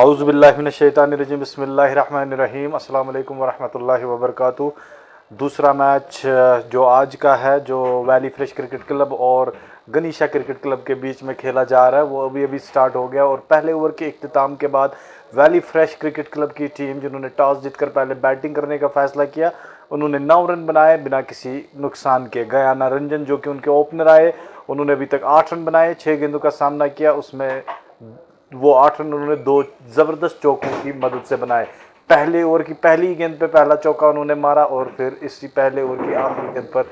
औज़ुबिल्लाहिमिनश्शैतानिर्रजीम बिस्मिल्लाहिर्रहमानिर्रहीम अस्सलाम वालेकुम वरहमतुल्लाहि वबरकातुहू। दूसरा मैच जो आज का है, जो वैली फ्रेश क्रिकेट क्लब और गनीशा क्रिकेट क्लब के बीच में खेला जा रहा है, वो अभी अभी स्टार्ट हो गया। और पहले ओवर के इख्तिताम के बाद वैली फ्रेश क्रिकेट क्लब की टीम, जिन्होंने टॉस जीतकर पहले बैटिंग करने का फैसला किया, उन्होंने 9 रन बनाए बिना किसी नुकसान के। गयाना रंजन, जो कि उनके ओपनर आए, उन्होंने अभी तक 8 रन बनाए, 6 गेंदों का सामना किया। उसमें वो 8 रन उन्होंने 2 ज़बरदस्त चौकों की मदद से बनाए। पहले ओवर की पहली गेंद पे पहला चौका उन्होंने मारा और फिर इसी पहले ओवर की आखिरी गेंद पर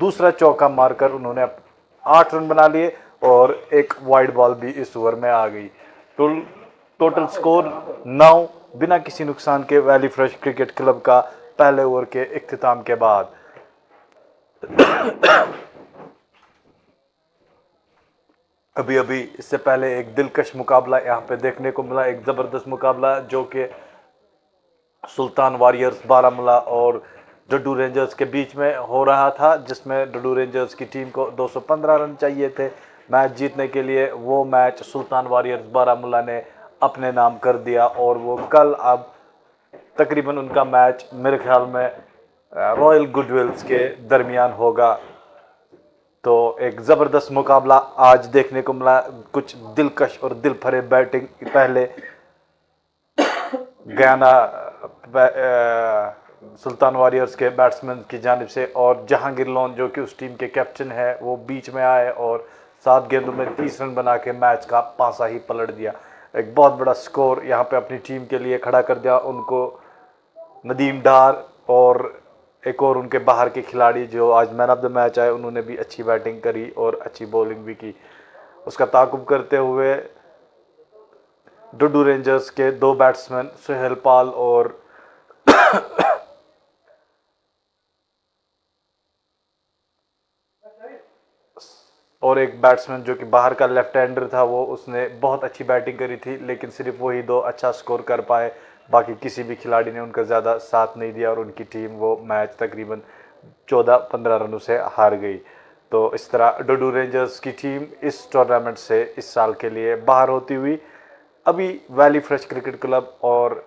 दूसरा चौका मारकर उन्होंने 8 रन बना लिए और एक वाइड बॉल भी इस ओवर में आ गई। तो टोटल स्कोर 9 बिना किसी नुकसान के वैली फ्रेश क्रिकेट क्लब का पहले ओवर के इख्तिताम के बाद। अभी अभी इससे पहले एक दिलकश मुकाबला यहाँ पे देखने को मिला, एक ज़बरदस्त मुकाबला, जो कि सुल्तान वॉरियर्स बारामूला और डड्डू रेंजर्स के बीच में हो रहा था, जिसमें डड्डू रेंजर्स की टीम को 215 रन चाहिए थे मैच जीतने के लिए। वो मैच सुल्तान वॉरियर्स बारामूला ने अपने नाम कर दिया और वो कल अब तकरीबन उनका मैच मेरे ख्याल में रॉयल गुडविल्स के दरमियान होगा। तो एक ज़बरदस्त मुकाबला आज देखने को मिला, कुछ दिलकश और दिल भरे बैटिंग पहले गयाना सुल्तान वॉरियर्स के बैट्समैन की जानिब से, और जहांगीर लोन, जो कि उस टीम के कैप्टन है, वो बीच में आए और 7 गेंदों में 30 रन बना के मैच का पासा ही पलट दिया। एक बहुत बड़ा स्कोर यहाँ पे अपनी टीम के लिए खड़ा कर दिया। उनको नदीम डार और एक और उनके बाहर के खिलाड़ी जो आज मैन ऑफ द मैच आए, उन्होंने भी अच्छी बैटिंग करी और अच्छी बॉलिंग भी की। उसका ताकुब करते हुए डुडू रेंजर्स के 2 बैट्समैन सुहेल पाल और एक बैट्समैन जो कि बाहर का लेफ्ट हैंडर था, वो उसने बहुत अच्छी बैटिंग करी थी, लेकिन सिर्फ वही 2 अच्छा स्कोर कर पाए। बाकी किसी भी खिलाड़ी ने उनका ज़्यादा साथ नहीं दिया और उनकी टीम वो मैच तकरीबन 14-15 रनों से हार गई। तो इस तरह डुडू रेंजर्स की टीम इस टूर्नामेंट से इस साल के लिए बाहर होती हुई अभी वैली फ्रेश क्रिकेट क्लब और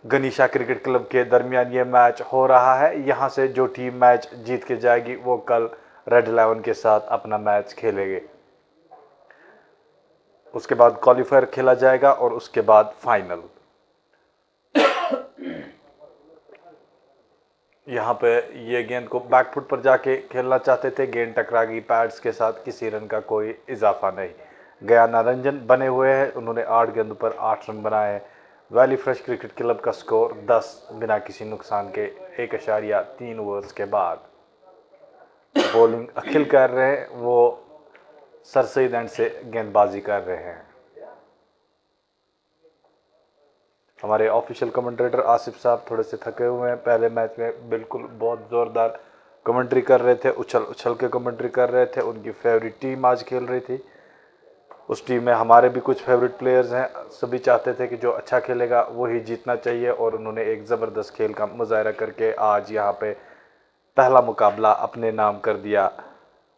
गनीशा क्रिकेट क्लब के दरमियान ये मैच हो रहा है। यहाँ से जो टीम मैच जीत के जाएगी, वो कल रेड 11 के साथ अपना मैच खेलेंगे। उसके बाद क्वालिफायर खेला जाएगा और उसके बाद फाइनल। यहाँ पे ये गेंद को बैकफुट पर जाके खेलना चाहते थे, गेंद टकरा गई पैड्स के साथ, किसी रन का कोई इजाफा नहीं। गयाना रंजन बने हुए हैं, उन्होंने 8 गेंदों पर 8 रन बनाए। वैली फ्रेश क्रिकेट क्लब का स्कोर 10 बिना किसी नुकसान के 1.3 ओवर्स के बाद। बॉलिंग अखिल कर रहे हैं, वो सरसईद एंड से गेंदबाजी कर रहे हैं। हमारे ऑफिशियल कमेंटेटर आसिफ साहब थोड़े से थके हुए हैं, पहले मैच में बिल्कुल बहुत ज़ोरदार कमेंट्री कर रहे थे, उछल उछल के कमेंट्री कर रहे थे। उनकी फेवरेट टीम आज खेल रही थी। उस टीम में हमारे भी कुछ फेवरेट प्लेयर्स हैं, सभी चाहते थे कि जो अच्छा खेलेगा वही जीतना चाहिए, और उन्होंने एक ज़बरदस्त खेल का मुजाहरा करके आज यहाँ पे पहला मुकाबला अपने नाम कर दिया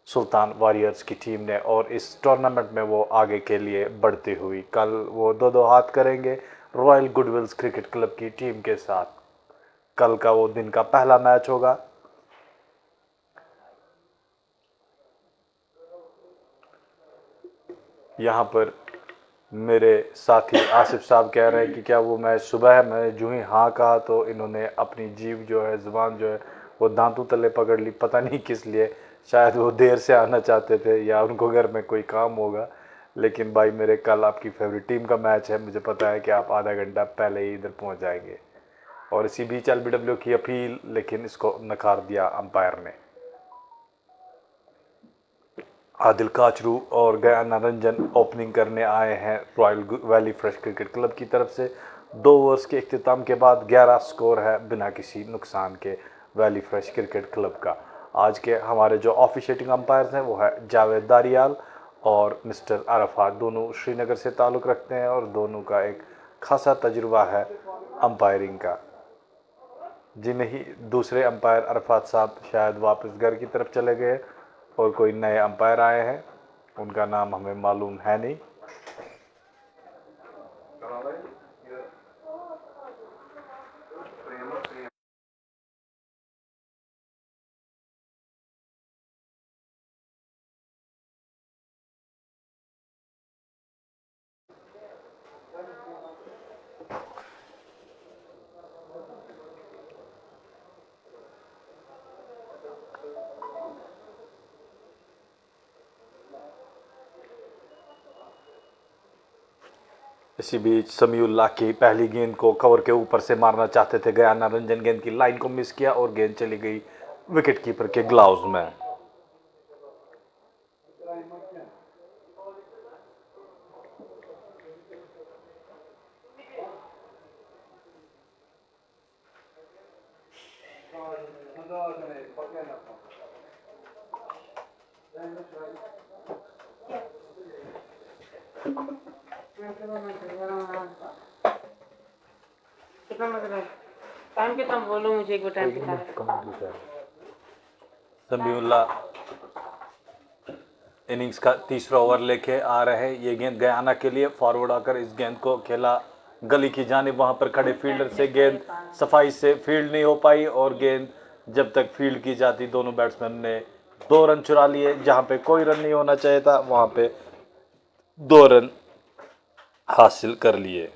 सुल्तान वॉरियर्स की टीम ने। और इस टूर्नामेंट में वो आगे के लिए बढ़ती हुई कल वो 2-2 हाथ करेंगे रॉयल गुडविल्स क्रिकेट क्लब की टीम के साथ। कल का वो दिन का पहला मैच होगा। यहाँ पर मेरे साथी आसिफ साहब कह रहे हैं कि क्या वो मैच सुबह है। मैंने जो ही हाँ कहा तो इन्होंने अपनी जीभ जो है, ज़ुबान जो है, वो दांतों तले पकड़ ली, पता नहीं किस लिए। शायद वो देर से आना चाहते थे या उनको घर में कोई काम होगा। लेकिन भाई मेरे, कल आपकी फेवरेट टीम का मैच है, मुझे पता है कि आप आधा घंटा पहले ही इधर पहुंच जाएंगे। और इसी बीच LBW की अपील, लेकिन इसको नकार दिया अंपायर ने। आदिल काचरू और गयाना रंजन ओपनिंग करने आए हैं royal valley fresh cricket club की तरफ से। 2 ओवर्स के इख्तिताम के बाद 11 स्कोर है बिना किसी नुकसान के वैली फ्रेश क्रिकेट क्लब का। आज के हमारे जो ऑफिशिएटिंग अंपायर्स हैं वो है जावेद दारियाल और मिस्टर अरफात। दोनों श्रीनगर से ताल्लुक़ रखते हैं और दोनों का एक खासा तजुर्बा है अंपायरिंग का। जी नहीं, दूसरे अंपायर अरफात साहब शायद वापस घर की तरफ चले गए और कोई नए अंपायर आए हैं। उनका नाम हमें मालूम है नहीं। इसी बीच समीउल्लाह की पहली गेंद को कवर के ऊपर से मारना चाहते थे गयाना रंजन, गेंद की लाइन को मिस किया और गेंद चली गई विकेट कीपर के ग्लव्स में। कितना मतलब टाइम कितना बोलो मुझे एक बार टाइम कितना। समीउल्लाह इनिंग्स का तीसरा ओवर लेके आ रहे हैं। ये गेंद गयाना के लिए फॉरवर्ड आकर इस गेंद को खेला गली की जानिब। वहां पर खड़े फील्डर से गेंद सफाई से फील्ड नहीं हो पाई और गेंद जब तक फील्ड की जाती दोनों बैट्समैन ने 2 रन चुरा लिए। जहां पे कोई रन नहीं होना चाहिए था वहां पे 2 रन हासिल कर लिए।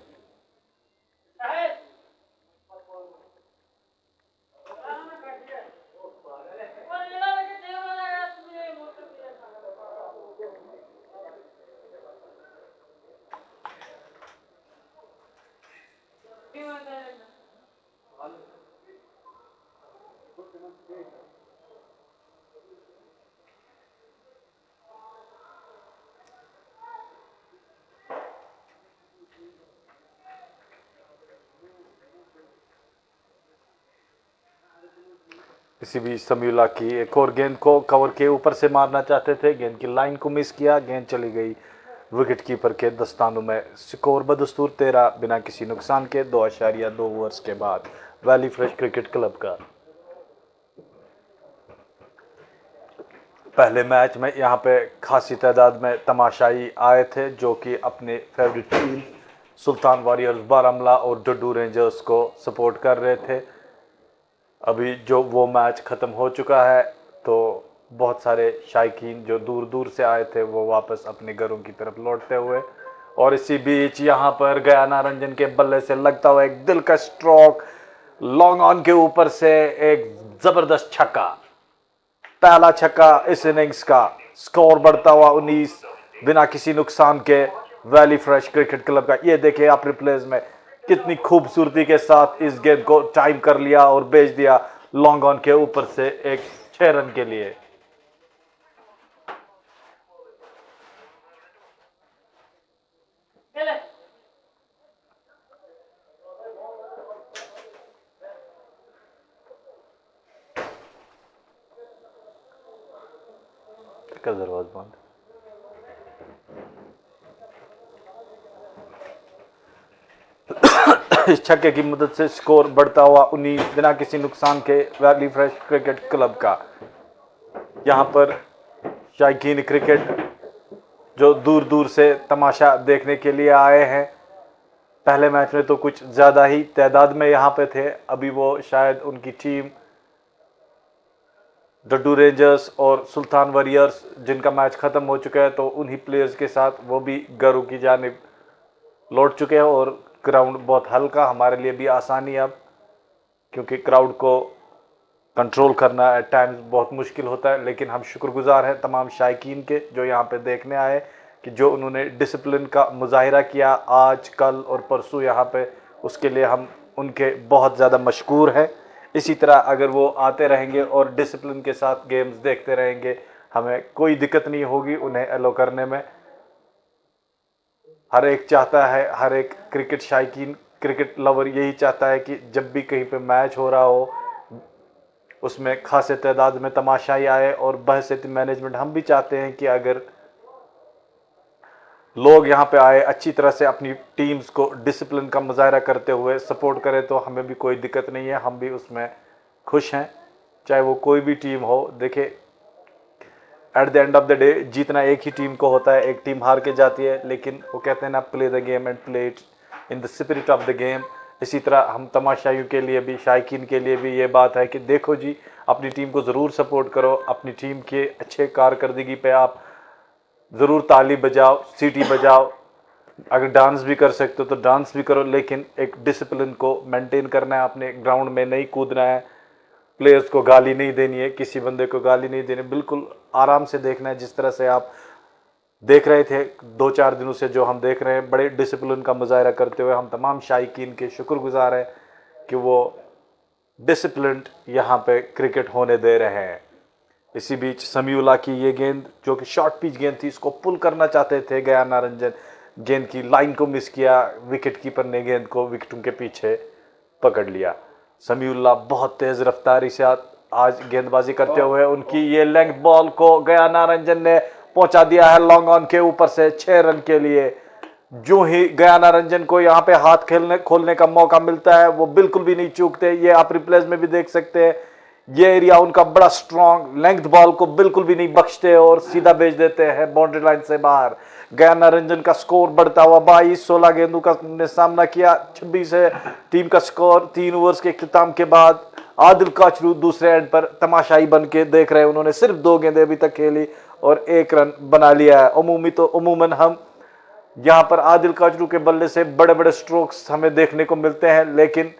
इसी बीच समीउल्लाह की एक और गेंद को कवर के ऊपर से मारना चाहते थे, गेंद की लाइन को मिस किया, गेंद चली गई विकेट कीपर के दस्तानों में। स्कोर बदस्तूर 13 बिना किसी नुकसान के 2.2 ओवर्स के बाद वैली फ्रेश क्रिकेट क्लब का। पहले मैच में यहाँ पे खासी तादाद में तमाशाई आए थे जो कि अपने फेवरेट टीम सुल्तान वॉरियर्स बारामूला और डड्डू रेंजर्स को सपोर्ट कर रहे थे। अभी जो वो मैच ख़त्म हो चुका है तो बहुत सारे शायकीन जो दूर दूर से आए थे वो वापस अपने घरों की तरफ लौटते हुए। और इसी बीच यहाँ पर गयाना रंजन के बल्ले से लगता हुआ एक दिलकश स्ट्रोक, लॉन्ग ऑन के ऊपर से एक ज़बरदस्त छक्का, पहला छक्का इस इनिंग्स का। स्कोर बढ़ता हुआ 19 बिना किसी नुकसान के वैली फ्रेश क्रिकेट क्लब का। ये देखिए आप रिप्लेस में कितनी खूबसूरती के साथ इस गेंद को टाइम कर लिया और भेज दिया लॉन्ग ऑन के ऊपर से एक 6 रन के लिए। कर दरवाजा बंद। इस छक्के की मदद से स्कोर बढ़ता हुआ 19 बिना किसी नुकसान के वैली फ्रेश क्रिकेट क्लब का। यहाँ पर शायकीन क्रिकेट जो दूर दूर से तमाशा देखने के लिए आए हैं, पहले मैच में तो कुछ ज़्यादा ही तादाद में यहाँ पे थे। अभी वो शायद उनकी टीम डड्डू रेंजर्स और सुल्तान वॉरियर्स जिनका मैच ख़त्म हो चुका है तो उन्हीं प्लेयर्स के साथ वो भी घरों की जानिब लौट चुके हैं। और ग्राउंड बहुत हल्का, हमारे लिए भी आसानी अब, क्योंकि क्राउड को कंट्रोल करना एट टाइम्स बहुत मुश्किल होता है। लेकिन हम शुक्रगुजार हैं तमाम शायकीन के जो यहाँ पे देखने आए, कि जो उन्होंने डिसिप्लिन का मुजाहिरा किया आज कल और परसों यहाँ पे, उसके लिए हम उनके बहुत ज़्यादा मशकूर हैं। इसी तरह अगर वो आते रहेंगे और डिसिप्लिन के साथ गेम्स देखते रहेंगे, हमें कोई दिक्कत नहीं होगी उन्हें एलो करने में। हर एक चाहता है, हर एक क्रिकेट शायकीन क्रिकेट लवर यही चाहता है कि जब भी कहीं पे मैच हो रहा हो उसमें खासे तादाद में तमाशाई आए। और बहसीत मैनेजमेंट हम भी चाहते हैं कि अगर लोग यहाँ पे आए अच्छी तरह से अपनी टीम्स को डिसिप्लिन का मुजाहरा करते हुए सपोर्ट करें तो हमें भी कोई दिक्कत नहीं है, हम भी उसमें खुश हैं, चाहे वो कोई भी टीम हो। देखिए at the end of the day जीतना एक ही टीम को होता है, एक टीम हार के जाती है, लेकिन वो कहते हैं ना, play the game and play it in the spirit of the game. इसी तरह हम तमाशाइयों के लिए भी, शायकीन के लिए भी ये बात है कि देखो जी, अपनी टीम को ज़रूर सपोर्ट करो, अपनी टीम के अच्छे कारकर्दगी पे आप ज़रूर ताली बजाओ, सीटी बजाओ, अगर डांस भी कर सकते हो तो डांस भी करो, लेकिन एक डिसिप्लिन को मेंटेन करना है, अपने ग्राउंड में नहीं कूदना है, प्लेयर्स को गाली नहीं देनी है, किसी बंदे को गाली नहीं देनी, बिल्कुल आराम से देखना है। जिस तरह से आप देख रहे थे 2-4 दिनों से जो हम देख रहे हैं, बड़े डिसिप्लिन का मुजाहरा करते हुए हम तमाम शायकीन के शुक्रगुजार हैं कि वो डिसिप्लिन यहाँ पे क्रिकेट होने दे रहे हैं। इसी बीच समीउल्लाह की ये गेंद जो कि शॉर्ट पिच गेंद थी, इसको पुल करना चाहते थे गयाना रंजन, गेंद की लाइन को मिस किया, विकेट कीपर ने गेंद को विकेटों के पीछे पकड़ लिया। समीउल्लाह बहुत तेज रफ्तारी से आज गेंदबाजी करते हुए उनकी ये लेंथ बॉल को गयाना रंजन ने पहुंचा दिया है लॉन्ग ऑन के ऊपर से 6 रन के लिए। जो ही गयाना रंजन को यहाँ पे हाथ खोलने का मौका मिलता है, वो बिल्कुल भी नहीं चूकते। ये आप रिप्लेस में भी देख सकते हैं, ये एरिया उनका बड़ा स्ट्रॉन्ग, लेंथ बॉल को बिल्कुल भी नहीं बख्शते और सीधा भेज देते हैं बाउंड्री लाइन से बाहर। गयाना रंजन का स्कोर बढ़ता हुआ 22-16 गेंदों का ने सामना किया, 26 है टीम का स्कोर। 3 ओवर्स के इख्तिताम के बाद आदिल काचरू दूसरे एंड पर तमाशाई बन के देख रहे हैं। उन्होंने सिर्फ 2 गेंदें अभी तक खेली और 1 रन बना लिया है। उमूमन हम यहाँ पर आदिल काचरू के बल्ले से बड़े बड़े स्ट्रोक्स हमें देखने को मिलते हैं, लेकिन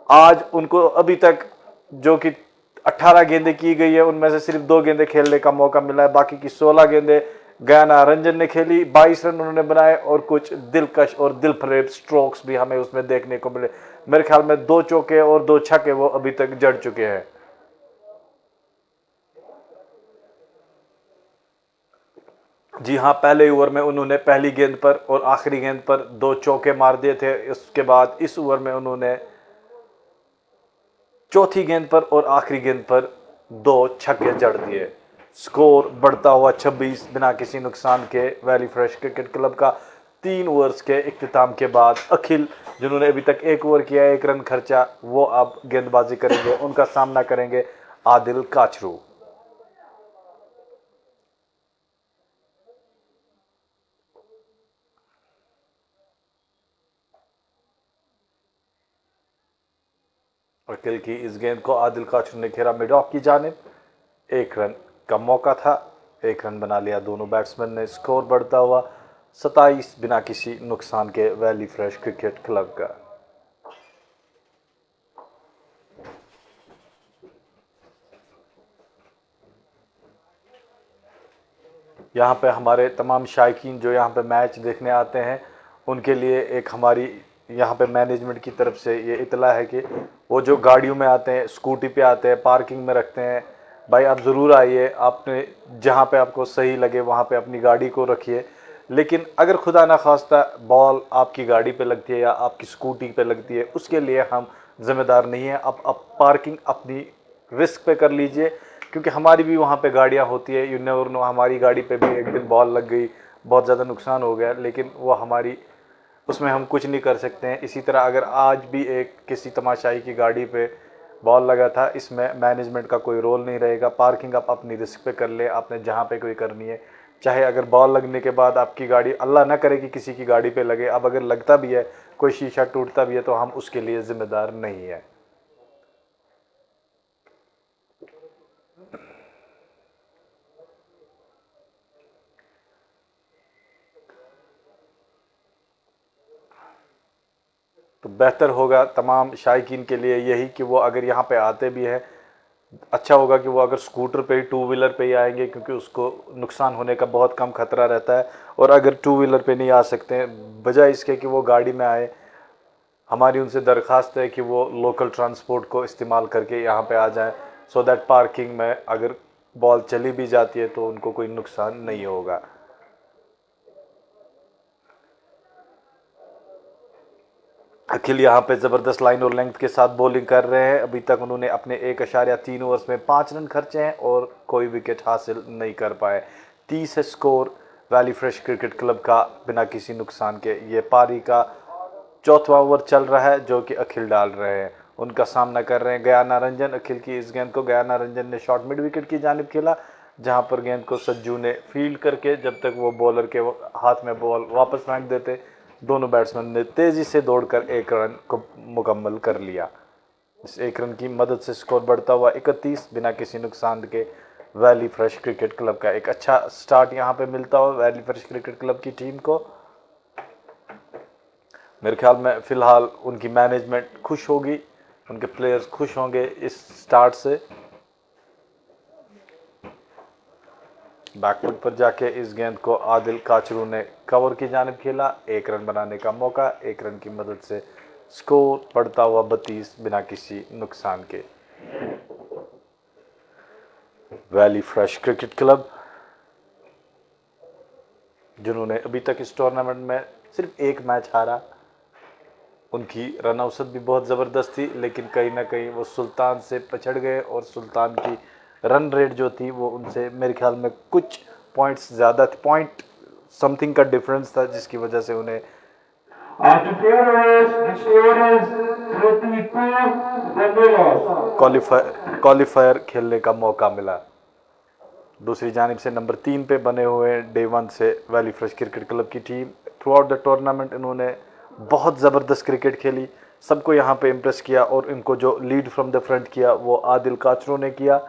आज उनको अभी तक जो कि 18 गेंदें की गई है, उनमें से सिर्फ 2 गेंदें खेलने का मौका मिला है। बाकी की 16 गेंदें गयाना रंजन ने खेली, 22 रन उन्होंने बनाए और कुछ दिलकश और दिलफरेब स्ट्रोक्स भी हमें उसमें देखने को मिले। मेरे ख्याल में 2 चौके और 2 छक्के वो अभी तक जड़ चुके हैं। जी हाँ, पहले ओवर में उन्होंने पहली गेंद पर और आखिरी गेंद पर 2 चौके मार दिए थे। इसके बाद इस ओवर में उन्होंने चौथी गेंद पर और आखिरी गेंद पर 2 छक्के जड़ दिए। स्कोर बढ़ता हुआ 26 बिना किसी नुकसान के वैली फ्रेश क्रिकेट क्लब का। 3 ओवर्स के इख्तिताम के बाद अखिल, जिन्होंने अभी तक 1 ओवर किया, 1 रन खर्चा, वो अब गेंदबाजी करेंगे। उनका सामना करेंगे आदिल काचरू। अखिल की इस गेंद को आदिल काचरू ने घेरा मिड ऑफ की जानिब। 1 रन का मौका था, 1 रन बना लिया दोनों बैट्समैन ने। स्कोर बढ़ता हुआ 27 बिना किसी नुकसान के वैली फ्रेश क्रिकेट क्लब का। यहाँ पे हमारे तमाम शायकीन जो यहाँ पे मैच देखने आते हैं, उनके लिए एक हमारी यहाँ पे मैनेजमेंट की तरफ से ये इतला है कि वो जो गाड़ियों में आते हैं, स्कूटी पे आते हैं, पार्किंग में रखते हैं, भाई आप ज़रूर आइए, आपने जहाँ पे आपको सही लगे वहाँ पे अपनी गाड़ी को रखिए। लेकिन अगर खुदा ना खास्ता बॉल आपकी गाड़ी पे लगती है या आपकी स्कूटी पे लगती है, उसके लिए हम ज़िम्मेदार नहीं हैं। आप पार्किंग अपनी रिस्क पे कर लीजिए, क्योंकि हमारी भी वहाँ पे गाड़ियाँ होती है। यू नेवर नो, हमारी गाड़ी पे भी एक दिन बॉल लग गई, बहुत ज़्यादा नुकसान हो गया, लेकिन वो हमारी, उसमें हम कुछ नहीं कर सकते हैं। इसी तरह अगर आज भी एक किसी तमाशाई की गाड़ी पे बॉल लगा था, इसमें मैनेजमेंट का कोई रोल नहीं रहेगा। पार्किंग आप अपनी रिस्क पे कर ले, आपने जहाँ पे कोई करनी है। चाहे अगर बॉल लगने के बाद आपकी गाड़ी, अल्लाह ना करे कि किसी की गाड़ी पे लगे, अब अगर लगता भी है, कोई शीशा टूटता भी है, तो हम उसके लिए ज़िम्मेदार नहीं है। तो बेहतर होगा तमाम शायकीन के लिए यही कि वो अगर यहाँ पे आते भी हैं, अच्छा होगा कि वो अगर स्कूटर पे ही, 2 व्हीलर पे ही आएंगे, क्योंकि उसको नुकसान होने का बहुत कम खतरा रहता है। और अगर 2 व्हीलर पे नहीं आ सकते हैं, बजाय इसके कि वो गाड़ी में आए, हमारी उनसे दरख्वास्त है कि वो लोकल ट्रांसपोर्ट को इस्तेमाल करके यहाँ पे आ जाएं, सो दैट पार्किंग में अगर बॉल चली भी जाती है तो उनको कोई नुकसान नहीं होगा। अखिल यहाँ पे ज़बरदस्त लाइन और लेंथ के साथ बॉलिंग कर रहे हैं। अभी तक उन्होंने अपने 1.3 ओवर्स में 5 रन खर्चे हैं और कोई विकेट हासिल नहीं कर पाए। 30 है score valley fresh cricket club का बिना किसी नुकसान के। ये पारी का 4वां ओवर चल रहा है जो कि अखिल डाल रहे हैं। उनका सामना कर रहे हैं गयाना रंजन। अखिल की इस गेंद को गयाना रंजन ने शॉर्ट मिड विकेट की जानिब खेला, जहां पर गेंद को सज्जू ने फील्ड करके जब तक वो बॉलर के हाथ में बॉल वापस फेंक देते, दोनों बैट्समैन ने तेज़ी से दौड़कर 1 रन को मुकम्मल कर लिया। इस 1 रन की मदद से स्कोर बढ़ता हुआ 31 बिना किसी नुकसान के वैली फ्रेश क्रिकेट क्लब का एक अच्छा स्टार्ट यहाँ पे मिलता हुआ वैली फ्रेश क्रिकेट क्लब की टीम को। मेरे ख्याल में फ़िलहाल उनकी मैनेजमेंट खुश होगी, उनके प्लेयर्स खुश होंगे इस स्टार्ट से। बैकफुट पर जाके इस गेंद को आदिल काचरू ने कवर की जानिब खेला। 1 रन बनाने का मौका, 1 रन की मदद से स्कोर बढ़ता हुआ 32 बिना किसी नुकसान के। वैली फ्रेश क्रिकेट क्लब जिन्होंने अभी तक इस टूर्नामेंट में सिर्फ 1 मैच हारा, उनकी रन औसत भी बहुत ज़बरदस्त थी, लेकिन कहीं ना कहीं वो सुल्तान से पछड़ गए और सुल्तान की रन रेट जो थी वो उनसे मेरे ख्याल में कुछ पॉइंट्स ज़्यादा थी, पॉइंट समथिंग का डिफरेंस था, जिसकी वजह से उन्हें क्वालिफायर खेलने का मौका मिला। दूसरी जानिब से नंबर 3 पे बने हुए डे 1 से वैली फ्रेश क्रिकेट क्लब की team through out the tournament इन्होंने बहुत ज़बरदस्त क्रिकेट खेली, सबको यहाँ पे इम्प्रेस किया और इनको जो लीड फ्रॉम द फ्रंट किया वो आदिल काचरू ने किया।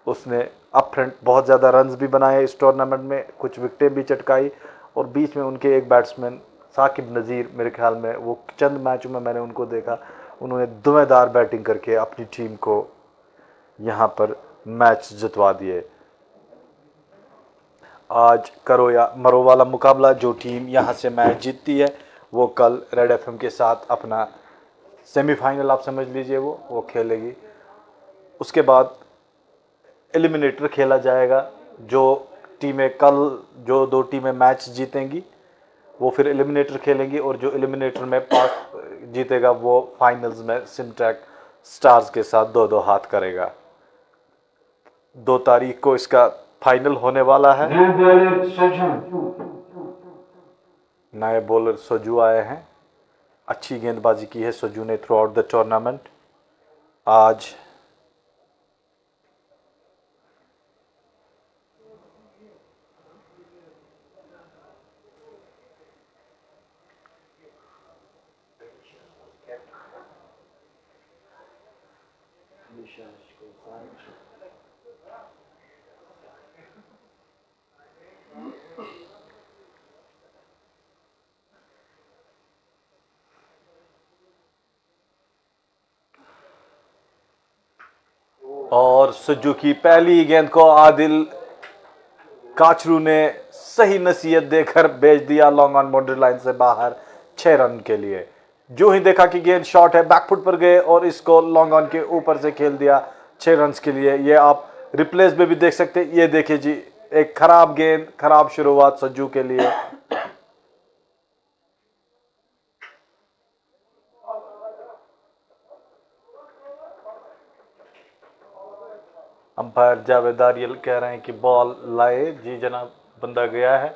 उसने अप फ्रंट बहुत ज़्यादा रन्स भी बनाए इस टूर्नामेंट में, कुछ विकेटें भी चटकाई और बीच में उनके एक बैट्समैन साकिब नज़ीर, मेरे ख्याल में वो चंद मैचों में मैंने उनको देखा, उन्होंने धुआंधार बैटिंग करके अपनी टीम को यहाँ पर मैच जितवा दिए। आज करो या मरो वाला मुकाबला, जो टीम यहाँ से मैच जीतती है वो कल रेड एफएम के साथ अपना सेमीफाइनल आप समझ लीजिए वो खेलेगी। उसके बाद एलिमिनेटर खेला जाएगा, जो टीमें कल जो 2 टीमें मैच जीतेंगी वो फिर एलिमिनेटर खेलेंगी और जो एलिमिनेटर में पास जीतेगा वो फाइनल्स में सिमट्रैक स्टार्स के साथ 2-2 हाथ करेगा। 2 तारीख को इसका फाइनल होने वाला है। नए बॉलर सजू आए हैं, अच्छी गेंदबाजी की है सजू ने थ्रू आउट द टूर्नामेंट। आज और सज्जू की पहली गेंद को आदिल काचरू ने सही नसीहत देकर भेज दिया लॉन्ग ऑन बाउंड्री लाइन से बाहर 6 रन के लिए। जो ही देखा कि गेंद शॉट है, बैकफुट पर गए और इसको लॉन्ग ऑन के ऊपर से खेल दिया 6 रन के लिए। ये आप रिप्लेस में भी देख सकते हैं, ये देखिए जी, एक खराब गेंद, खराब शुरुआत सज्जू के लिए। अंपायर जावेद आरियल कह रहे हैं कि बॉल लाए। जी जनाब, बंदा गया है,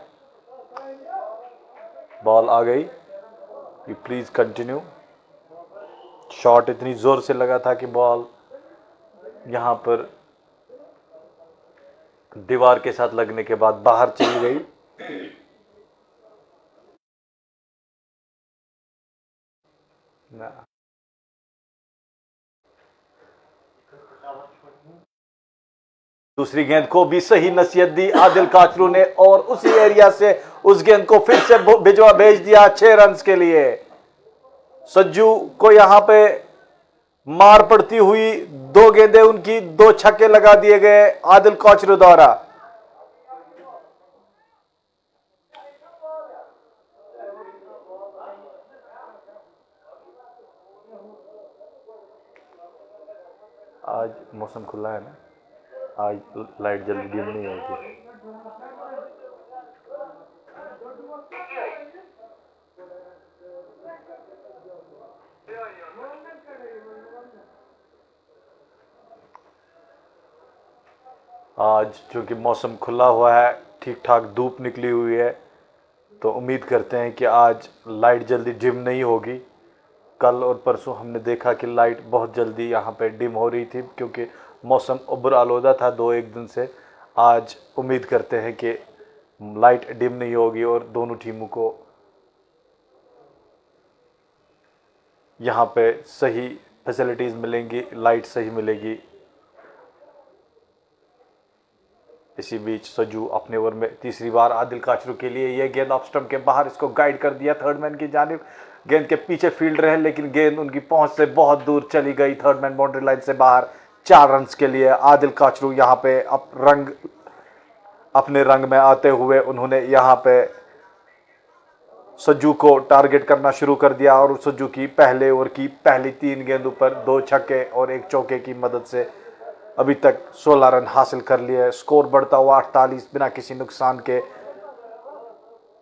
बॉल आ गई, यू प्लीज कंटिन्यू। शॉट इतनी जोर से लगा था कि बॉल यहां पर दीवार के साथ लगने के बाद बाहर चली गई। दूसरी गेंद को भी सही नसीहत दी आदिल काचरू ने और उसी एरिया से उस गेंद को फिर से भेज दिया 6 रन के लिए। सज्जू को यहां पे मार पड़ती हुई 2 गेंदें उनकी 2 छक्के लगा दिए गए आदिल काचरू द्वारा। आज मौसम खुला है ना, आज लाइट जल्दी डिम नहीं होगी। आज चूंकि मौसम खुला हुआ है, ठीक ठाक धूप निकली हुई है, तो उम्मीद करते हैं कि आज लाइट जल्दी डिम नहीं होगी। कल और परसों हमने देखा कि लाइट बहुत जल्दी यहाँ पे डिम हो रही थी, क्योंकि मौसम उब्र आलूदा था 2-1 दिन से। आज उम्मीद करते हैं कि लाइट डिम नहीं होगी और दोनों टीमों को यहाँ पे सही फैसिलिटीज़ मिलेंगी, लाइट सही मिलेगी। इसी बीच सज्जू अपने ओवर में तीसरी बार आदिल काचरू के लिए ये गेंद ऑफ स्टंप के बाहर, इसको गाइड कर दिया थर्ड मैन की जानिब। गेंद के पीछे फील्ड रहे लेकिन गेंद उनकी पहुंच से बहुत दूर चली गई, थर्ड मैन बाउंड्री लाइन से बाहर। 4 रन के लिए आदिल काचरू यहाँ पे अपने रंग में आते हुए उन्होंने यहाँ पे सज्जू को टारगेट करना शुरू कर दिया और सज्जू की पहले ओवर की पहली 3 गेंदों पर 2 छक्के और 1 चौके की मदद से अभी तक 16 रन हासिल कर लिए। स्कोर बढ़ता हुआ 48 बिना किसी नुकसान के।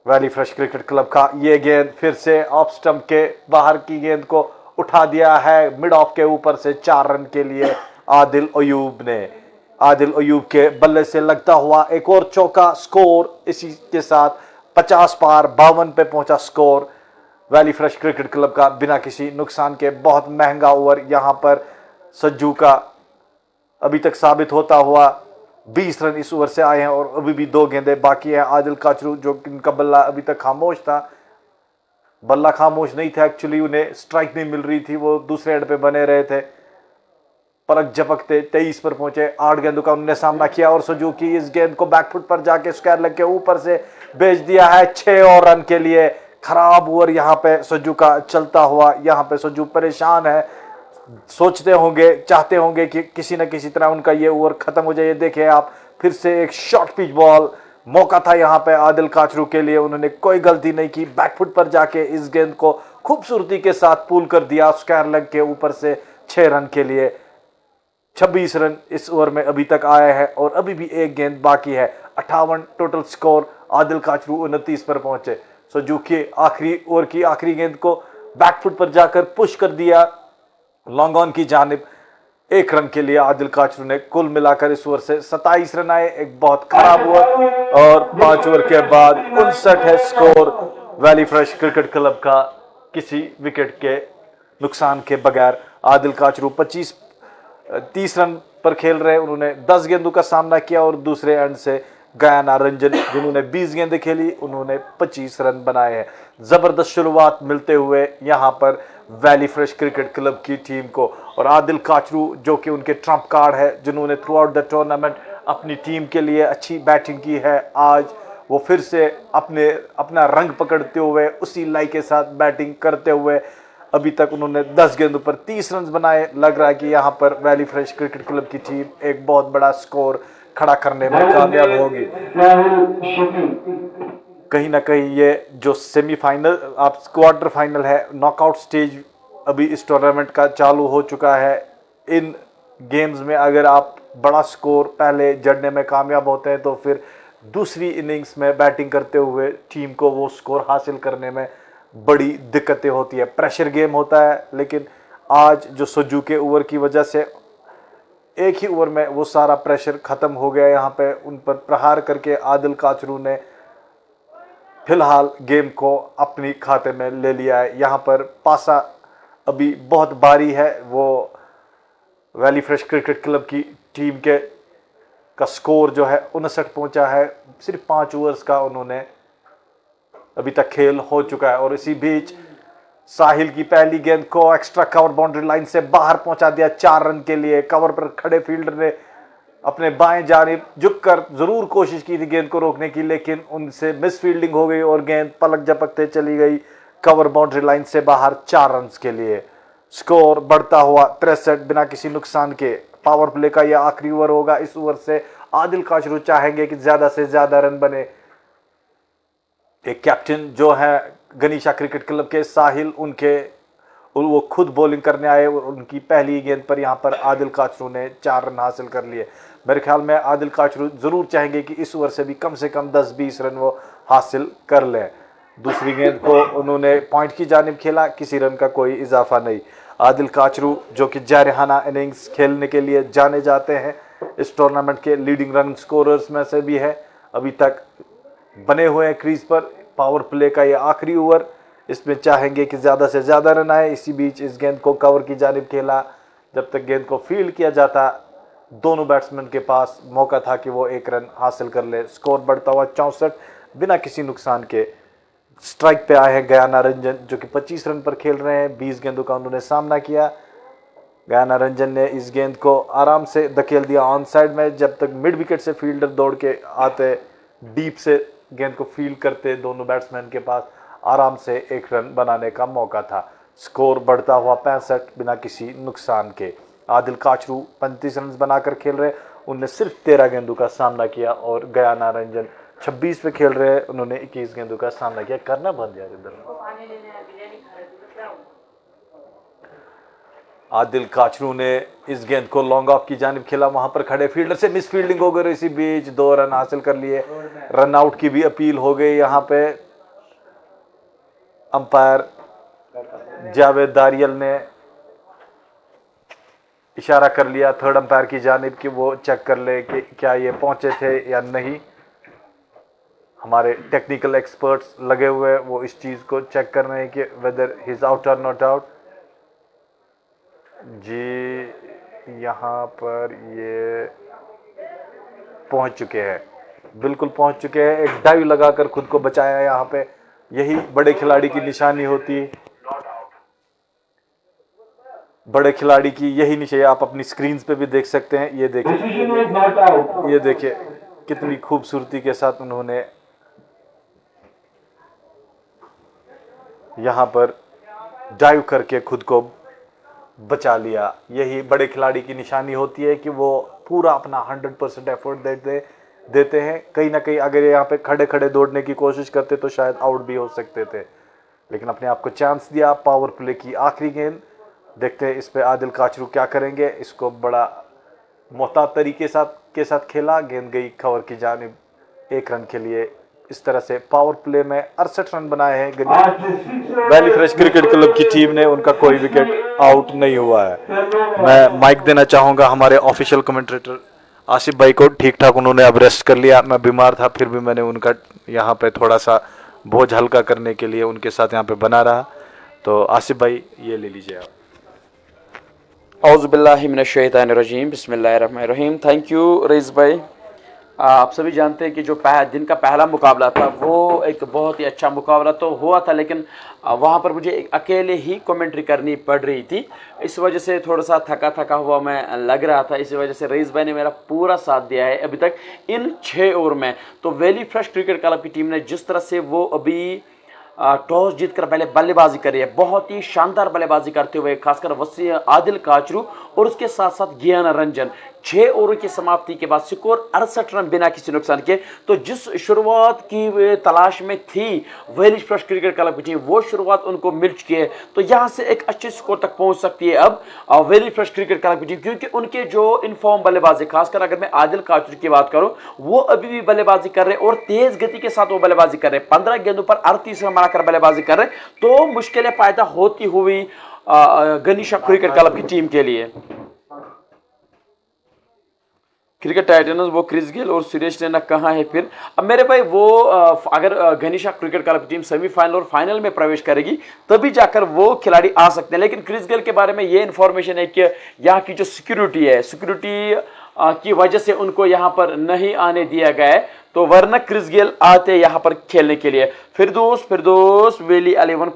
वैली फ्रेश क्रिकेट क्लब का ये गेंद फिर से ऑफ स्टंप के बाहर की गेंद को उठा दिया है मिड ऑफ के ऊपर से। 4 रन के लिए आदिल अयूब ने, आदिल अयूब के बल्ले से लगता हुआ एक और चौका। स्कोर इसी के साथ 50 पार 52 पे पहुंचा score valley fresh cricket club का बिना किसी नुकसान के। बहुत महंगा ओवर यहां पर सज्जू का अभी तक साबित होता हुआ। 20 रन इस ओवर से आए हैं और अभी भी 2 गेंदें बाकी हैं। आदिल काचरू जो इनका बल्ला अभी तक खामोश था, बल्ला खामोश नहीं था एक्चुअली, उन्हें स्ट्राइक नहीं मिल रही थी, वो दूसरे एंड पे बने रहे थे। पलक झपकते 23 पर पहुंचे। 8 गेंदों का उन्होंने सामना किया और सज्जू की इस गेंद को बैकफुट पर जाके स्क्वायर लेग के ऊपर से भेज दिया है 6 और रन के लिए। खराब ओवर यहाँ पे सज्जू का चलता हुआ। यहाँ पे सज्जू परेशान है, सोचते होंगे, चाहते होंगे कि किसी न किसी तरह उनका ये ओवर खत्म हो जाए। देखिए आप, फिर से एक शॉर्ट पिच बॉल, मौका था यहाँ पे आदिल काचरू के लिए, उन्होंने कोई गलती नहीं की। बैकफुट पर जाके इस गेंद को खूबसूरती के साथ पुल कर दिया स्क्वायर लेग के ऊपर से 6 रन के लिए। 26 रन इस ओवर में अभी तक आए हैं और अभी भी 1 गेंद बाकी है। 58 टोटल स्कोर। आदिल काचरू 29 पर पहुंचे। सज्जू के आखिरी ओवर की आखिरी गेंद को बैकफुट पर जाकर पुश कर दिया लॉन्ग ऑन की जानिब। 1 रन के लिए आदिल काचरू ने कुल मिलाकर इस ओवर से 27 रन आए। एक बहुत खराब ओवर और 5 ओवर के बाद 59 है score valley fresh cricket club का किसी विकेट के नुकसान के बगैर। आदिल काचरू 30 रन पर खेल रहे, उन्होंने 10 गेंदों का सामना किया और दूसरे एंड से गयाना रंजन जिन्होंने 20 गेंदें खेली उन्होंने 25 रन बनाए हैं। जबरदस्त शुरुआत मिलते हुए यहां पर वैली फ्रेश क्रिकेट क्लब की टीम को। और आदिल काचरू जो कि उनके ट्रम्प कार्ड है, जिन्होंने थ्रू आउट द टूर्नामेंट अपनी टीम के लिए अच्छी बैटिंग की है, आज वो फिर से अपना रंग पकड़ते हुए उसी लाई के साथ बैटिंग करते हुए अभी तक उन्होंने 10 गेंदों पर 30 रन बनाए। लग रहा है कि यहाँ पर वैली फ्रेश क्रिकेट क्लब की टीम एक बहुत बड़ा स्कोर खड़ा करने में कामयाब होगी। कहीं ना कहीं ये जो सेमीफाइनल आप क्वार्टर फाइनल है, नॉकआउट स्टेज अभी इस टूर्नामेंट का चालू हो चुका है। इन गेम्स में अगर आप बड़ा स्कोर पहले जड़ने में कामयाब होते हैं तो फिर दूसरी इनिंग्स में बैटिंग करते हुए टीम को वो स्कोर हासिल करने में बड़ी दिक्कतें होती है। प्रेशर गेम होता है, लेकिन आज जो सज्जू के ओवर की वजह से एक ही ओवर में वो सारा प्रेशर खत्म हो गया। यहाँ पे उन पर प्रहार करके आदिल काचरू ने फिलहाल गेम को अपनी खाते में ले लिया है। यहाँ पर पासा अभी बहुत भारी है। वो वैली फ्रेश क्रिकेट क्लब की टीम का स्कोर जो है 59 पहुंचा है। सिर्फ 5 ओवर्स का उन्होंने अभी तक खेल हो चुका है। और इसी बीच साहिल की पहली गेंद को एक्स्ट्रा कवर बाउंड्री लाइन से बाहर पहुंचा दिया 4 रन के लिए। कवर पर खड़े फील्डर ने अपने बाएं जानिब झुककर जरूर कोशिश की थी गेंद को रोकने की, लेकिन उनसे मिस फील्डिंग हो गई और गेंद पलक झपकते चली गई कवर बाउंड्री लाइन से बाहर। 4 रन के लिए स्कोर बढ़ता हुआ 63 बिना किसी नुकसान के। पावर प्ले का यह आखिरी ओवर होगा। इस ओवर से आदिल काचरू चाहेंगे कि ज्यादा से ज्यादा रन बने। एक कैप्टन जो है गनीशा क्रिकेट क्लब के साहिल, वो खुद बॉलिंग करने आए और उनकी पहली गेंद पर यहाँ पर आदिल काचरू ने 4 रन हासिल कर लिए। मेरे ख्याल में आदिल काचरू जरूर चाहेंगे कि इस ओवर से भी कम 10-20 रन वो हासिल कर लें। दूसरी गेंद को उन्होंने पॉइंट की जानिब खेला, किसी रन का कोई इजाफा नहीं। आदिल काचरू जो कि जारहाना इनिंग्स खेलने के लिए जाने जाते हैं, इस टूर्नामेंट के लीडिंग रन स्कोरर्स में से भी है, अभी तक बने हुए हैं क्रीज पर। पावर प्ले का ये आखिरी ओवर, इसमें चाहेंगे कि ज़्यादा से ज़्यादा रन आए। इसी बीच इस गेंद को कवर की जानिब खेला। जब तक गेंद को फील्ड किया जाता दोनों बैट्समैन के पास मौका था कि वो 1 रन हासिल कर ले। स्कोर बढ़ता हुआ 64 बिना किसी नुकसान के। स्ट्राइक पे आए हैं गयाना रंजन जो कि 25 रन पर खेल रहे हैं। 20 गेंदों का उन्होंने सामना किया। गयाना रंजन ने इस गेंद को आराम से धकेल दिया ऑन साइड में। जब तक मिड विकेट से फील्डर दौड़ के आते, डीप से गेंद को फील्ड करते, दोनों बैट्समैन के पास आराम से 1 रन बनाने का मौका था। स्कोर बढ़ता हुआ 65 बिना किसी नुकसान के। आदिल काचरू 35 रन बनाकर खेल रहे, उनने सिर्फ 13 गेंदों का सामना किया और गयाना रंजन 26 पे खेल रहे, उन्होंने 21 गेंदों का सामना किया। करना बंद यार इधर। आदिल काचरू ने इस गेंद को लॉन्ग ऑफ की जानिब खेला, वहां पर खड़े फील्डर से मिस फील्डिंग हो गई। इसी बीच 2 रन हासिल कर लिए। रन आउट की भी अपील हो गई। यहां पे अंपायर जावेद दारियल ने इशारा कर लिया थर्ड अंपायर की जानिब कि वो चेक कर ले कि क्या ये पहुंचे थे या नहीं। हमारे टेक्निकल एक्सपर्ट्स लगे हुए, वो इस चीज को चेक कर रहे हैं कि वेदर ही इज आउट और नॉट आउट। जी यहाँ पर ये पहुंच चुके हैं, बिल्कुल पहुंच चुके हैं। एक डाइव लगाकर खुद को बचाया यहाँ पे। यही बड़े खिलाड़ी की निशानी होती है। बड़े खिलाड़ी की यही निशानी आप अपनी स्क्रीन पे भी देख सकते हैं। ये देखिए, ये देखिए कितनी खूबसूरती के साथ उन्होंने यहाँ पर डाइव करके खुद को बचा लिया। यही बड़े खिलाड़ी की निशानी होती है कि वो पूरा अपना 100% एफर्ट देते हैं। कहीं ना कहीं अगर यहाँ पे खड़े खड़े दौड़ने की कोशिश करते तो शायद आउट भी हो सकते थे, लेकिन अपने आप को चांस दिया। पावर प्ले की आखिरी गेंद, देखते हैं इस पे आदिल काचरू क्या करेंगे। इसको बड़ा मोहतात तरीके के साथ खेला, गेंद गई खबर की जानिब 1 रन के लिए। इस तरह से पावर प्ले में 68 रन बनाए हैं वैली फ्रेश क्रिकेट क्लब की टीम ने। उनका कोई विकेट आउट नहीं हुआ है। मैं माइक देना चाहूँगा हमारे ऑफिशियल कमेंटेटर आसिफ भाई को। ठीक ठाक उन्होंने अब रेस्ट कर लिया। मैं बीमार था, फिर भी मैंने उनका यहाँ पे थोड़ा सा बोझ हल्का करने के लिए उनके साथ यहाँ पे बना रहा। तो आसिफ भाई ये ले लीजिए आप। औज़ुबिल्लाहि मिनश्शैतानिर्रजीम, बिस्मिल्लाहिर्रहमानिर्रहीम। थैंक यू रईस भाई। आप सभी जानते हैं कि जो दिन का पहला मुकाबला था वो एक बहुत ही अच्छा मुकाबला तो हुआ था, लेकिन वहाँ पर मुझे अकेले ही कमेंट्री करनी पड़ रही थी। इस वजह से थोड़ा सा थका हुआ मैं लग रहा था। इसी वजह से रईस भाई ने मेरा पूरा साथ दिया है अभी तक इन 6 ओवर में। तो वैली फ्रेश क्रिकेट क्लब की टीम ने जिस तरह से वो अभी टॉस जीतकर पहले बल्लेबाजी करी है, बहुत ही शानदार बल्लेबाजी करते हुए, खासकर वसी आदिल काचरू और उसके साथ साथ गयाना रंजन 6 ओवर की समाप्ति के बाद स्कोर 68 रन बिना किसी नुकसान के। तो जिस शुरुआत की तलाश में थी वैली फ्रेश क्रिकेट क्लब की टीम, वो शुरुआत उनको मिल चुकी है। तो यहां से एक अच्छे स्कोर तक पहुंच सकती है अब वैली फ्रेश क्रिकेट क्लब की टीम, क्योंकि उनके जो इनफॉर्म बल्लेबाजी, खासकर अगर मैं आदिल काचरू की बात करूं, वो अभी भी बल्लेबाजी कर रहे और तेज गति के साथ वो बल्लेबाजी कर रहे। 15 गेंदों पर 38 रन बनाकर बल्लेबाजी कर रहे। तो मुश्किलें पैदा होती हुई गनीशा क्रिकेट क्लब की टीम के लिए। क्रिकेट टाइटन्स वो क्रिस गेल और सुरेश रैना कहाँ है फिर? अब मेरे भाई वो अगर गनीशा क्रिकेट क्लब की टीम सेमीफाइनल और फाइनल में प्रवेश करेगी तभी जाकर वो खिलाड़ी आ सकते हैं। लेकिन क्रिस गेल के बारे में ये इन्फॉर्मेशन है कि यहाँ की जो सिक्योरिटी है, सिक्योरिटी की वजह से उनको यहाँ पर नहीं आने दिया गया है। तो वरना क्रिस गेल आते यहाँ पर खेलने के लिए। फिरदौस वैली 11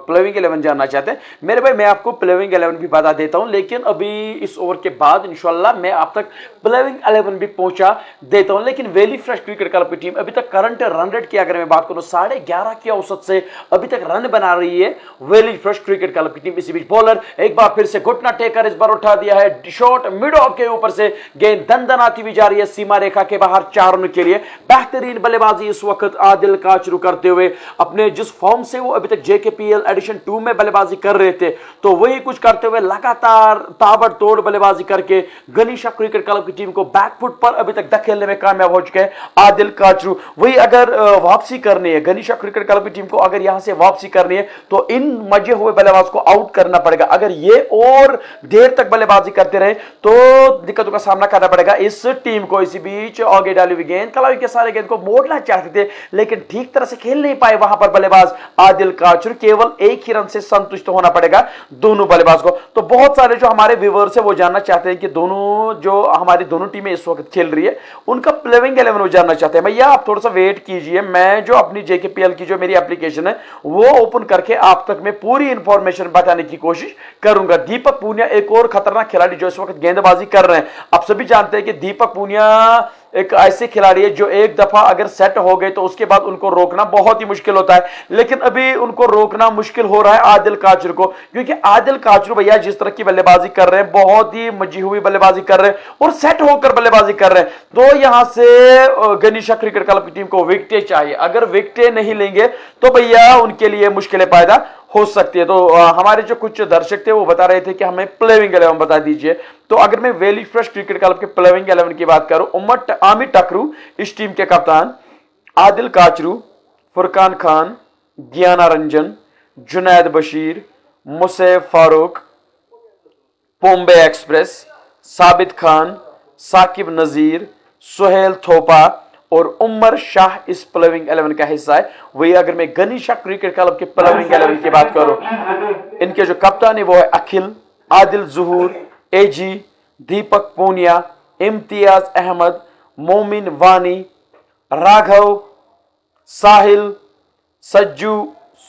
प्लेइंग 11 जानना चाहते हैं मेरे भाई। मैं आपको प्लेइंग 11 भी बता देता हूं, लेकिन अभी इस ओवर के बाद इंशाल्लाह मैं आप तक प्लेइंग 11 भी पहुंचा देता हूं। लेकिन वैली फ्रेश क्रिकेट क्लब की टीम अभी तक करंट रन रेट की अगर मैं बात करूं 11.5 की औसत से अभी तक रन बना रही है वैली फ्रेश क्रिकेट क्लब की टीम। इसी बीच बॉलर एक बार फिर से घुटना टेकर इस बार उठा दिया है। शॉट मिड ऑफ के ऊपर से गेंद दंदनाती हुई जा रही है सीमा रेखा के बाहर 4 रन के लिए। बेहतरीन बल्लेबाजी इस वक्त आदिल काचरू करते हुए, अपने जिस फॉर्म से वो अभी तक जेकेपीएल एडिशन 2 में बल्लेबाजी कर रहे थे, तो वही कुछ करते हुए लगातार ताबड़तोड़ बल्लेबाजी करके गनीशा क्रिकेट क्लब की टीम को बैकफुट पर अभी तक धकेलने में कामयाब हो चुके हैं आदिल काचरू। वही अगर वापसी करनी है गनीशा क्रिकेट क्लब की टीम को, अगर यहां से वापसी करनी है तो इन मजे हुए बल्लेबाज को आउट करना पड़ेगा। अगर ये और देर तक बल्लेबाजी करते रहे तो दिक्कतों का सामना करना पड़ेगा इस टीम को। इसी बीच आगे डाले डाली हुई गेंद, कलाई के सारे गेंद को मोड़ना चाहते थे लेकिन ठीक तरह से खेल नहीं पाए वहां पर बल्लेबाज आदिल काचरू। केवल एक ही रन से संतुष्ट होना पड़ेगा दोनों बल्लेबाज को। तो बहुत सारे जो हमारे व्यूअर्स है वो जानना चाहते हैं कि दोनों जो हमारी दोनों टीमें इस वक्त खेल रही है उनका प्लेइंग 11 वो जानना चाहते हैं। भैया आप थोड़ा सा वेट कीजिए, मैं जो अपनी जेकेपीएल की जो मेरी एप्लीकेशन है वो ओपन करके आप तक मैं पूरी इंफॉर्मेशन बताने की कोशिश करूंगा। दीपक पूनिया एक और खतरनाक खिलाड़ी जो इस वक्त गेंदबाजी कर रहे हैं। आप सभी जानते हैं कि दीपक पूनिया एक ऐसे खिलाड़ी है जो एक दफा अगर सेट हो गए तो उसके बाद उनको रोकना बहुत ही मुश्किल होता है, लेकिन अभी उनको रोकना मुश्किल हो रहा है आदिल काचरू को, क्योंकि आदिल काचरू भैया जिस तरह की बल्लेबाजी कर रहे हैं, बहुत ही मजी हुई बल्लेबाजी कर रहे हैं और सेट होकर बल्लेबाजी कर रहे हैं। तो यहां से गनीशा क्रिकेट क्लब की टीम को विकेटें चाहिए। अगर विकेटें नहीं लेंगे तो भैया उनके लिए मुश्किलें पैदा हो सकती है। तो हमारे जो कुछ दर्शक थे वो बता रहे थे कि हमें प्लेइंग 11 बता दीजिए। तो अगर मैं वैली फ्रेश क्रिकेट क्लब के प्लेइंग 11 की बात करूं, आमिर टकरू इस टीम के कप्तान, आदिल काचरू, फुरकान खान, ज्ञाना रंजन, जुनैद बशीर, मुसैफ फारूक, बॉम्बे एक्सप्रेस, साबित खान, साकिब नजीर, सुहेल थोपा और उमर शाह इस प्लेइंग 11 का हिस्सा है। वही अगर मैं गनीशा क्रिकेट क्लब के प्लेइंग 11 की बात करूं, इनके जो कप्तान है वो है अखिल, आदिल जुहूर, एजी, दीपक पूनिया, इम्तियाज अहमद, मोमिन वानी, राघव, साहिल, सज्जू,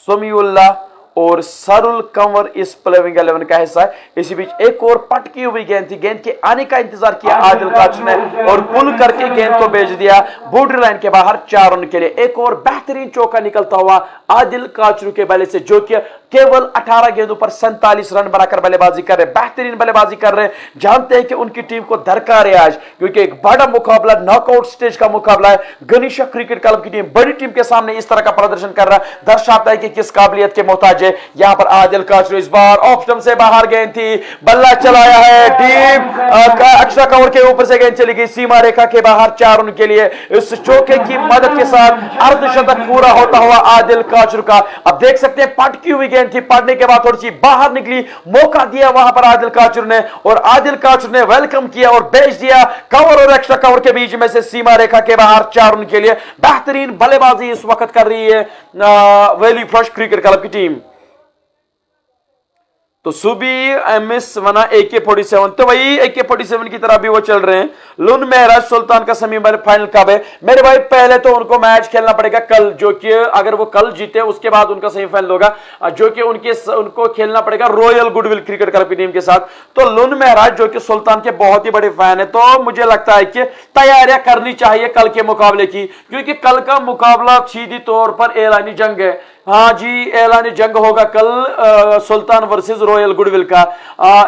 समीउल्लाह और सरुल कंवर इस प्लेइंग 11 का हिस्सा है। इसी बीच एक और पटकी हुई गेंद थी, गेंद के आने का इंतजार किया आदिल काचरू ने और पुल करके गेंद को भेज दिया बाउंड्री लाइन के बाहर 4 रन के लिए। एक और बेहतरीन चौका निकलता हुआ आदिल काचरू के बल्ले से, जो कि केवल 18 गेंदों पर 47 रन बनाकर बल्लेबाजी कर रहे, बेहतरीन बल्लेबाजी कर रहे। जानते हैं कि उनकी टीम को दरकार है आज, क्योंकि एक बड़ा मुकाबला, नॉकआउट स्टेज का मुकाबला है। गनीशा क्रिकेट क्लब की टीम बड़ी टीम के सामने इस तरह का प्रदर्शन कर रहा है, दर्शाता है कि किस काबिलियत के मोहताज है। यहां पर आदिल काचरू इस बार ऑफ स्टंप से बाहर गेंद थी, बल्ला चलाया है, डीप एक्स्ट्रा कवर के ऊपर से गेंद चली गई सीमा रेखा के बाहर 4 रन के लिए। इस चौके की मदद के साथ अर्धशतक पूरा होता हुआ आदिल काचरू का। अब देख सकते हैं पटकी हुई गेंद थी, पड़ने के बाद थोड़ी सी बाहर निकली, मौका दिया वहां पर आदिल काचरू ने और आदिल काचरू ने वेलकम किया और भेज दिया कवर और एक्स्ट्रा कवर के बीच में से सीमा रेखा के बाहर 4 रन के लिए। बेहतरीन बल्लेबाजी इस वक्त कर रही है वैली फ्रेश क्रिकेट क्लब की टीम। तो सुबी एमएस वना AK-47, तो वही AK-47 की तरह भी वो चल रहे हैं। लुन महराज सुल्तान का सेमीफाइनल कब है मेरे भाई? पहले तो उनको मैच खेलना पड़ेगा कल, जो कि अगर वो कल जीते उसके बाद उनका सेमीफाइनल होगा, जो कि उनको खेलना पड़ेगा रॉयल गुडविल क्रिकेट क्लब की टीम के साथ। तो लुन महराज जो कि सुल्तान के बहुत ही बड़े फैन है, तो मुझे लगता है कि तैयारियां करनी चाहिए कल के मुकाबले की, क्योंकि कल का मुकाबला सीधी तौर पर एलानी जंग है। हाँ जी, एलानी जंग होगा कल सुल्तान वर्सेस रॉयल गुडविल का।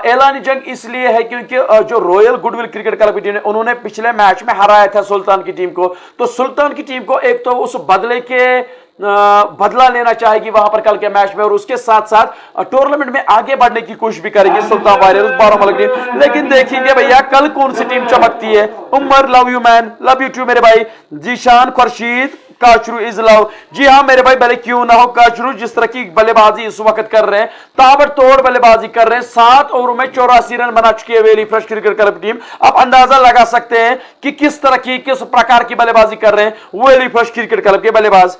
एलानी जंग इसलिए है क्योंकि जो रॉयल गुडविल क्रिकेट क्लब की टीम है उन्होंने पिछले मैच में हराया था सुल्तान की टीम को। तो सुल्तान की टीम को एक तो उस बदले के बदला लेना चाहेगी वहां पर कल के मैच में, और उसके साथ साथ टूर्नामेंट में आगे बढ़ने की कोशिश भी करेगी सुल्तान वारियर्स बारामूला की टीम। लेकिन देखेंगे भैया कल कौन सी टीम चमकती है। Umar love you man, love you too मेरे भाई। Zeeshan Khurshid, Kachru is love. जी हाँ मेरे भाई, भले क्यों ना हो, काचरू जिस तरह की बल्लेबाजी इस वक्त कर रहे हैं, ताबड़तोड़ बल्लेबाजी कर रहे हैं। 7 ओवरों में 84 रन बना चुकी है valley fresh cricket club team. आप अंदाजा लगा सकते हैं कि किस तरह की, किस प्रकार की बल्लेबाजी कर रहे हैं वैली फ्रेश क्रिकेट क्लब के बल्लेबाज।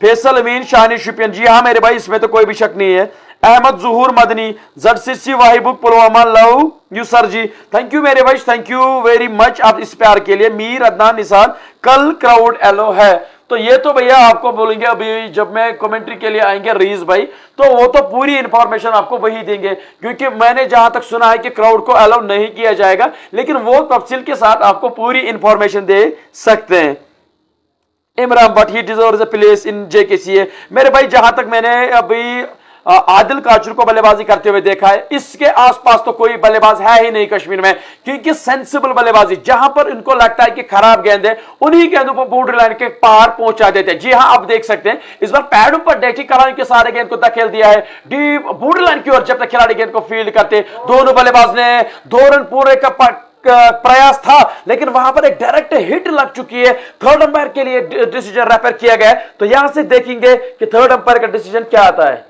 फैसल अमीन, शानी शुपियन, जी हाँ मेरे भाई, इसमें तो कोई भी शक नहीं है। अहमद जुहूर मदनी, जडसिसी वाहिबुक Pulwama, love you sir ji, thank you मेरे भाई, थैंक यू वेरी मच आप इस प्यार के लिए। मीर अदनान निसार, कल क्राउड एलो है। तो ये तो भैया आपको बोलेंगे अभी जब मैं कमेंट्री के लिए आएंगे रईस भाई, तो वो तो पूरी इंफॉर्मेशन आपको वही देंगे, क्योंकि मैंने जहां तक सुना है कि क्राउड को अलाउ नहीं किया जाएगा, लेकिन वो तफसील के साथ आपको पूरी इंफॉर्मेशन दे सकते हैं। Imran but he deserves a place in JKCA। मेरे भाई जहां तक मैंने अभी आदिल काचरू को बल्लेबाजी करते हुए देखा है, इसके आसपास तो कोई बल्लेबाज है ही नहीं कश्मीर में, क्योंकि सेंसिबल बल्लेबाजी, जहां पर इनको लगता है कि खराब गेंद है उन्हीं गेंदों को बाउंड्री लाइन के पार पहुंचा देते हैं। जी हां, आप देख सकते हैं इस बार पैडों पर डेटी कलाइन के सारे गेंद को धकेल दिया है डीप बाउंड्री लाइन की ओर। जब तक खिलाड़ी गेंद को फील्ड करते, दोनों बल्लेबाज ने 2 रन पूरे का प्रयास था, लेकिन वहां पर एक डायरेक्ट हिट लग चुकी है। थर्ड अंपायर के लिए डिसीजन रेफर किया गया, तो यहां से देखेंगे कि थर्ड अंपायर का डिसीजन क्या आता है।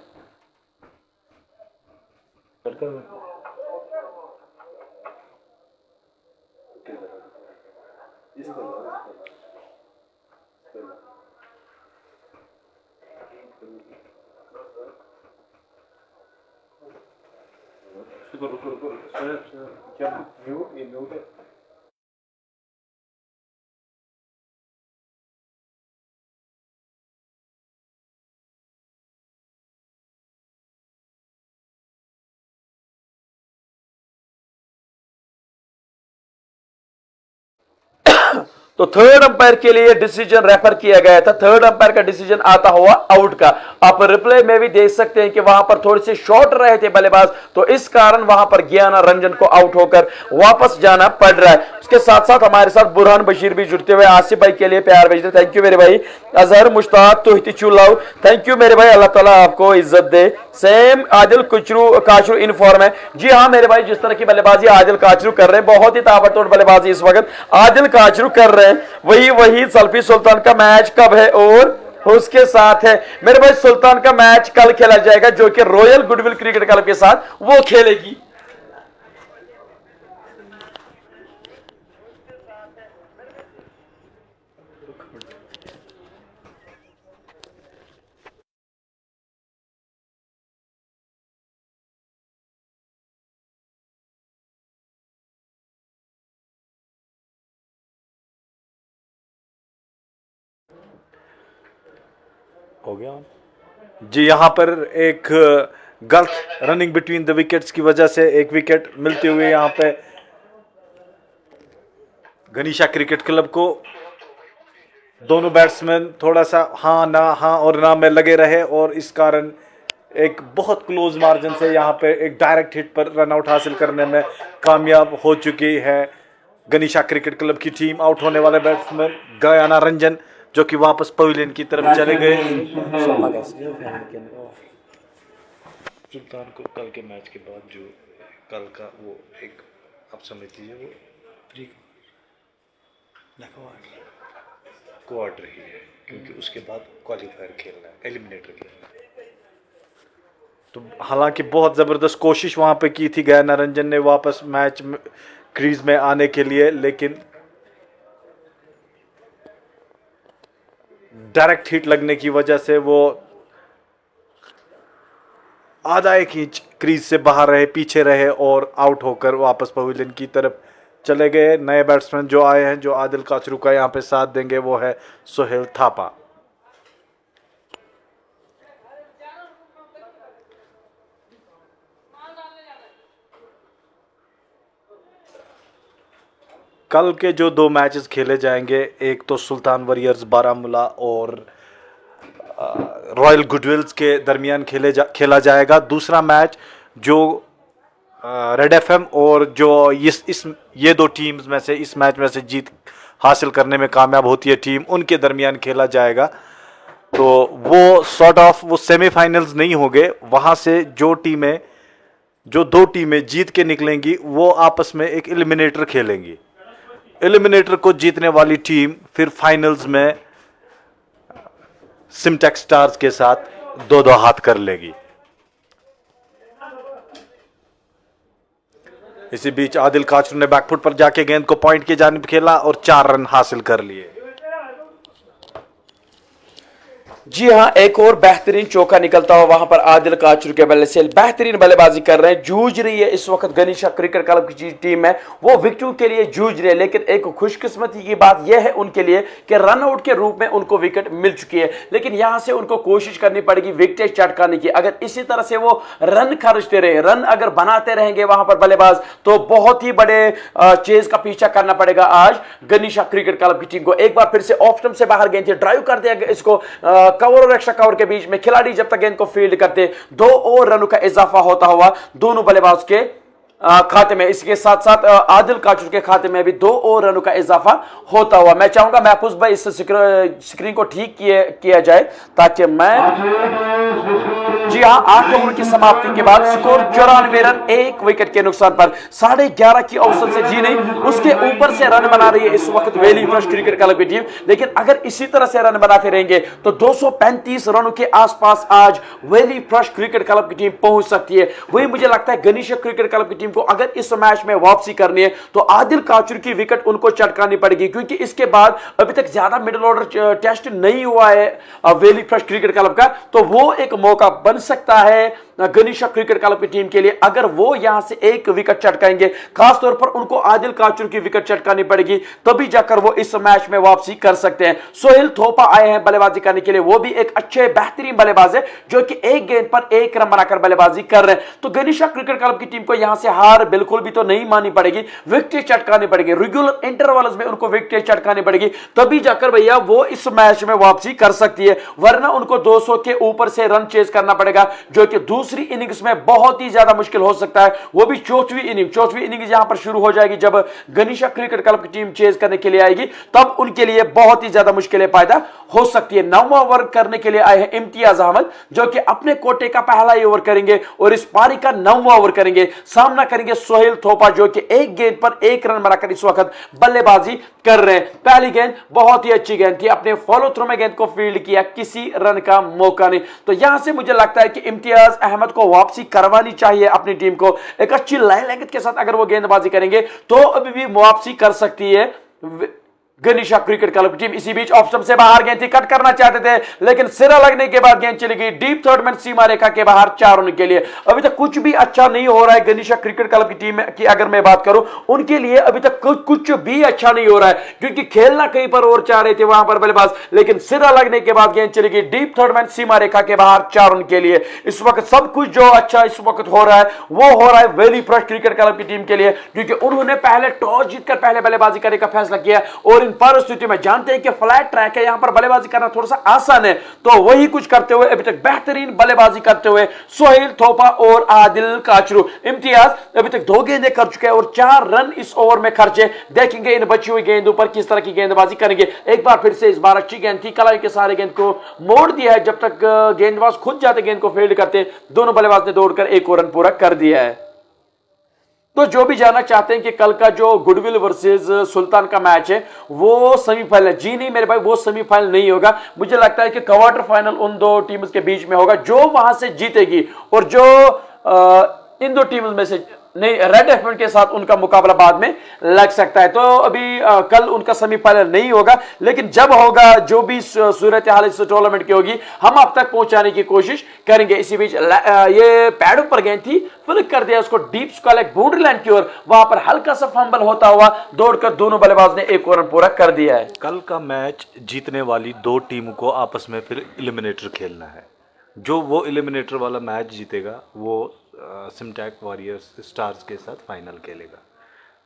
तो थर्ड अंपायर के लिए डिसीजन रेफर किया गया था, थर्ड अंपायर का डिसीजन आता हुआ आउट का। आप रिप्ले में भी देख सकते हैं कि वहां पर थोड़े से शॉर्ट रहे थे बल्लेबाज, तो इस कारण वहां पर ज्ञाना रंजन को आउट होकर वापस जाना पड़ रहा है। उसके साथ साथ हमारे साथ बुरहान बशीर भी जुड़ते हुए आसिफ भाई के लिए प्यार भेज रहे, थैंक यू मेरे भाई। अजहर मुश्ताक तो लव, थैंक यू मेरे भाई, अल्लाह ताला आपको इज्जत दे। सेम आदिल काचरू इनफॉर्म है। जी हाँ मेरे भाई, जिस तरह की बल्लेबाजी आदिल काचरू कर रहे हैं, बहुत ही ताबड़तोड़ बल्लेबाजी इस वक्त आदिल काचरू कर रहे हैं। वही सल्फी सुल्तान का मैच कब है और उसके साथ है मेरे भाई, सुल्तान का मैच कल खेला जाएगा जो कि रॉयल गुडविल क्रिकेट क्लब के साथ वो खेलेगी। हो गया जी। यहाँ पर एक गलत रनिंग बिटवीन द विकेट्स की वजह से एक विकेट मिलते हुए यहाँ पे गनीशा क्रिकेट क्लब को। दोनों बैट्समैन थोड़ा सा हाँ और ना में लगे रहे और इस कारण एक बहुत क्लोज मार्जिन से यहाँ पे एक डायरेक्ट हिट पर रन आउट हासिल करने में कामयाब हो चुकी है गनीशा क्रिकेट क्लब की टीम। आउट होने वाले बैट्समैन गयाना रंजन जो कि वापस पवेलियन की तरफ चले गए। सुल्तान को कल के मैच के बाद जो कल का वो एक आप समझ लीजिए वो प्री क्वार्टर ही है, क्योंकि उसके बाद क्वालिफायर खेलना है, एलिमिनेटर खेलना है। तो हालांकि बहुत ज़बरदस्त कोशिश वहाँ पे की थी गयाना रंजन ने वापस मैच क्रीज में आने के लिए, लेकिन डायरेक्ट हिट लगने की वजह से वो आधा एक इंच क्रीज से बाहर रहे, पीछे रहे और आउट होकर वापस पवेलियन की तरफ चले गए। नए बैट्समैन जो आए हैं जो आदिल काचरू का यहाँ पे साथ देंगे वो है सोहेल थापा। कल के जो दो मैचेस खेले जाएंगे, एक तो सुल्तान वॉरियर्स बारामूला और रॉयल गुडविल्स के दरमियान खेला जाएगा। दूसरा मैच जो रेड एफएम और जो ये दो टीम्स में से इस मैच में से जीत हासिल करने में कामयाब होती है टीम, उनके दरमियान खेला जाएगा। तो वो सॉर्ट ऑफ वो सेमीफाइनल्स नहीं होंगे, वहाँ से जो दो टीमें जीत के निकलेंगी वो आपस में एक एलिमिनेटर खेलेंगी। एलिमिनेटर को जीतने वाली टीम फिर फाइनल्स में सिमटेक्स स्टार्स के साथ 2-2 हाथ कर लेगी। इसी बीच आदिल काचरू ने बैकफुट पर जाके गेंद को पॉइंट की जानिब खेला और 4 रन हासिल कर लिए। जी हाँ, एक और बेहतरीन चौका निकलता हुआ वहां पर आदिल काचरू के बल्ले से बेहतरीन बल्लेबाजी कर रहे हैं। जूझ रही है इस वक्त गनीशा क्रिकेट क्लब की टीम है, वो विकेटों के लिए जूझ रही है, लेकिन एक खुशकिस्मती की बात यह है उनके लिए कि रन आउट के रूप में उनको विकेट मिल चुकी है, लेकिन यहां से उनको कोशिश करनी पड़ेगी विकेट चटकाने की। अगर इसी तरह से वो रन खर्चते रहे, रन अगर बनाते रहेंगे वहां पर बल्लेबाज, तो बहुत ही बड़े चेज का पीछा करना पड़ेगा आज गनीशा क्रिकेट क्लब की टीम को। एक बार फिर से ऑफ स्टंप से बाहर गेंद ड्राइव कर दिया इसको कवर और एक्स्ट्रा कवर के बीच में। खिलाड़ी जब तक गेंद को फील्ड करते, 2 और रनों का इजाफा होता हुआ दोनों बल्लेबाज के खाते में। इसके साथ साथ आदिल काचरू के खाते में भी 2 और रनों का इजाफा होता हुआ। मैं चाहूंगा महफूज भाई इस स्क्रीन को ठीक किया जाए ताकि मैं, जी हाँ, 8 ओवर की समाप्ति के बाद स्कोर 94 रन 1 विकेट के नुकसान पर 11.5 की औसत से जी नहीं, उसके ऊपर से रन बना रही है इस वक्त वैली फ्रेश क्रिकेट क्लब की टीम। लेकिन अगर इसी तरह से रन बनाते रहेंगे तो 235 रनों के आसपास आज वैली फ्रेश क्रिकेट क्लब की टीम पहुंच सकती है। वही मुझे लगता है गनीशा क्रिकेट क्लब की टीम टीम को अगर इस मैच में वापसी करनी है तो आदिल काचरू की विकेट उनको चटकानी पड़ेगी, क्योंकि इसके बाद अभी तक ज्यादा मिडिल ऑर्डर टेस्ट नहीं हुआ है वैली फ्रेश क्रिकेट क्लब का, तो वो एक मौका बन सकता है गनीशा क्रिकेट क्लब की टीम के लिए। अगर वो यहां से एक विकेट चटकाएंगे, खासतौर पर उनको आदिल काचरू की विकेट चटकानी पड़ेगी, तभी जाकर वो इस मैच में वापसी कर सकते हैं। सोहेल थोपा आए हैं बल्लेबाजी करने के लिए, वो भी एक अच्छे बेहतरीन बल्लेबाज है जो कि एक गेंद पर एक रन बनाकर बल्लेबाजी कर रहे हैं। तो गनीशा क्रिकेट क्लब की टीम को यहां से हार बिल्कुल भी तो नहीं माननी पड़ेगी, विकेट चटकानी पड़ेगी, रेगुलर इंटरवल्स में उनको विकेट चटकानी पड़ेगी, तभी जाकर भैया वो इस मैच में वापसी कर सकती है, वरना उनको 200 के ऊपर से रन चेज करना पड़ेगा, जो कि दूसरी इनिंग्स में बहुत ही ज्यादा मुश्किल हो सकता है, वो भी चौथी इनिंग्स यहां पर शुरू हो जाएगी। जब गनीशा क्रिकेट क्लब की टीम चेज करने के लिए आएगी तब उनके लिए बहुत ही ज्यादा मुश्किलें पैदा हो सकती है। 9वां ओवर करने के लिए आए हैं इम्तियाज अहमद, जो कि अपने कोटे का पहला ही ओवर करेंगे और इस पारी का 9वां ओवर करेंगे। सामना करेंगे सोहेल थोपा, जो कि एक गेंद पर एक रन बनाकर इस वक्त बल्लेबाजी कर रहे हैं। पहली गेंद बहुत ही अच्छी गेंद थी, अपने फॉलो थ्रू में गेंद को फील्ड किया, किसी रन का मौका नहीं। तो यहां से मुझे लगता है कि इम्तियाज अहमद को वापसी करवानी चाहिए अपनी टीम को, एक अच्छी लाइन लेंथ के साथ अगर वो गेंदबाजी करेंगे तो अभी भी वापसी कर सकती है गनीशा क्रिकेट क्लब की टीम। इसी बीच ऑफ स्टंप से बाहर गेंद थी, कट करना चाहते थे, लेकिन सिरा लगने के बाद गेंद चली गई डीप थर्ड में सीमा रेखा के बाहर 4 रन के लिए। अभी तक कुछ भी अच्छा नहीं हो रहा है गनीशा क्रिकेट क्लब की टीम की, अगर मैं बात करूं उनके लिए अभी तक कुछ भी अच्छा नहीं हो रहा है, क्योंकि खेलना कहीं पर और चाह रहे थे वहां पर बल्लेबाज, लेकिन सिरा लगने के बाद गेंद चली गई डीप थर्ड में सीमा रेखा के बाहर 4 रन के लिए। इस वक्त सब कुछ जो अच्छा इस वक्त हो रहा है वो हो रहा है वैली फ्रेश क्रिकेट क्लब की टीम के लिए, क्योंकि उन्होंने पहले टॉस जीतकर पहले बल्लेबाजी करने का फैसला किया और इन परिस्थितियों में जानते हैं कि फ्लैट ट्रैक है, यहां पर बल्लेबाजी करना थोड़ा सा आसान है, तो वही कुछ करते हुए अभी तक बेहतरीन बल्लेबाजी करते हुए सोहेल थोपा और आदिल काचरू। इम्तियाज अभी तक 2 गेंदें कर चुके हैं और 4 रन इस ओवर में खर्चे। देखेंगे इन बची हुई गेंदों पर किस तरह की गेंदबाजी करेंगे। एक बार फिर से इस बार अच्छी गेंद थी, कलाई के सारे गेंद को मोड़ दिया है, जब तक गेंदबाज खुद जाते गेंद को फील्ड करते, दोनों बल्लेबाज ने दौड़कर 1 और रन पूरा कर दिया है। तो जो भी जानना चाहते हैं कि कल का जो गुडविल वर्सेस सुल्तान का मैच है वो सेमीफाइनल, जी नहीं मेरे भाई, वो सेमीफाइनल नहीं होगा। मुझे लगता है कि क्वार्टर फाइनल उन 2 टीम्स के बीच में होगा, जो वहां से जीतेगी और जो इन 2 टीम्स में से नहीं, रेड एफएम के साथ उनका मुकाबला बाद में लग सकता है। तो अभी कल उनका सेमीफाइनल नहीं होगा, लेकिन जब होगा जो भी सूरत हाल इस टूर्नामेंट की होगी हम आप तक पहुंचाने की कोशिश करेंगे। इसी बीच ये पैडों पर गेंद थी, फ्लिक कर दिया उसको डीप स्क्वायर बाउंड्री लाइन की ओर, वहां पर हल्का सा फंबल होता हुआ दौड़कर दोनों बल्लेबाज ने 1 और रन पूरा कर दिया है। कल का मैच जीतने वाली 2 टीमों को आपस में फिर एलिमिनेटर खेलना है। जो वो एलिमिनेटर वाला मैच जीतेगा वो सिमटैक वॉरियर्स स्टार्स के साथ फाइनल खेलेगा।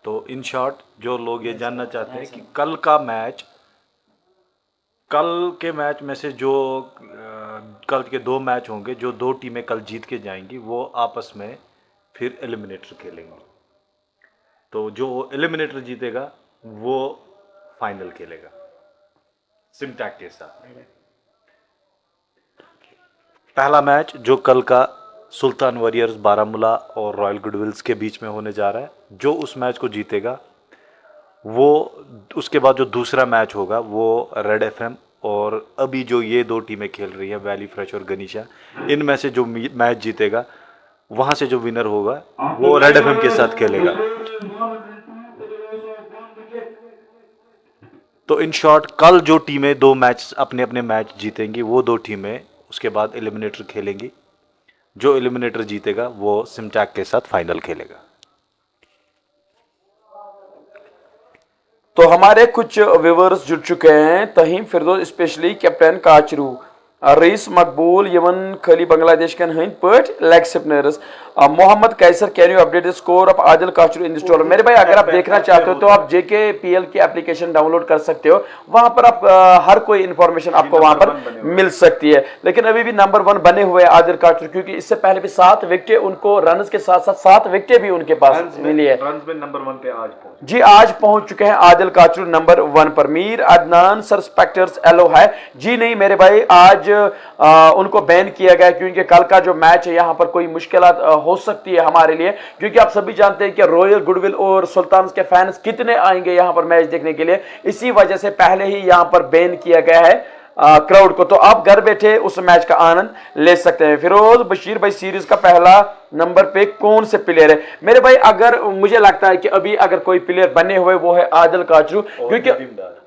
तो इन शॉर्ट जो लोग ये जानना चाहते हैं कि कल के मैच में से जो कल के 2 मैच होंगे, जो 2 टीमें कल जीत के जाएंगी वो आपस में फिर एलिमिनेटर खेलेंगी। तो जो एलिमिनेटर जीतेगा वो फाइनल खेलेगा सिमटैक के साथ। पहला मैच जो कल का सुल्तान वॉरियर्स बारामूला और रॉयल गुडविल्स के बीच में होने जा रहा है, जो उस मैच को जीतेगा वो उसके बाद जो दूसरा मैच होगा वो रेड एफएम और अभी जो ये 2 टीमें खेल रही हैं वैली फ्रेश और गनीशा, इनमें से जो मैच जीतेगा वहां से जो विनर होगा वो रेड एफएम के साथ खेलेगा। तो इन शॉर्ट कल जो टीमें 2 मैच अपने अपने मैच जीतेंगी वो 2 टीमें उसके बाद एलिमिनेटर खेलेंगी। जो एलिमिनेटर जीतेगा वो सिमटैक के साथ फाइनल खेलेगा। तो हमारे कुछ व्यूअर्स जुड़ चुके हैं, Tahim Firdaus specially captain Kachru, Raees Maqbool Yaman Khali Bangladesh can hand put leg spinners, Mohammad Kaiser can you update the score of Adil Kachru in this tournament. मेरे भाई अगर आप देखना चाहते हो तो आप JKPL की एप्लीकेशन डाउनलोड कर सकते हो, वहां पर आप हर कोई इंफॉर्मेशन आपको वहां पर मिल सकती है। लेकिन अभी भी नंबर 1 बने हुए आदिल काचरू, क्योंकि इससे पहले भी 7 विकेटें उनको रन के साथ साथ 7 विकेटें भी उनके पास मिली है। रन्स में नंबर 1 पे जी आज पहुंच चुके हैं आदिल काचरू नंबर 1 पर। Mir Adnan sir spectators hello है, जी नहीं मेरे भाई, आज उनको बैन किया गया क्योंकि कल का जो मैच है यहाँ पर कोई मुश्किलात हो सकती है हमारे लिए, क्योंकि आप सभी जानते हैं कि रॉयल गुडविल और सुल्तान के फैंस कितने आएंगे यहाँ पर मैच देखने के लिए। इसी वजह से पहले ही यहाँ पर बैन किया गया है क्राउड को। तो आप घर बैठे उस मैच का आनंद ले सकते हैं। फिरोज बशीर भाई, सीरीज का पहला नंबर पे कौन से प्लेयर है? मेरे भाई अगर मुझे लगता है कि अभी अगर कोई प्लेयर बने हुए वो है आदिल काचरू, क्योंकि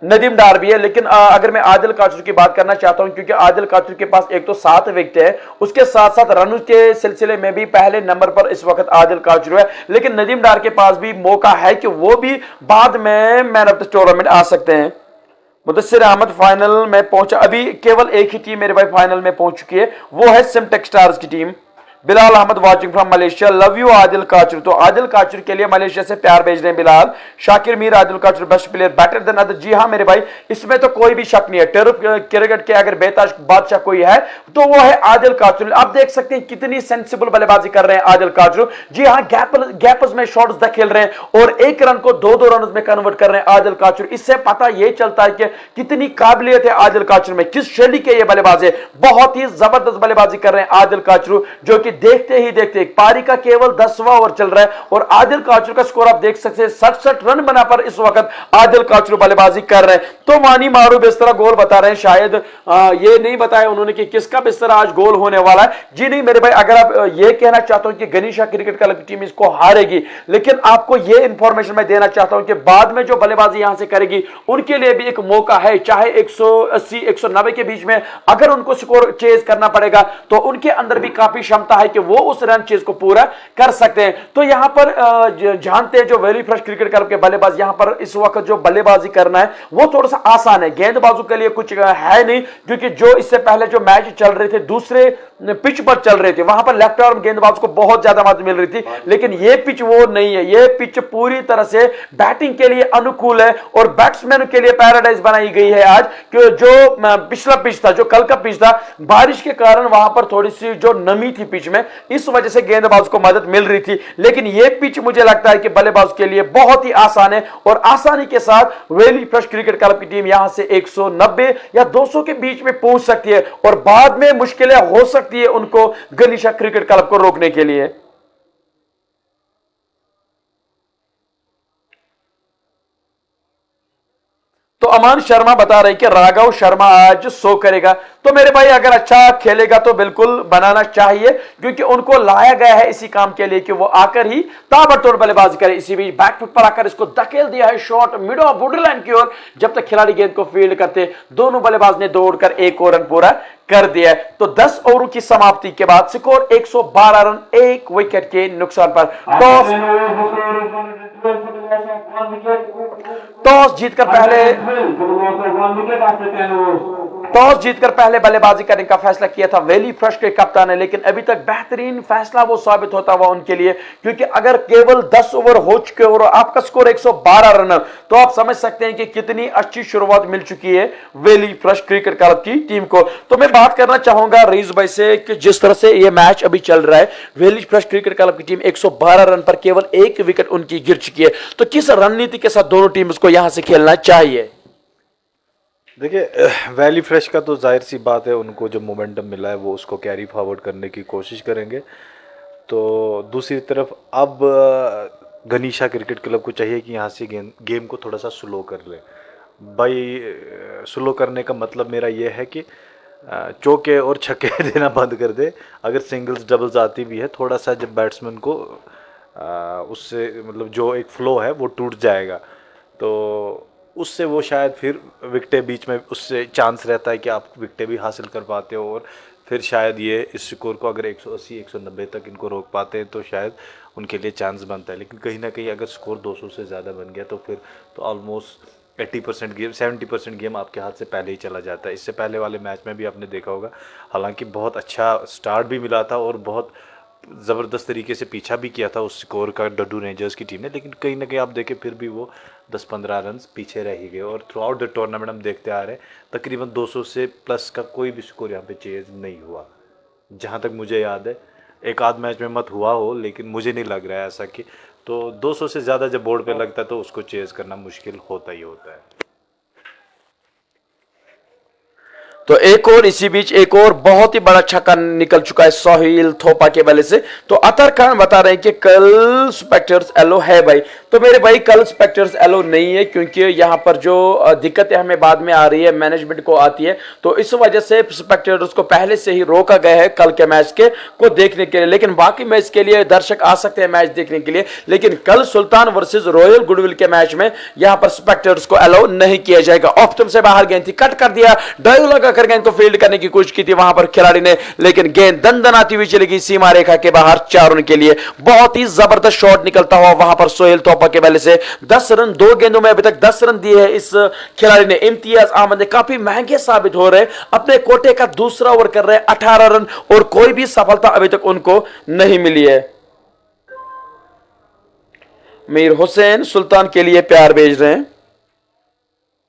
नदीम डार भी है, लेकिन अगर मैं आदिल काचरू की बात करना चाहता हूं, क्योंकि आदिल काचरू के पास एक तो 7 विकेट है, उसके साथ साथ रन के सिलसिले में भी पहले नंबर पर इस वक्त आदिल काचरू है, लेकिन नदीम डार के पास भी मौका है कि वो भी बाद में मैन ऑफ द टूर्नामेंट आ सकते हैं। मुदस्सिर अहमद फाइनल में पहुंचा, अभी केवल एक ही टीम मेरे भाई फाइनल में पहुंच चुकी है, वो है सिमटेक स्टार्स की टीम। Bilal Ahmad watching from Malaysia, love you Adil Kachru. तो आदिल काचरू के लिए मलेशिया से प्यार भेज रहे हैं Bilal. Shakir Mir, Adil Kachru best player, better than other. जी हां मेरे भाई, इसमें तो कोई भी शक नहीं है। टर्फ क्रिकेट के अगर बेताज बादशाह कोई है तो वो है आदिल काचरू। आप देख सकते हैं कितनी सेंसिबल बल्लेबाजी कर रहे हैं आदिल काचरू। जी हां, गैप्स में शॉट्स खेल रहे हैं और एक रन को 2-2 रन में कन्वर्ट कर रहे हैं आदिल काचरू। इससे पता यह चलता है कि कितनी काबिलियत है आदिल काचरू में, किस शैली के ये बल्लेबाज है। बहुत ही जबरदस्त बल्लेबाजी कर रहे हैं आदिल काचरू, जो कि देखते ही देखते पारी का केवल 10वां ओवर चल रहा है और आदिल काचरू का स्कोर आप देख सकते हैं 67 रन बना पर इस वक्त आदिल काचरू बल्लेबाजी कर रहे हैं। तो मानी मारू बिस्तरा गोल बता रहे हैं, शायद ये नहीं बताया उन्होंने कि किसका बिस्तरा आज गोल होने वाला है। जी नहीं मेरे भाई, अगर आप ये कहना चाहते हो कि गनीशा क्रिकेट क्लब की टीम इसको हारेगी, लेकिन आपको ये इंफॉर्मेशन मैं देना चाहता हूं कि बाद में जो बल्लेबाजी यहां से करेगी उनके लिए भी एक मौका है, चाहे 180 190 के बीच में अगर उनको स्कोर चेज करना पड़ेगा तो उनके अंदर भी काफी क्षमता है कि वो उस रन चेज को पूरा कर सकते हैं। तो यहां पर जानते हैं जो वैली फ्रेश क्रिकेट क्लब के बल्लेबाज यहां पर इस वक्त जो बल्लेबाजी करना है वो थोड़ा सा आसान है, गेंदबाजों के लिए कुछ है नहीं, क्योंकि जो इससे पहले जो मैच चल रहे थे दूसरे पिच पर चल रहे थे वहां पर लेफ्ट आर्म गेंदबाज को बहुत ज्यादा मदद मिल रही थी, लेकिन ये पिच वो नहीं है। ये पिच पूरी तरह से बैटिंग के लिए अनुकूल है और बैट्समैन के लिए पैराडाइज बनाई गई है आज, कि जो पिछला पिच था, जो कल का पिच था, बारिश के कारण वहां पर थोड़ी सी जो नमी थी पिच में, इस वजह से गेंदबाज को मदद मिल रही थी। लेकिन यह पिच मुझे लगता है कि बल्लेबाज के लिए बहुत ही आसान है और आसानी के साथ वैली फ्रेश क्रिकेट क्लब की टीम यहां से 190 या 200 के बीच में पहुंच सकती है और बाद में मुश्किलें हो सकती है उनको गनीशा क्रिकेट क्लब को रोकने के लिए। तो अमान शर्मा बता रहे कि राघव शर्मा आज 100 करेगा। तो मेरे भाई अगर अच्छा खेलेगा तो बिल्कुल बनाना चाहिए, क्योंकि उनको लाया गया है इसी काम के लिए कि वो आकर ही ताबड़तोड़ बल्लेबाजी करे। इसी बीच बैकफुट पर आकर इसको धकेल दिया है शॉट मिड ऑफ बॉर्डरलाइन की ओर, जब तक खिलाड़ी गेंद को फील्ड करते दोनों बल्लेबाज ने दौड़कर एक और रन पूरा कर दिया है। तो 10 ओवरों की समाप्ति के बाद स्कोर 112 रन, 1 विकेट के नुकसान पर। टॉस जीतकर पहले बल्लेबाजी करने का फैसला किया था वैली फ्रेश के कप्तान ने, लेकिन अभी तक बेहतरीन फैसला वो साबित होता हुआ उनके लिए, क्योंकि अगर केवल 10 ओवर हो चुके और आपका स्कोर 112 रन, तो आप समझ सकते हैं कि कितनी अच्छी शुरुआत मिल चुकी है वैली फ्रेश क्रिकेट क्लब की टीम को। तो मैं बात करना चाहूंगा रईस भाई से कि जिस तरह से यह मैच अभी चल रहा है, वैली फ्रेश क्रिकेट क्लब की टीम 112 रन पर केवल 1 विकेट उनकी गिर चुकी है, तो किस रणनीति के साथ दोनों टीम को यहां से खेलना चाहिए? देखिए, वैली फ्रेश का तो जाहिर सी बात है, उनको जो मोमेंटम मिला है वो उसको कैरी फॉरवर्ड करने की कोशिश करेंगे। तो दूसरी तरफ अब गनीशा क्रिकेट क्लब को चाहिए कि यहाँ से गेम को थोड़ा सा स्लो कर ले। भाई स्लो करने का मतलब मेरा ये है कि चौके और छक्के देना बंद कर दे। अगर सिंगल्स डबल्स आती भी है, थोड़ा सा जब बैट्समैन को उससे मतलब जो एक फ्लो है वो टूट जाएगा, तो उससे वो शायद फिर विकटें बीच में, उससे चांस रहता है कि आप विकटें भी हासिल कर पाते हो और फिर शायद ये इस स्कोर को अगर 180 190 तक इनको रोक पाते हैं तो शायद उनके लिए चांस बनता है। लेकिन कहीं ना कहीं अगर स्कोर 200 से ज़्यादा बन गया तो फिर तो ऑलमोस्ट 80% गेम 70% गेम आपके हाथ से पहले ही चला जाता है। इससे पहले वाले मैच में भी आपने देखा होगा, हालांकि बहुत अच्छा स्टार्ट भी मिला था और बहुत ज़बरदस्त तरीके से पीछा भी किया था उस स्कोर का डड्डू रेंजर्स की टीम ने, लेकिन कहीं ना कहीं आप देखें फिर भी वो 10-15 रन पीछे रह ही गए और थ्रू आउट द टूर्नामेंट हम देखते आ रहे हैं तकरीबन 200 से प्लस का कोई भी स्कोर यहाँ पे चेज नहीं हुआ। जहाँ तक मुझे याद है, एक आध मैच में मत हुआ हो, लेकिन मुझे नहीं लग रहा है ऐसा कि, तो 200 से ज़्यादा जब बोर्ड पे लगता है तो उसको चेज करना मुश्किल होता ही होता है। तो एक और इसी बीच एक और बहुत ही बड़ा छक्का निकल चुका है सोहेल थोपा के बल्ले से। तो अतर खान बता रहे हैं कि कल स्पेक्टर्स एलो है भाई। तो मेरे भाई कल स्पेक्टर्स एलो नहीं है, क्योंकि यहां पर जो दिक्कतें हमें बाद में आ रही है मैनेजमेंट को आती है, तो इस वजह से स्पेक्टर्स को पहले से ही रोका गया है कल के मैच के को देखने के लिए। लेकिन बाकी मैच के लिए दर्शक आ सकते हैं मैच देखने के लिए, लेकिन कल सुल्तान वर्सेस रॉयल गुडविल के मैच में यहां पर स्पेक्टर्स को अलाउ नहीं किया जाएगा। ऑफ स्टंप से बाहर गेंद थी, कट कर दिया, ड्राइव लगाकर गेंद को फील्ड करने की कोशिश की थी वहां पर खिलाड़ी ने, लेकिन गेंद दंदनाती हुई चली गई सीमा रेखा के बाहर 4 रन के लिए। बहुत ही जबरदस्त शॉट निकलता हुआ वहां पर सोहेल थोपा के बल्ले से 10 रन, 2 गेंदों में अभी तक 10 रन दिए हैं इस खिलाड़ी ने। इम्तियाज अहमद ने काफी महंगे साबित हो रहे, अपने कोटे का दूसरा ओवर कर रहे 18 रन, और कोई भी सफलता अभी तक उनको नहीं मिली है। मीर हुसैन सुल्तान के लिए प्यार भेज रहे हैं।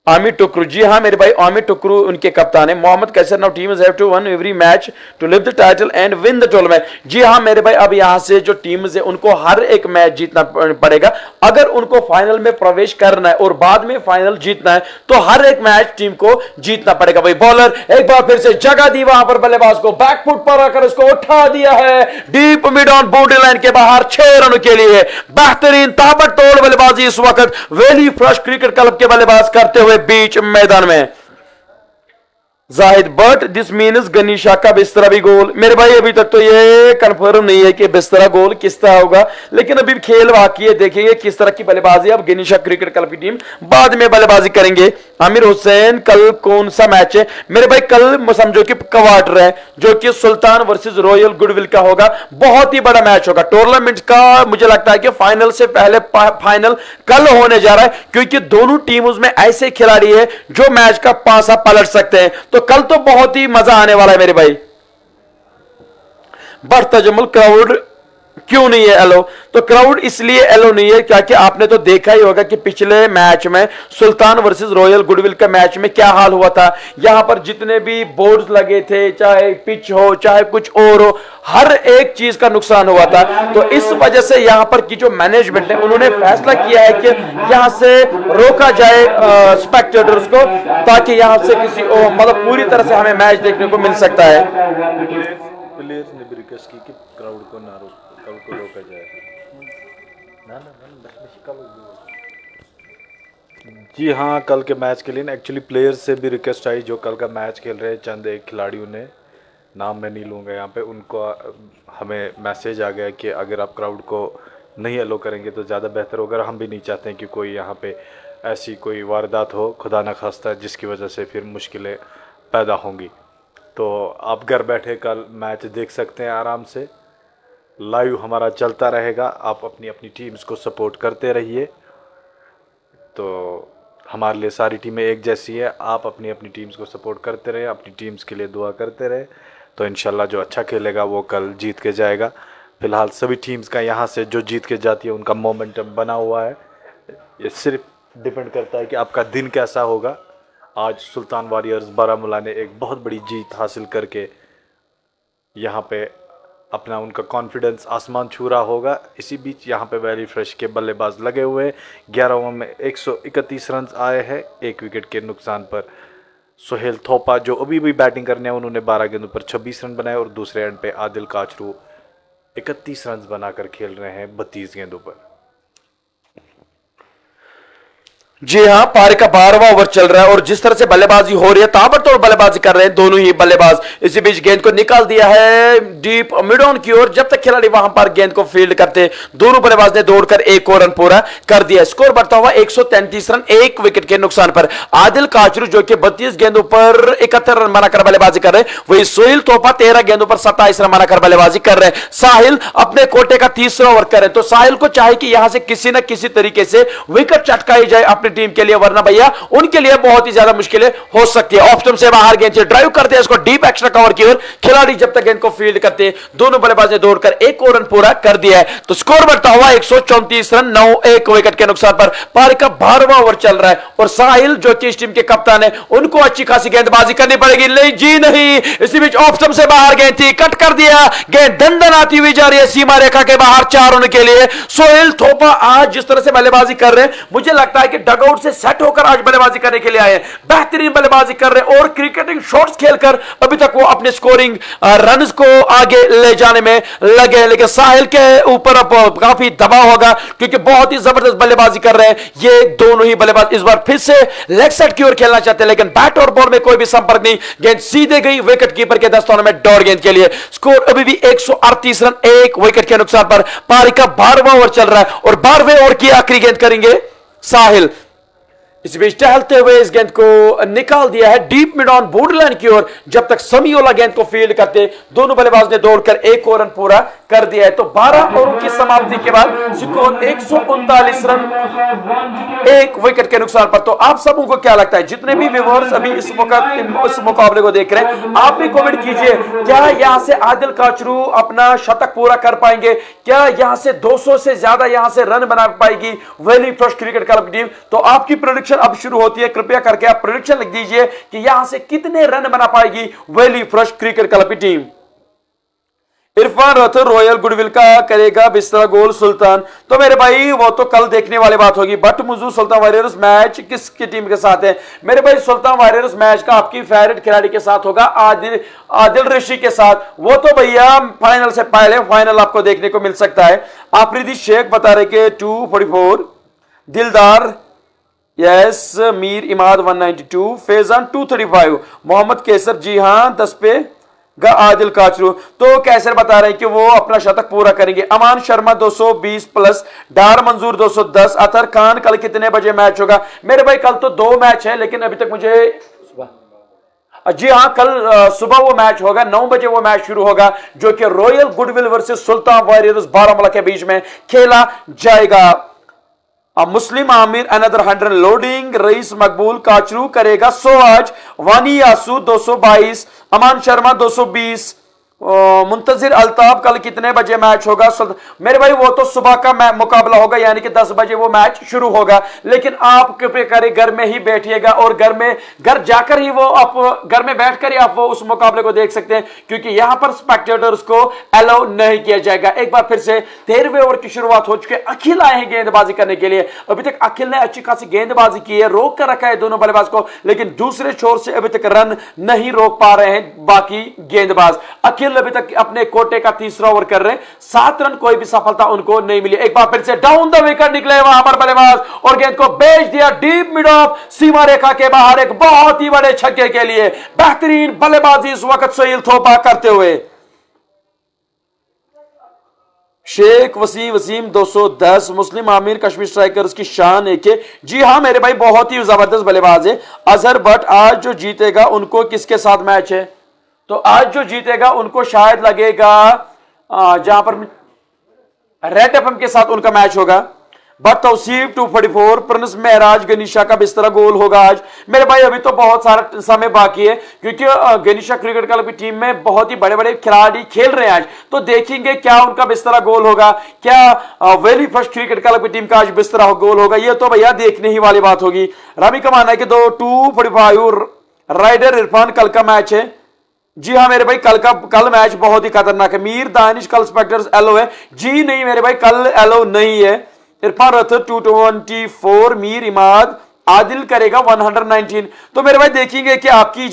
आमिर टुकरू, जी हां मेरे भाई आमिर टुकरू उनके कप्तान है। Mohammad Kaiser, now teams have to won every match to lift the title and win the tournament. जी हां मेरे भाई, अब यहां से जो टीम्स है उनको हर एक मैच जीतना पड़ेगा। अगर उनको फाइनल में प्रवेश करना है और बाद में फाइनल जीतना है तो हर एक मैच टीम को जीतना पड़ेगा भाई। बॉलर एक बार फिर से जगह दी वहां पर बल्लेबाज को, बैकफुट पर आकर उसको उठा दिया है deep mid on boundary line के बाहर 6 रन के लिए। बेहतरीन ताबड़तोड़ बल्लेबाजी इस वक्त वैली फ्रेश क्रिकेट क्लब के बल्लेबाज करते हुए बीच मैदान में। जाहिद बट दिस मीन्स गनीशा का बिस्तरा भी गोल। मेरे भाई अभी तक तो ये कंफर्म नहीं है कि बिस्तरा गोल किस तरह होगा, लेकिन अभी खेल बाकी है, देखेंगे किस तरह की बल्लेबाजी। अब गनीशा क्रिकेट क्लब की टीम बाद में बल्लेबाजी करेंगे। आमिर हुसैन, कल कौन सा मैच है मेरे भाई? कल समझो कि क्वार्टर है जो कि सुल्तान वर्सेस रॉयल गुडविल का होगा। बहुत ही बड़ा मैच होगा टूर्नामेंट का। मुझे लगता है कि फाइनल से पहले फाइनल कल होने जा रहा है, क्योंकि दोनों टीमों में ऐसे खिलाड़ी है जो मैच का पासा पलट सकते हैं। तो कल तो बहुत ही मजा आने वाला है मेरे भाई। बर्तजमुल क्राउड क्यों नहीं है एलो? तो क्राउड इसलिए एलो नहीं है क्योंकि आपने तो देखा ही होगा कि पिछले मैच में सुल्तान वर्सेस रॉयल गुडविल के मैच में क्या हाल हुआ था। यहां पर जितने भी बोर्ड्स लगे थे, चाहे पिच हो चाहे कुछ और हो, हर एक चीज का नुकसान हुआ था। तो इस वजह से यहां पर की जो मैनेजमेंट है उन्होंने फैसला किया है कि यहां से रोका जाए स्पेक्टेटर्स को, ताकि यहां से किसी मतलब पूरी तरह से हमें मैच देखने को मिल सकता है। प्लेयर्स ने भी रिक्वेस्ट की कि क्राउड को ना क्राउड को रोका जाए। जी हाँ, कल के मैच के लिए ना एक्चुअली प्लेयर्स से भी रिक्वेस्ट आई जो कल का मैच खेल रहे हैं। चंद एक खिलाड़ियों ने, नाम मैं नहीं लूँगा यहाँ पे, उनको हमें मैसेज आ गया कि अगर आप क्राउड को नहीं अलो करेंगे तो ज़्यादा बेहतर होगा। हम भी नहीं चाहते हैं कि कोई यहाँ पे ऐसी कोई वारदात हो, खुदा न खास्ता, जिसकी वजह से फिर मुश्किलें पैदा होंगी। तो आप घर बैठे कल मैच देख सकते हैं आराम से, लाइव हमारा चलता रहेगा। आप अपनी अपनी टीम्स को सपोर्ट करते रहिए। तो हमारे लिए सारी टीमें एक जैसी है, आप अपनी अपनी टीम्स को सपोर्ट करते रहे, अपनी टीम्स के लिए दुआ करते रहे, तो इंशाल्लाह जो अच्छा खेलेगा वो कल जीत के जाएगा। फिलहाल सभी टीम्स का यहाँ से जो जीत के जाती है उनका मोमेंटम बना हुआ है। ये सिर्फ डिपेंड करता है कि आपका दिन कैसा होगा। आज सुल्तान वॉरियर्स बारामूला ने एक बहुत बड़ी जीत हासिल करके यहाँ पे अपना उनका कॉन्फिडेंस आसमान छू रहा होगा। इसी बीच यहाँ पे वैली फ्रेश के बल्लेबाज लगे हुए 11 ओवर में 131 रन आए हैं 1 विकेट के नुकसान पर। सोहेल थोपा जो अभी भी बैटिंग करने हैं, उन्होंने 12 गेंदों पर 26 रन बनाए, और दूसरे एंड पे आदिल काचरू 31 रन बनाकर खेल रहे हैं 32 गेंदों पर। जी हां, पारी का 12वां ओवर चल रहा है और जिस तरह से बल्लेबाजी हो रही है, ताबड़तोड़ बल्लेबाजी कर रहे हैं दोनों ही बल्लेबाज। इसी बीच गेंद को निकाल दिया है डीप मिड ऑन की ओर। जब तक खिलाड़ी वहां पर गेंद को फील्ड करते, दोनों बल्लेबाज ने दौड़कर 1 और रन पूरा कर दिया। स्कोर बढ़ता हुआ 133 रन 1 विकेट के नुकसान पर। आदिल काचरू जो कि 32 गेंदों पर 71 रन बनाकर बल्लेबाजी कर रहे हैं, वही सोहेल थोपा 13 गेंदों पर 27 रन बनाकर बल्लेबाजी कर रहे हैं। साहिल अपने कोटे का तीसरा ओवर कर रहे हैं, तो साहिल को चाहे कि यहां से किसी न किसी तरीके से विकेट चटकाई जाए अपने टीम के लिए, वरना भैया उनके लिए बहुत ही ज्यादा मुश्किलें हो सकती है। ऑफ स्टंप से बाहर गेंद से ड्राइव करते हैं इसको डीप एक्स्ट्रा कवर की ओर। खिलाड़ी जब तक गेंद को फील्ड करते हैं, दोनों बल्लेबाज ने दौड़कर 1 और रन पूरा कर दिया है। तो स्कोर बढ़ता हुआ 134 रन 9 1 विकेट के नुकसान पर। पारी का 12वां ओवर चल रहा है और साहिल जो कि इस टीम के कप्तान है, उनको अच्छी खासी गेंदबाजी करनी पड़ेगी। नहीं जी नहीं, इसी बीच ऑफ स्टंप से बाहर गेंद थी, कट कर दिया, गेंद दंदन आती हुई जा रही है सीमा रेखा के बाहर 4 रन के लिए। सोहेल थोपा आज जिस तरह से बल्लेबाजी कर रहे हैं, मुझे लगता है कि डगआउट से सेट होकर आज बल्लेबाजी करने के लिए आए हैं, बेहतरीन बल्लेबाजी कर रहे हैं और क्रिकेटिंग शॉट्स खेलकर अभी तक वो अपने स्कोरिंग रन्स को आगे ले जाने में लगे। लेकिन साहिल के ऊपर अब काफी दबाव होगा क्योंकि बहुत ही जबरदस्त बल्लेबाजी कर रहे हैं ये दोनों ही बल्लेबाज। इस बार फिर से लेग साइड की ओर खेलना चाहते हैं लेकिन बैट और बॉल में कोई भी संपर्क नहीं, गेंद सीधे गई विकेट कीपर के दस्तानों में डॉट गेंद के लिए। स्कोर अभी भी 138 रन, एक विकेट के नुकसान पर। पारी का 12वां ओवर चल रहा है और 12वें ओवर की आखिरी गेंद करेंगे साहिल। इस बीच टहलते हुए इस गेंद को निकाल दिया है deep mid on border line की ओर। जब तक समीओला गेंद को फील्ड करते दोनों बल्लेबाज ने दौड़कर एक और रन पूरा कर दिया है। तो 12 ओवरों की समाप्ति के बाद स्कोर 139 रन, एक विकेट के नुकसान पर। तो आप सबों को क्या लगता है, जितने भी व्यूअर्स अभी इस मुकाबले को देख रहे हैं, आप भी कमेंट कीजिए, क्या यहां से आदिल काचरू अपना शतक पूरा कर पाएंगे? क्या यहां से 200 से ज्यादा यहां से रन बना पाएगी वैली फ्रेश क्रिकेट क्लब की टीम? तो आपकी प्रेडिक्शन अब शुरू होती है, कृपया करके आप प्रेडिक्शन लिख दीजिए कि यहां से कितने रन बना पाएगी वैली फ्रेश क्रिकेट क्लब की team. Irfan Rathore royal goodwill का करेगा बिस्तरा गोल सुल्तान। तो मेरे भाई वो तो कल देखने वाली बात होगी, बट मुझे सुल्तान वारियर्स मैच किसकी टीम के साथ है? मेरे भाई सुल्तान वारियर्स मैच का आपकी फेवरेट खिलाड़ी के साथ होगा, आदिल रशी के साथ। वो तो भैया फाइनल से पहले फाइनल आपको देखने को मिल सकता है। आफरीदी शेख बता रहे कि 244, दिलदार यस, मीर इमाद 192, फैजान 235, मोहम्मद केसर जी हां 10 पे आदिल काचरू। तो कैसर बता रहे हैं कि वो अपना शतक पूरा करेंगे। अमान शर्मा 220 प्लस, डार मंजूर 210, अतर खान कल कितने बजे मैच होगा? मेरे भाई कल तो 2 मैच है लेकिन अभी तक मुझे जी हां कल सुबह वो मैच होगा, 9 बजे वो मैच शुरू होगा जो कि रॉयल गुडविल वर्सेस सुल्तान वारियर्स बारामूला के बीच में खेला जाएगा। मुस्लिम आमिर अनदर 100 लोडिंग, रईस मकबूल काचरू करेगा 100 आज, वानी यासू 222, अमान शर्मा 220, मुंतजिर अल्ताफ कल कितने बजे मैच होगा? मेरे भाई वो तो सुबह का मुकाबला होगा यानी कि 10 बजे वो मैच शुरू होगा। लेकिन आप कृपया करें घर में ही बैठिएगा और घर जाकर ही वो आप घर में बैठकर ही आप वो उस मुकाबले को देख सकते हैं क्योंकि यहां पर स्पेक्टेटर्स को अलाउ नहीं किया जाएगा। एक बार फिर से 13वें ओवर की शुरुआत हो चुकी है। अखिल आए हैं गेंदबाजी करने के लिए। अभी तक अखिल ने अच्छी खासी गेंदबाजी की है, रोक कर रखा है दोनों बल्लेबाज को, लेकिन दूसरे छोर से अभी तक रन नहीं रोक पा रहे हैं बाकी गेंदबाज। अखिल अभी तक अपने कोटे का 3रा ओवर कर रहे हैं, 7 रन, कोई भी सफलता उनको नहीं मिली। एक बार फिर से डाउन द विकेट निकले वहां पर बल्लेबाज और गेंद को भेज दिया डीप मिड ऑफ सीमा रेखा के बाहर एक बहुत ही बड़े छक्के के लिए। बेहतरीन बल्लेबाजी इस वक्त सोहेल थोपा करते हुए। शेख वसीम 210, मुस्लिम आमिर कश्मीर स्ट्राइकर्स की शान एक है। जी हां मेरे भाई बहुत ही जबरदस्त बल्लेबाज है। अजहर बट आज जो जीतेगा उनको किसके साथ मैच है? तो आज जो जीतेगा उनको शायद लगेगा जहां पर रेड एफएम के साथ उनका मैच होगा। बट तौसीफ 244, प्रिंस महराज गनीशा का बिस्तरा गोल होगा आज। मेरे भाई अभी तो बहुत सारा समय बाकी है क्योंकि गनीशा क्रिकेट क्लब की टीम में बहुत ही बड़े बड़े खिलाड़ी खेल रहे हैं आज, तो देखेंगे क्या उनका बिस्तरा गोल होगा, क्या वैली फर्स्ट क्रिकेट क्लब की टीम का आज बिस्तरा गोल होगा। ये तो भैया देखने ही वाली बात होगी। रामी का मानना है कि 245 राइडर इरफान कल का मैच है। जी हाँ मेरे भाई कल मैच बहुत ही खतरनाक है। मीर दानिश कल स्पेक्टर्स एलो है? जी नहीं मेरे भाई कल एलो नहीं है। इरफान राठौर 224, मीर इमाद, आदिल करेगा 119। तो मेरे भाई देखेंगे कि आपकी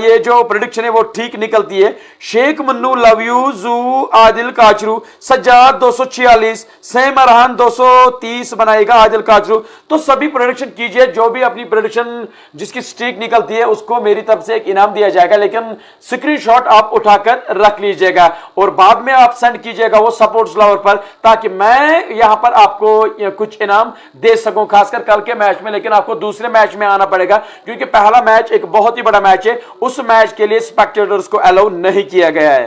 ये जो प्रेडिक्शन है वो ठीक निकलती है। शेख मन्नू लव यू जू, आदिल काचरू, सज्जाद 246, सैम अरहान 230 बनाएगा आदिल काचरू। तो सभी प्रेडिक्शन कीजिए, जो भी अपनी प्रेडिक्शन जिसकी स्ट्रीक निकलती है उसको मेरी तरफ से एक इनाम दिया जाएगा, लेकिन स्क्रीनशॉट आप उठाकर रख लीजिएगा और बाद में आप सेंड कीजिएगा वो सपोर्ट्स लवर पर, ताकि मैं यहां पर आपको कुछ इनाम दे सकूं खासकर कल के मैच में। लेकिन आपको दूसरे मैच में आना पड़ेगा क्योंकि पहला मैच एक बहुत ही बड़ा मैच है, उस मैच के लिए स्पेक्टेटर्स को अलाउ नहीं किया गया है।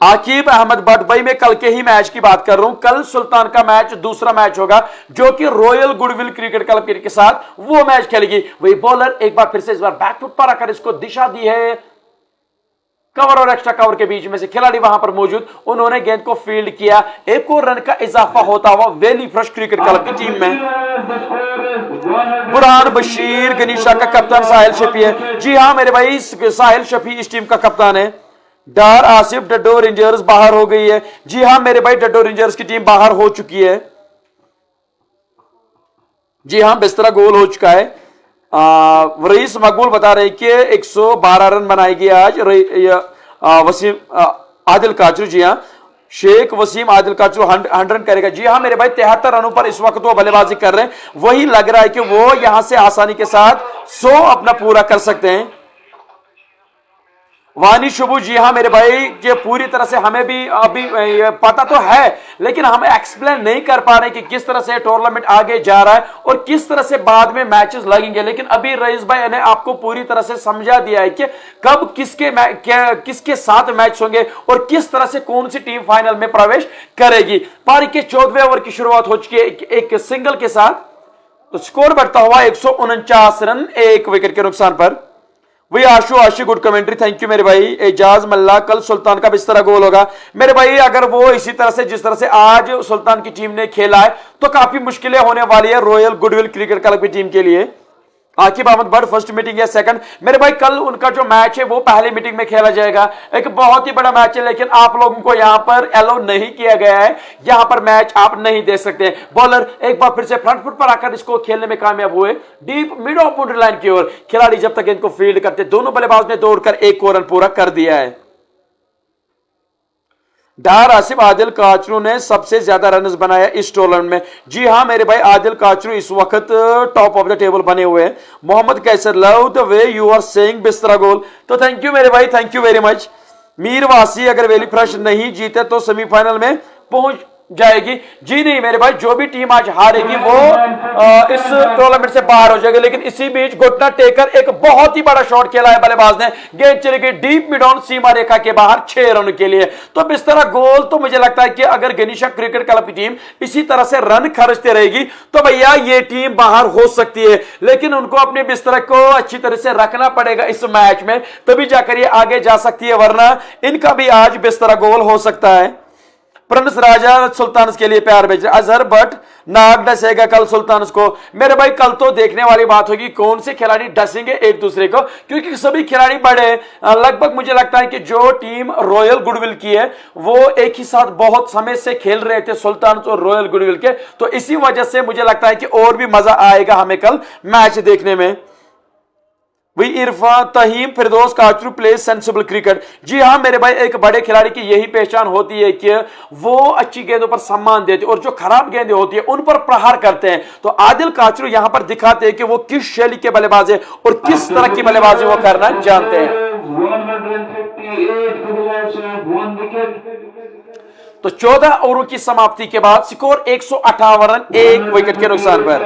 आकिब अहमद बट भाई मैं कल के ही मैच की बात कर रहा हूं। कल सुल्तान का मैच दूसरा मैच होगा जो कि रॉयल गुडविल क्रिकेट क्लब के साथ वो मैच खेलेगी। वही बॉलर एक बार फिर से इस बार बैकफुट पर आकर इसको दिशा दी है। कवर और एक्स्ट्रा कवर के बीच में से खिलाड़ी वहां पर मौजूद, उन्होंने गेंद को फील्ड किया। एक और रन का इजाफा होता हुआ वैली फ्रेश क्रिकेट क्लब की टीम में। बुरहान बशीर गनीशा का कप्तान साहिल शफी है। जी हां मेरे भाई साहिल शफी इस टीम का कप्तान है। डार आसिफ डड्डो रेंजर्स बाहर हो गई है। जी हां मेरे भाई डड्डो रेंजर्स की टीम बाहर हो चुकी है। जी हाँ, बिस्तरा गोल हो चुका है। रईस मकबूल बता रहे कि 112 रन बनाएगी आज वसीम आदिल काचरू। जी हाँ, शेख वसीम आदिल काचरू 100 रन करेगा। जी हाँ मेरे भाई, 73 रनों पर इस वक्त वो बल्लेबाजी कर रहे हैं। वही लग रहा है कि वो यहां से आसानी के साथ 100 अपना पूरा कर सकते हैं। वानी शुभू, जी हाँ मेरे भाई, ये पूरी तरह से हमें भी अभी पता तो है, लेकिन हम एक्सप्लेन नहीं कर पा रहे कि किस तरह से टूर्नामेंट आगे जा रहा है और किस तरह से बाद में मैचेस लगेंगे। लेकिन अभी रईस भाई ने आपको पूरी तरह से समझा दिया है कि कब किसके साथ मैच होंगे और किस तरह से कौन सी टीम फाइनल में प्रवेश करेगी। पारी के 14वें ओवर की शुरुआत हो चुकी है एक सिंगल के साथ। तो स्कोर बढ़ता हुआ 149 रन 1 विकेट के नुकसान पर। वही आशु गुड कमेंट्री, थैंक यू मेरे भाई। एजाज मल्ला, कल सुल्तान का बिस्तरा गोल होगा। मेरे भाई अगर वो इसी तरह से जिस तरह से आज सुल्तान की टीम ने खेला है तो काफी मुश्किलें होने वाली है रॉयल गुडविल क्रिकेट क्लब की टीम के लिए। आकिब अहमद भट्ट, फर्स्ट मीटिंग या सेकंड? मेरे भाई कल उनका जो मैच है वो पहली मीटिंग में खेला जाएगा। एक बहुत ही बड़ा मैच है, लेकिन आप लोगों को यहां पर अलाउ नहीं किया गया है, यहां पर मैच आप नहीं दे सकते। बॉलर एक बार फिर से फ्रंट फुट पर आकर इसको खेलने में कामयाब हुए, deep mid of boundary line की ओर। खिलाड़ी जब तक इनको फील्ड करते, दोनों बल्लेबाज ने दौड़कर 1 रन पूरा कर दिया है। डार आसिफ, आदिल काचरू ने सबसे ज्यादा रन बनाया इस टूर्नामेंट में। जी हां मेरे भाई, आदिल काचरू इस वक्त टॉप ऑफ द टेबल बने हुए हैं। Mohammad Kaiser, love the way you are saying बिस्तरा गोल। तो थैंक यू मेरे भाई, thank you very much. Mir Wasi, अगर वेली फ्रेश नहीं जीते तो सेमीफाइनल में पहुंच जाएगी। जी नहीं मेरे भाई, जो भी टीम आज हारेगी वो इस टूर्नामेंट से बाहर हो जाएगी। लेकिन इसी बीच घुटना टेकर एक बहुत ही बड़ा शॉट खेला है बल्लेबाज ने, गेंद चली गई डीप मिड ऑन सीमा रेखा के बाहर 6 रन के लिए। तो बिस्तरा गोल। तो मुझे लगता है कि अगर गनीशा क्रिकेट क्लब की टीम इसी तरह से रन खर्चते रहेगी तो भैया ये टीम बाहर हो सकती है, लेकिन उनको अपने बिस्तरा को अच्छी तरह से रखना पड़ेगा इस मैच में, तभी जाकर ये आगे जा सकती है, वरना इनका भी आज बिस्तरा गोल हो सकता है। प्रिंस राजा सुल्तान के लिए प्यार भेज रहे। अजहर बट, नाग डसेगा कल सुल्तान को। मेरे भाई कल तो देखने वाली बात होगी कौन से खिलाड़ी डसेंगे एक दूसरे को, क्योंकि सभी खिलाड़ी बड़े। लगभग मुझे लगता है कि जो टीम रॉयल गुडविल की है वो एक ही साथ बहुत समय से खेल रहे थे, सुल्तान और रॉयल गुडविल के। तो इसी वजह से मुझे लगता है कि और भी मजा आएगा हमें कल मैच देखने में। वही इरफान तहीम, फिरदौस काचरू प्लेज सेंसिबल क्रिकेट। जी हाँ मेरे भाई, एक बड़े खिलाड़ी की यही पहचान होती है कि वो अच्छी गेंदों पर सम्मान देते और जो खराब गेंदें होती है उन पर प्रहार करते हैं। तो आदिल काचरू यहां पर दिखाते हैं कि वो किस शैली के बल्लेबाज है और किस तरह की बल्लेबाजी वो करना जानते हैं। तो 14 ओवरों की समाप्ति के बाद स्कोर 158 रन 1 विकेट के नुकसान पर।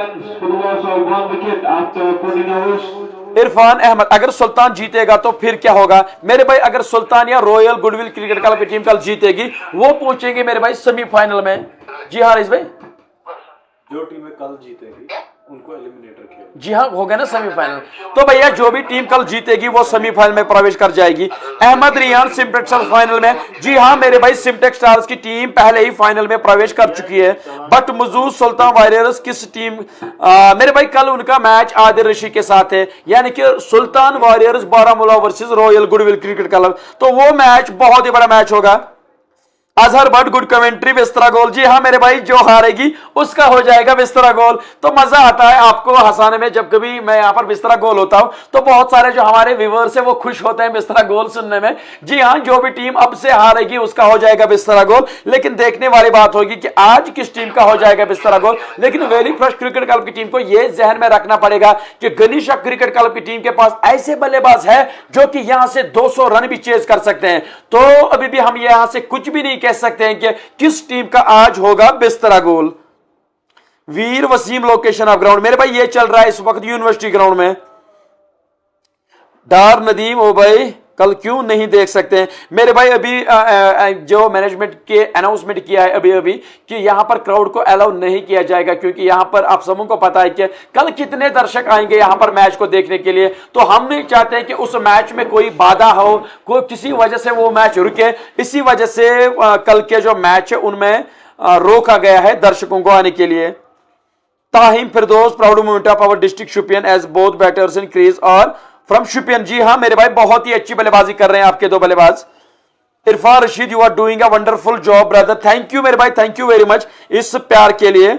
इरफान अहमद, अगर सुल्तान जीतेगा तो फिर क्या होगा? मेरे भाई अगर सुल्तान या रॉयल गुडविल क्रिकेट क्लब की टीम कल जीतेगी वो पहुंचेंगे मेरे भाई सेमीफाइनल में। जी हाँ रिस भाई, जो टीमें कल जीतेगी उनको एलिमिनेटर खेल। जी हाँ हो गया ना सेमीफाइनल। तो भैया जो भी टीम कल जीतेगी वो सेमीफाइनल में प्रवेश कर जाएगी। अहमद रियान, सिम्टेक्स स्टार्स फाइनल में। जी हाँ मेरे भाई, सिम्टेक्स स्टार्स की टीम पहले ही फाइनल में प्रवेश कर चुकी है। बट मजूद सुल्तान वॉरियर्स किस टीम? मेरे भाई कल उनका मैच आदिल रशी के साथ है, यानी कि Sultan warriors Baramulla versus royal goodwill cricket club. तो वो मैच बहुत ही बड़ा मैच होगा। अजहर बट, गुड कमेंट्री, बिस्तरा गोल। जी हाँ मेरे भाई, जो हारेगी उसका हो जाएगा बिस्तरा गोल। तो मजा आता है आपको हंसाने में। जब कभी मैं यहाँ पर बिस्तरा गोल होता हूं तो बहुत सारे जो हमारे व्यूअर्स है वो खुश होते हैं बिस्तरा गोल सुनने में। जी हाँ, जो भी टीम अब से हारेगी उसका हो जाएगा बिस्तरा गोल। लेकिन देखने वाली बात होगी कि आज किस टीम का हो जाएगा बिस्तरा गोल। लेकिन वेली फ्रेश क्रिकेट क्लब की टीम को यह जहन में रखना पड़ेगा कि गनीशा क्रिकेट क्लब की टीम के पास ऐसे बल्लेबाज है जो कि यहां से 200 रन भी चेज कर सकते हैं। तो अभी भी हम यहां से कुछ भी नहीं कह सकते हैं कि किस टीम का आज होगा बिस्तरा गोल। वीर वसीम, लोकेशन ऑफ ग्राउंड। मेरे भाई ये चल रहा है इस वक्त यूनिवर्सिटी ग्राउंड में। डार नदीम, ओ भाई कल क्यों नहीं देख सकते हैं? मेरे भाई अभी जो मैनेजमेंट के अनाउंसमेंट किया है अभी कि यहां पर क्राउड को अलाउ नहीं किया जाएगा, क्योंकि यहां पर आप सबों को पता है कि कल कितने दर्शक आएंगे यहां पर मैच को देखने के लिए। तो हम नहीं चाहते हैं कि उस मैच में कोई बाधा हो, कोई किसी वजह से वो मैच रुके। इसी वजह से कल के जो मैच है उनमें रोका गया है दर्शकों को आने के लिए। Tahim Firdous, proud moment of our district Shopian as both batters in crease और फ्रॉम शुपियन। जी हाँ मेरे भाई, बहुत ही अच्छी बल्लेबाजी कर रहे हैं आपके दो बल्लेबाज। Irfan Rashid, you are doing a wonderful job brother. Thank you मेरे भाई, थैंक यू वेरी मच इस प्यार के लिए।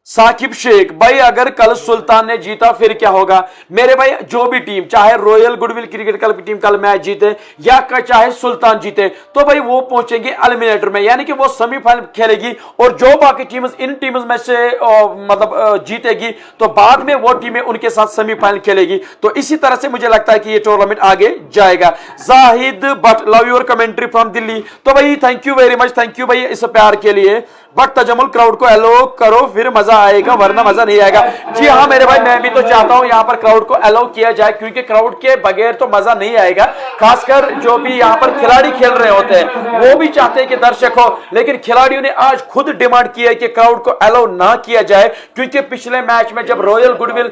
साकिब शेख भाई, अगर कल सुल्तान ने जीता फिर क्या होगा? मेरे भाई जो भी टीम, चाहे रॉयल गुडविल क्रिकेट क्लब की टीम कल मैच जीते या चाहे सुल्तान जीते, तो भाई वो पहुंचेंगे एलिमिनेटर में, यानी कि वो सेमीफाइनल खेलेगी। और जो बाकी टीम इन टीम्स में से मतलब जीतेगी तो बाद में वो टीमें उनके साथ सेमीफाइनल खेलेगी। तो इसी तरह से मुझे लगता है कि ये टूर्नामेंट आगे जाएगा। Zahid but love your commentary from Delhi. तो भाई thank you very much, thank you भाई इस प्यार के लिए। बट तजमुल क्राउड को एलो करो फिर मजा आएगा, वरना मजा नहीं आएगा। जी हाँ मेरे भाई, मैं भी तो चाहता हूं यहां पर क्राउड को एलो किया जाए, क्योंकि क्राउड के बगैर तो मजा नहीं आएगा। खासकर जो भी यहां पर खिलाड़ी खेल रहे होते हैं वो भी चाहते हैं कि दर्शक हो, लेकिन खिलाड़ियों ने आज खुद डिमांड की है कि क्राउड को एलो ना किया जाए, क्योंकि पिछले मैच में जब रॉयल गुडविल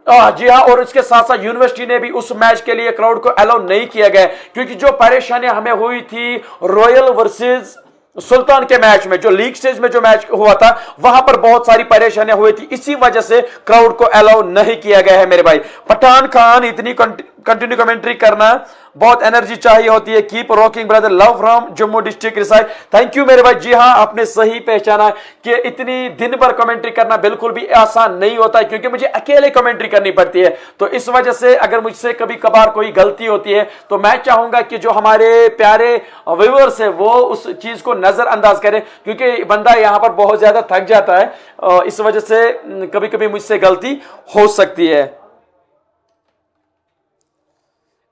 जी हाँ, और इसके साथ साथ यूनिवर्सिटी ने भी उस मैच के लिए क्राउड को अलाउ नहीं किया गया, क्योंकि जो परेशानियां हमें हुई थी रॉयल वर्सेस सुल्तान के मैच में, जो लीग स्टेज में जो मैच हुआ था, वहां पर बहुत सारी परेशानियां हुई थी, इसी वजह से क्राउड को अलाउ नहीं किया गया है मेरे भाई। पठान खान, इतनी कंटिन्यू कमेंट्री करना बहुत एनर्जी चाहिए होती है। Keep rocking brother, love from Jammu district Reasi. Thank you मेरे भाई। जी हाँ, आपने सही पहचाना कि इतनी दिन भर कमेंट्री करना बिल्कुल भी आसान नहीं होता है, क्योंकि मुझे अकेले कमेंट्री करनी पड़ती है। तो इस वजह से अगर मुझसे कभी कभार कोई गलती होती है तो मैं चाहूंगा कि जो हमारे प्यारे व्यूअर्स है वो उस चीज को नजरअंदाज करें, क्योंकि बंदा यहां पर बहुत ज्यादा थक जाता है। इस वजह से कभी कभी मुझसे गलती हो सकती है।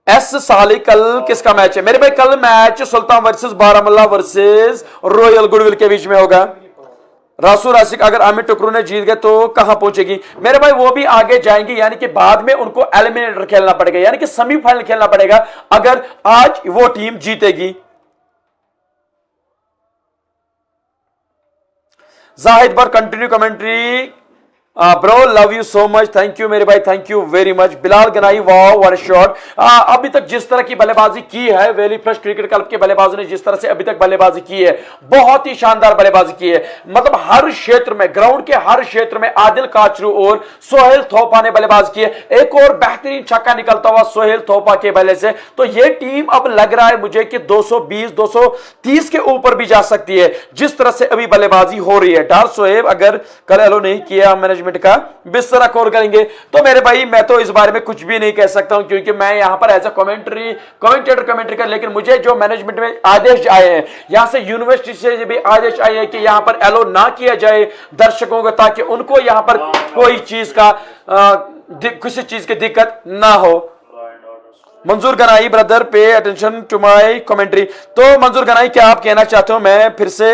एस साली, कल किसका मैच है? मेरे भाई कल match Sultan versus Baramulla versus royal goodwill के बीच में होगा। रासू राशिक, अगर आमिर टुकरू ने जीत गए तो कहां पहुंचेगी? मेरे भाई वो भी आगे जाएंगी, यानी कि बाद में उनको एलिमिनेटर खेलना पड़ेगा, यानी कि सेमीफाइनल खेलना पड़ेगा अगर आज वो टीम जीतेगी। जाहिद पर continue commentary bro, love you so much, thank you मेरे भाई, thank you very much. Bilal Ganai, wow what a shot. अभी तक जिस तरह की बल्लेबाजी की है वैली फ्रेश क्रिकेट क्लब के बल्लेबाजों ने, जिस तरह से अभी तक बल्लेबाजी की है, बहुत ही शानदार बल्लेबाजी की है। मतलब हर क्षेत्र में, ग्राउंड के हर क्षेत्र में आदिल काचरू और सोहेल थोपा ने बल्लेबाजी की है। एक और बेहतरीन छक्का निकलता हुआ सोहेल थोपा के बल्ले से। तो यह टीम अब लग रहा है मुझे कि 220 230 के ऊपर भी जा सकती है, जिस तरह से अभी बल्लेबाजी हो रही है। डार सोहेब अगर कल एलो नहीं किया मैनेजमेंट का बिस्तर कॉल करेंगे, तो मेरे भाई मैं तो इस बारे में कुछ भी नहीं कह सकता हूं, क्योंकि मैं यहां पर एज अ कमेंटेटर कमेंट्री कर। लेकिन मुझे जो मैनेजमेंट में आदेश आए हैं, यहां से यूनिवर्सिटी से भी आदेश आए हैं कि यहां पर एलो ना किया जाए दर्शकों को, ताकि उनको यहां पर कोई चीज का किसी चीज की दिक्कत ना हो। Manzoor Ganai brother, pay attention to my commentary. तो मंजूर गनाई, क्या आप कहना चाहते हो? मैं फिर से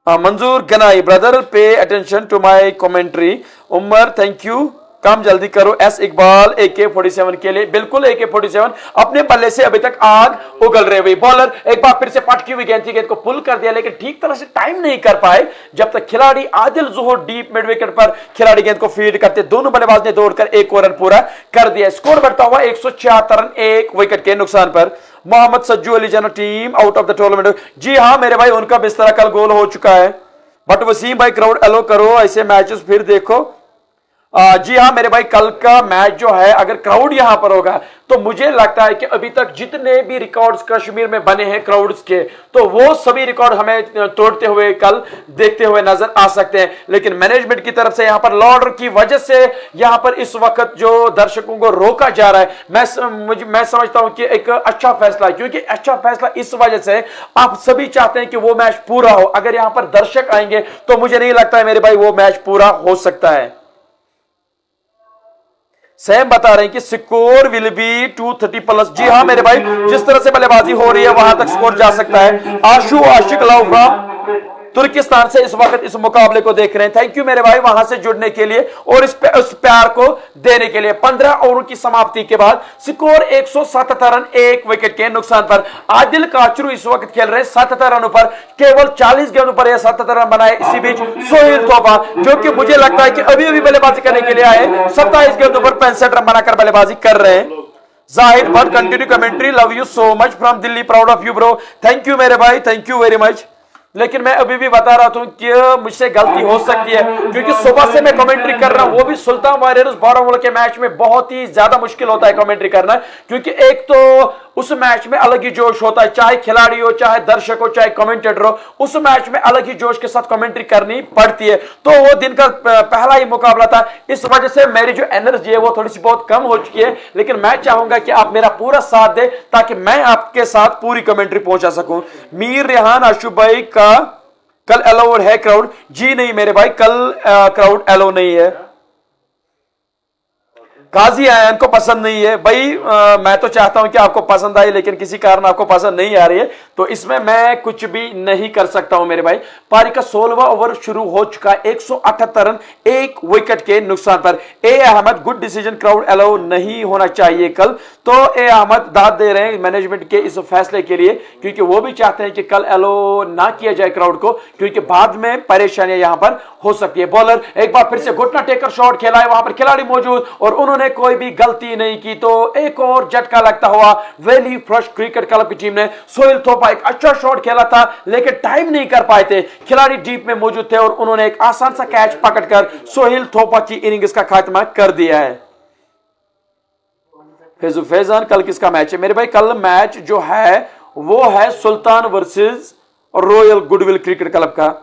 Manzoor Ganai brother, pay attention to my commentary. Umar, thank you, काम जल्दी करो। एस इकबाल, AK-47 के लिए, बिल्कुल AK-47 अपने बल्ले से अभी तक आग उगल रहे हुए। बॉलर एक बार फिर से पटकी हुई गेंद थी, गेंद को पुल कर दिया, लेकिन ठीक तरह से टाइम नहीं कर पाए जब तक खिलाड़ी आदिल जोहर डीप मिड विकेट पर खिलाड़ी गेंद को फीड करते। दोनों बल्लेबाज ने दौड़कर एक और रन पूरा कर दिया। स्कोर बढ़ता हुआ 176 रन, एक विकेट के नुकसान पर। Mohammad Sajju Ali Jana, team out of the tournament. जी हाँ मेरे भाई, उनका बिस्तरा कल गोल हो चुका है। बट वसीम भाई, क्राउड अलो करो, ऐसे मैचेस फिर देखो। जी हाँ मेरे भाई, कल का मैच जो है अगर क्राउड यहां पर होगा तो मुझे लगता है कि अभी तक जितने भी रिकॉर्ड्स कश्मीर में बने हैं क्राउड्स के, तो वो सभी रिकॉर्ड हमें तोड़ते हुए कल देखते हुए नजर आ सकते हैं। लेकिन मैनेजमेंट की तरफ से यहां पर लॉ ऑर्डर की वजह से यहां पर इस वक्त जो दर्शकों को रोका जा रहा है, मैं समझता हूं कि एक अच्छा फैसला है, क्योंकि अच्छा फैसला इस वजह से आप सभी चाहते हैं कि वो मैच पूरा हो। अगर यहां पर दर्शक आएंगे तो मुझे नहीं लगता है मेरे भाई वो मैच पूरा हो सकता है। सैम बता रहे हैं कि स्कोर विल बी 230+। जी हाँ मेरे भाई, जिस तरह से बल्लेबाजी हो रही है वहां तक स्कोर जा सकता है। आशु आशिक लव फ्रॉम तुर्किस्तान से इस वक्त इस मुकाबले को देख रहे हैं। थैंक यू मेरे भाई वहां से जुड़ने के लिए और इस प्यार को देने के लिए। 15 ओवर की समाप्ति के बाद स्कोर 177 रन, एक विकेट के नुकसान पर। आदिल काचरू इस वक्त खेल रहे हैं 77 रनों पर, केवल 40 गेंदों पर 77 रन बनाए। इसी बीच सोहेल तोबा, जो कि मुझे लगता है कि अभी अभी बल्लेबाजी करने के लिए आए, 27 गेंदों पर 65 रन बनाकर बल्लेबाजी कर रहे हैं। Zahid Bhatt, continue commentary, love you so much from Delhi, proud of you bro. Thank you मेरे भाई, थैंक यू वेरी मच। लेकिन मैं अभी भी बता रहा हूं कि मुझसे गलती हो सकती है, क्योंकि सुबह से मैं कमेंट्री कर रहा हूं, वो भी सुल्तान वारियर्स बारामूला के मैच में बहुत ही ज्यादा मुश्किल होता है कमेंट्री करना, क्योंकि एक तो उस मैच में अलग ही जोश होता है, चाहे खिलाड़ी हो, चाहे दर्शक हो, चाहे कमेंटेटर हो, उस मैच में अलग ही जोश के साथ कमेंट्री करनी पड़ती है। तो वो दिन का पहला ही मुकाबला था, इस वजह से मेरी जो एनर्जी है वो थोड़ी सी बहुत कम हो चुकी है, लेकिन मैं चाहूंगा कि आप मेरा पूरा साथ दें ताकि मैं आपके साथ पूरी कमेंट्री पहुंचा सकूं। मीर रेहान आशुब भाई का कल अलाउड है क्राउड? जी नहीं मेरे भाई, कल क्राउड अलाउ नहीं है। काजी आयन को पसंद नहीं है भाई, मैं तो चाहता हूं कि आपको पसंद आए, लेकिन किसी कारण आपको पसंद नहीं आ रही है, तो इसमें मैं कुछ भी नहीं कर सकता हूं मेरे भाई। पारी का 16वां ओवर शुरू हो चुका, 178 रन 1 विकेट के नुकसान पर। A Ahmad, good decision, crowd allow नहीं होना चाहिए कल। तो ए अहमद दाद दे रहे हैं मैनेजमेंट के इस फैसले के लिए, क्योंकि वो भी चाहते हैं कि कल अलाउ ना किया जाए क्राउड को, क्योंकि बाद में परेशानियां यहां पर हो सकती है। बॉलर एक बार फिर से घुटना टेकर शॉट खेला है, वहां पर खिलाड़ी मौजूद और उन्होंने कोई भी गलती नहीं की, तो एक और झटका लगता हुआ वैली फ्रेश क्रिकेट क्लब की टीम ने। सोहेल थोपा एक अच्छा शॉट खेला था, लेकिन टाइम नहीं कर पाए थे, खिलाड़ी डीप में मौजूद थे और उन्होंने एक आसान सा कैच पकड़कर सोहेल थोपा की इनिंग्स का खात्मा कर दिया है। फैजान, कल किसका मैच है मेरे भाई? कल मैच जो है वो है Sultan versus royal goodwill cricket club का।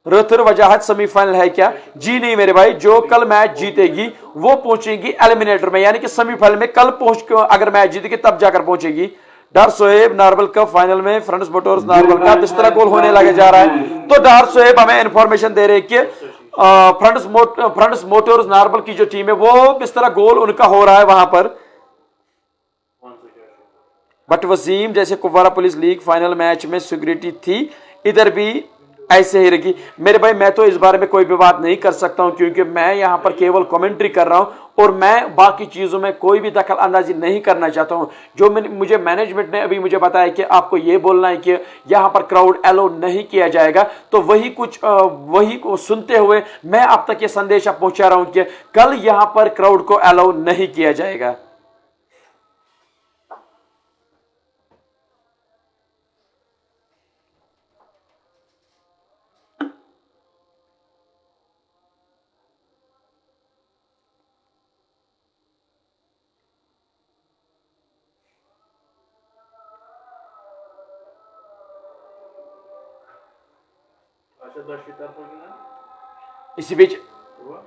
रथर वजाहत सेमीफाइनल है क्या? जी नहीं मेरे भाई, जो कल मैच जीतेगी वो पहुंचेगी एलिमिनेटर में, यानी कि सेमीफाइनल में कल पहुंच अगर मैच जीतेगी तब जाकर पहुंचेगी। डार सोहेब नार्बल कप फाइनल में फ्रंट्स मोटर्स नार्बल का किस तरह गोल होने लगे जा रहा है, तो डार सोहेब हमें इंफॉर्मेशन दे रहे हैं कि फ्रंट्स मोटर्स नार्बल की जो टीम है वो किस तरह गोल उनका हो रहा है वहां पर। बट वसीम, जैसे Kupwara police league final match में सिक्योरिटी थी, इधर भी ऐसे ही रखी। मेरे भाई मैं तो इस बारे में कोई भी बात नहीं कर सकता हूं, क्योंकि मैं यहां पर केवल कमेंट्री कर रहा हूं और मैं बाकी चीजों में कोई भी दखल अंदाजी नहीं करना चाहता हूं। जो मुझे मैनेजमेंट ने अभी मुझे बताया कि आपको यह बोलना है कि यहां पर क्राउड अलाउ नहीं किया जाएगा, तो वही को सुनते हुए मैं आप तक यह संदेश पहुंचा रहा हूं कि कल यहां पर क्राउड को अलाउ नहीं किया जाएगा। इसी बीच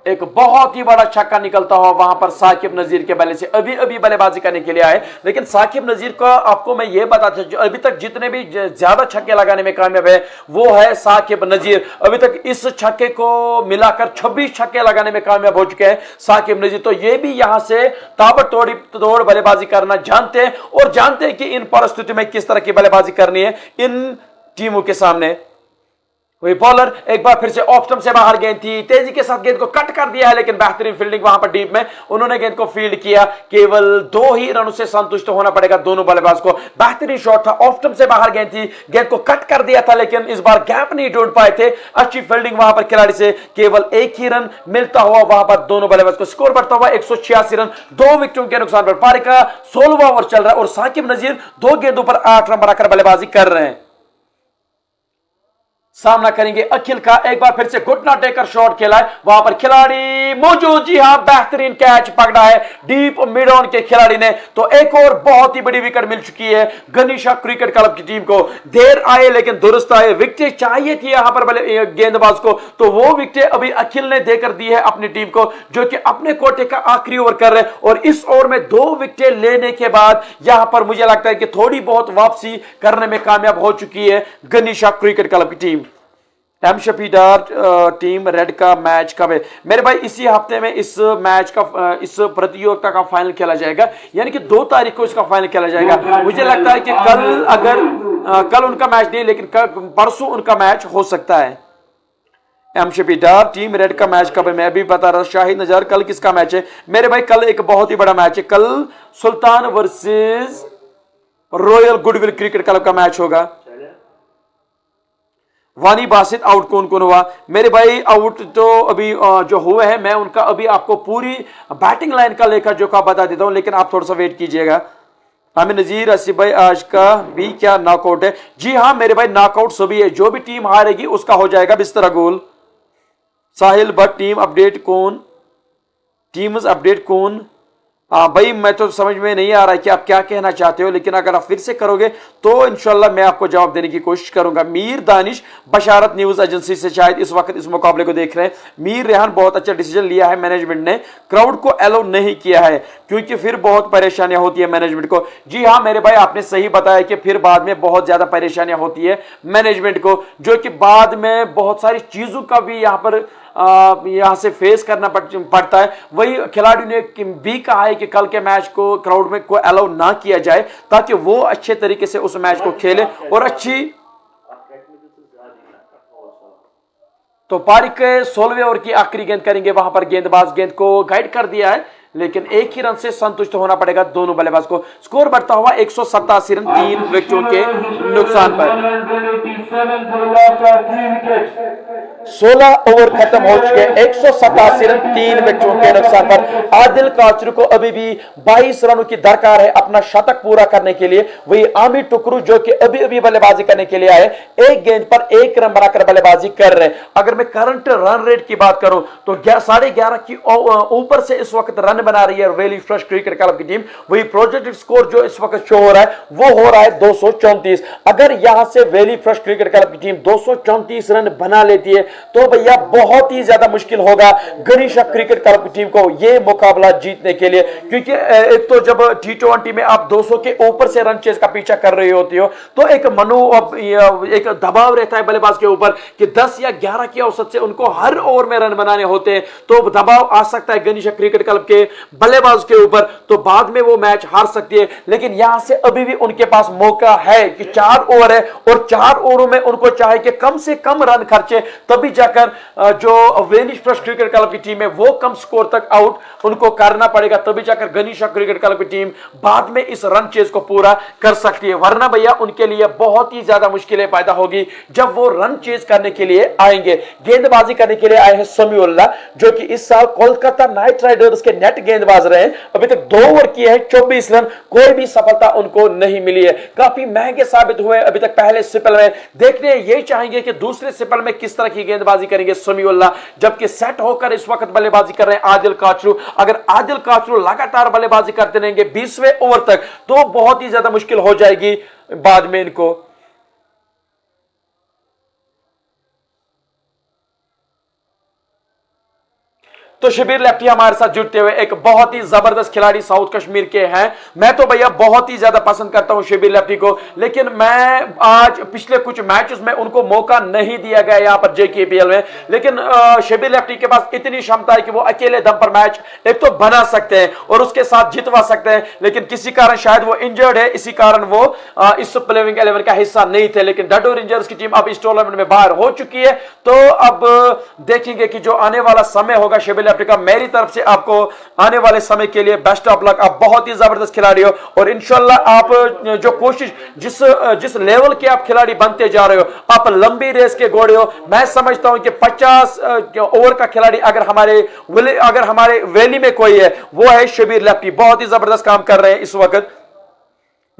एक बहुत ही बड़ा छक्का निकलता हुआ वहां पर साकिब नजीर के बल्ले से अभी अभी बल्लेबाजी करने के लिए आए, लेकिन साकिब नजीर को आपको मैं ये बताता हूं, अभी तक जितने भी ज्यादा छक्के लगाने में कामयाब है वो है साकिब नजीर। अभी तक इस छक्के को मिलाकर 26 छक्के लगाने में कामयाब हो चुके हैं साकिब नजीर। तो ये भी यहां से ताबड़तोड़ बल्लेबाजी करना जानते हैं और जानते हैं कि इन परिस्थितियों में किस तरह की बल्लेबाजी करनी है इन टीमों के सामने। वही बॉलर एक बार फिर से ऑफ स्टंप से बाहर गेंद थी, तेजी के साथ गेंद को कट कर दिया है, लेकिन बेहतरीन फील्डिंग वहां पर डीप में उन्होंने गेंद को फील्ड किया। केवल 2 ही रनों से संतुष्ट होना पड़ेगा दोनों बल्लेबाज को। बेहतरीन शॉट था, ऑफ स्टंप से बाहर गेंद थी, गेंद को कट कर दिया था, लेकिन इस बार गैप नहीं ढूंढ पाए थे। अच्छी फील्डिंग वहां पर खिलाड़ी से, केवल 1 ही रन मिलता हुआ वहां पर दोनों बल्लेबाज को। स्कोर बढ़ता हुआ 186 रन 2 विकेटों के नुकसान पर। पारी का 16वां ओवर चल रहा है और साकिब नजीर 2 गेंदों पर 8 रन बनाकर बल्लेबाजी कर रहे हैं। सामना करेंगे अखिल का, एक बार फिर से घुटना टेकर शॉट खेला है, वहां पर खिलाड़ी मौजूद। जी हां, बेहतरीन कैच पकड़ा है डीप मिड ऑन के खिलाड़ी ने। तो एक और बहुत ही बड़ी विकेट मिल चुकी है गनीशा क्रिकेट क्लब की टीम को। देर आए लेकिन दुरुस्त आए, विकेट चाहिए थी यहां पर गेंदबाज को, तो वो विकेट अभी अखिल ने देकर दी है अपनी टीम को, जो कि अपने कोटे का आखिरी ओवर कर रहे हैं। और इस ओवर में 2 विकेट लेने के बाद यहां पर मुझे लगता है कि थोड़ी बहुत वापसी करने में कामयाब हो चुकी है गनीशा क्रिकेट क्लब की टीम। एम शफीदार, टीम रेड का मैच कब है मेरे भाई? इसी हफ्ते में इस मैच का, इस प्रतियोगिता का फाइनल खेला जाएगा, यानी कि 2 तारीख को इसका फाइनल खेला जाएगा। मुझे लगता है कि कल उनका मैच नहीं, लेकिन परसों उनका मैच हो सकता है। एम शफीदार, टीम रेड का मैच कब है? मैं भी बता रहा। शाहिद नजर, कल किसका मैच है मेरे भाई? कल एक बहुत ही बड़ा मैच है, कल Sultan versus royal goodwill cricket club का मैच होगा। वानी बासित आउट कौन कौन हुआ मेरे भाई? आउट तो अभी जो हुए हैं, मैं उनका अभी आपको पूरी बैटिंग लाइन का लेखा जोखा बता देता हूं, लेकिन आप थोड़ा सा वेट कीजिएगा। हमें नजीर आसिफ भाई, आज का भी क्या नॉकआउट है? जी हां मेरे भाई, नॉकआउट सभी है, जो भी टीम हारेगी उसका हो जाएगा बिस्तरा गोल। साहिल बट, टीम अपडेट कौन भाई मैं तो समझ में नहीं आ रहा है कि आप क्या कहना चाहते हो, लेकिन अगर आप फिर से करोगे तो इंशाल्लाह मैं आपको जवाब देने की कोशिश करूंगा। मीर दानिश बशारत न्यूज एजेंसी से शायद इस वक्त इस मुकाबले को देख रहे हैं। मीर रेहान बहुत अच्छा डिसीजन लिया है मैनेजमेंट ने, क्राउड को अलाउ नहीं किया है क्योंकि फिर बहुत परेशानियां होती है मैनेजमेंट को। जी हाँ मेरे भाई, आपने सही बताया कि फिर बाद में बहुत ज्यादा परेशानियां होती है मैनेजमेंट को, जो कि बाद में बहुत सारी चीजों का भी यहां पर यहां से फेस करना पड़ता है। वही खिलाड़ियों ने भी कहा है कि कल के मैच को क्राउड में को अलाउ ना किया जाए ताकि वो अच्छे तरीके से उस मैच को खेले और अच्छी। तो पारी के 16वें ओवर की आखिरी गेंद करेंगे, वहां पर गेंदबाज गेंद को गाइड कर दिया है लेकिन एक ही रन से संतुष्ट होना पड़ेगा दोनों बल्लेबाज को। स्कोर बढ़ता हुआ 187 रन 3 विकेटों के नुकसान पर। 16 ओवर खत्म हो चुके, 187 रन 3 विकेटों के नुकसान पर। आदिल काचरू को अभी भी 22 रनों की दरकार है अपना शतक पूरा करने के लिए। वही आमिर टुकरू जो कि अभी अभी बल्लेबाजी करने के लिए आए, एक गेंद पर 1 रन बनाकर बल्लेबाजी कर रहे हैं। अगर मैं करंट रन रेट की बात करूं तो 11.5 की ऊपर से इस वक्त रन बना रही है वेली फ्रेश क्रिकेट क्लब की टीम। वही प्रोजेक्टेड स्कोर जो इस वक्त शो हो रहा है वो हो रहा है 234। अगर यहां से वेली फ्रेश क्रिकेट क्लब की टीम 234 रन बना लेती है तो भैया बहुत ही ज्यादा मुश्किल होगा गनीशा क्रिकेट क्लब की टीम को यह मुकाबला जीतने के लिए, क्योंकि एक तो जब T20 में आप 200 के ऊपर से रन चेज का पीछा कर रही होती हो तो एक एक दबाव रहता है बल्लेबाज के ऊपर कि 10 या 11 की औसत से उनको हर ओवर में रन बनाने होते हैं। तो दबाव आ सकता है गनीशा क्रिकेट क्लब के बल्लेबाज के ऊपर, तो बाद में वो मैच हार सकती है। लेकिन यहां से अभी भी उनके पास मौका है कि 4 ओवर है और 4 ओवरों में उनको चाहे कि कम से कम रन खर्चे, तभी जाकर जो वेनिश फ्रेश क्रिकेट क्लब की टीम है वो कम स्कोर तक आउट उनको करना पड़ेगा, तभी जाकर गनीशा क्रिकेट क्लब की टीम बाद में इस रन चेज को पूरा कर सकती है। वरना भैया उनके लिए बहुत ही ज्यादा मुश्किलें पैदा होगी जब वो रन चेज करने के लिए आएंगे। गेंदबाजी करने के लिए आए हैं समीउल्लाह जो कि इस साल कोलकाता नाइट राइडर्स के नेट गेंदबाज रहे हैं। अभी तक 2 ओवर किए हैं 24 रन, कोई भी सफलता उनको नहीं मिली है। काफी महंगे साबित हुए अभी तक पहले सिपल में। देखने ये चाहेंगे कि दूसरे सिपल में किस तरह की गेंदबाजी करेंगे समीउल्लाह, जबकि सेट होकर इस वक्त बल्लेबाजी कर रहे हैं आदिल काचरू। अगर आदिल काचरू लगातार बल्लेबाजी करते रहेंगे 20वें ओवर तक तो बहुत ही ज्यादा मुश्किल हो जाएगी बाद में इनको। तो शबीर लेफ्टी हमारे साथ जुड़ते हुए एक बहुत ही जबरदस्त खिलाड़ी साउथ कश्मीर के हैं। मैं तो भैया बहुत ही ज्यादा पसंद करता हूं शबीर लेफ्टी को, लेकिन मैं आज पिछले कुछ मैचेस में उनको मौका नहीं दिया गया यहां पर JKPL में। लेकिन शबीर लेफ्टी के पास इतनी क्षमता है कि वो अकेले दम पर मैच एक तो बना सकते हैं और उसके साथ जितवा सकते हैं, लेकिन किसी कारण शायद वो इंजर्ड है, इसी कारण वो इस प्लेइंग 11 का हिस्सा नहीं थे। लेकिन डडो रेंजर्स की टीम अब इस टूर्नामेंट में बाहर हो चुकी है, तो अब देखेंगे कि जो आने वाला समय होगा शबीर लेफ्टी का। मेरी तरफ से आपको आने वाले समय के लिए बेस्ट ऑफ लक। आप बहुत ही जबरदस्त खिलाड़ी हो और इंशाल्लाह आप जो कोशिश जिस लेवल के आप खिलाड़ी बनते जा रहे हो, आप लंबी रेस के घोड़े हो। मैं समझता हूं कि 50 ओवर का खिलाड़ी अगर हमारे वैली में कोई है वो है शबीर लेफ्टी। बहुत ही जबरदस्त काम कर रहे हैं इस वक्त।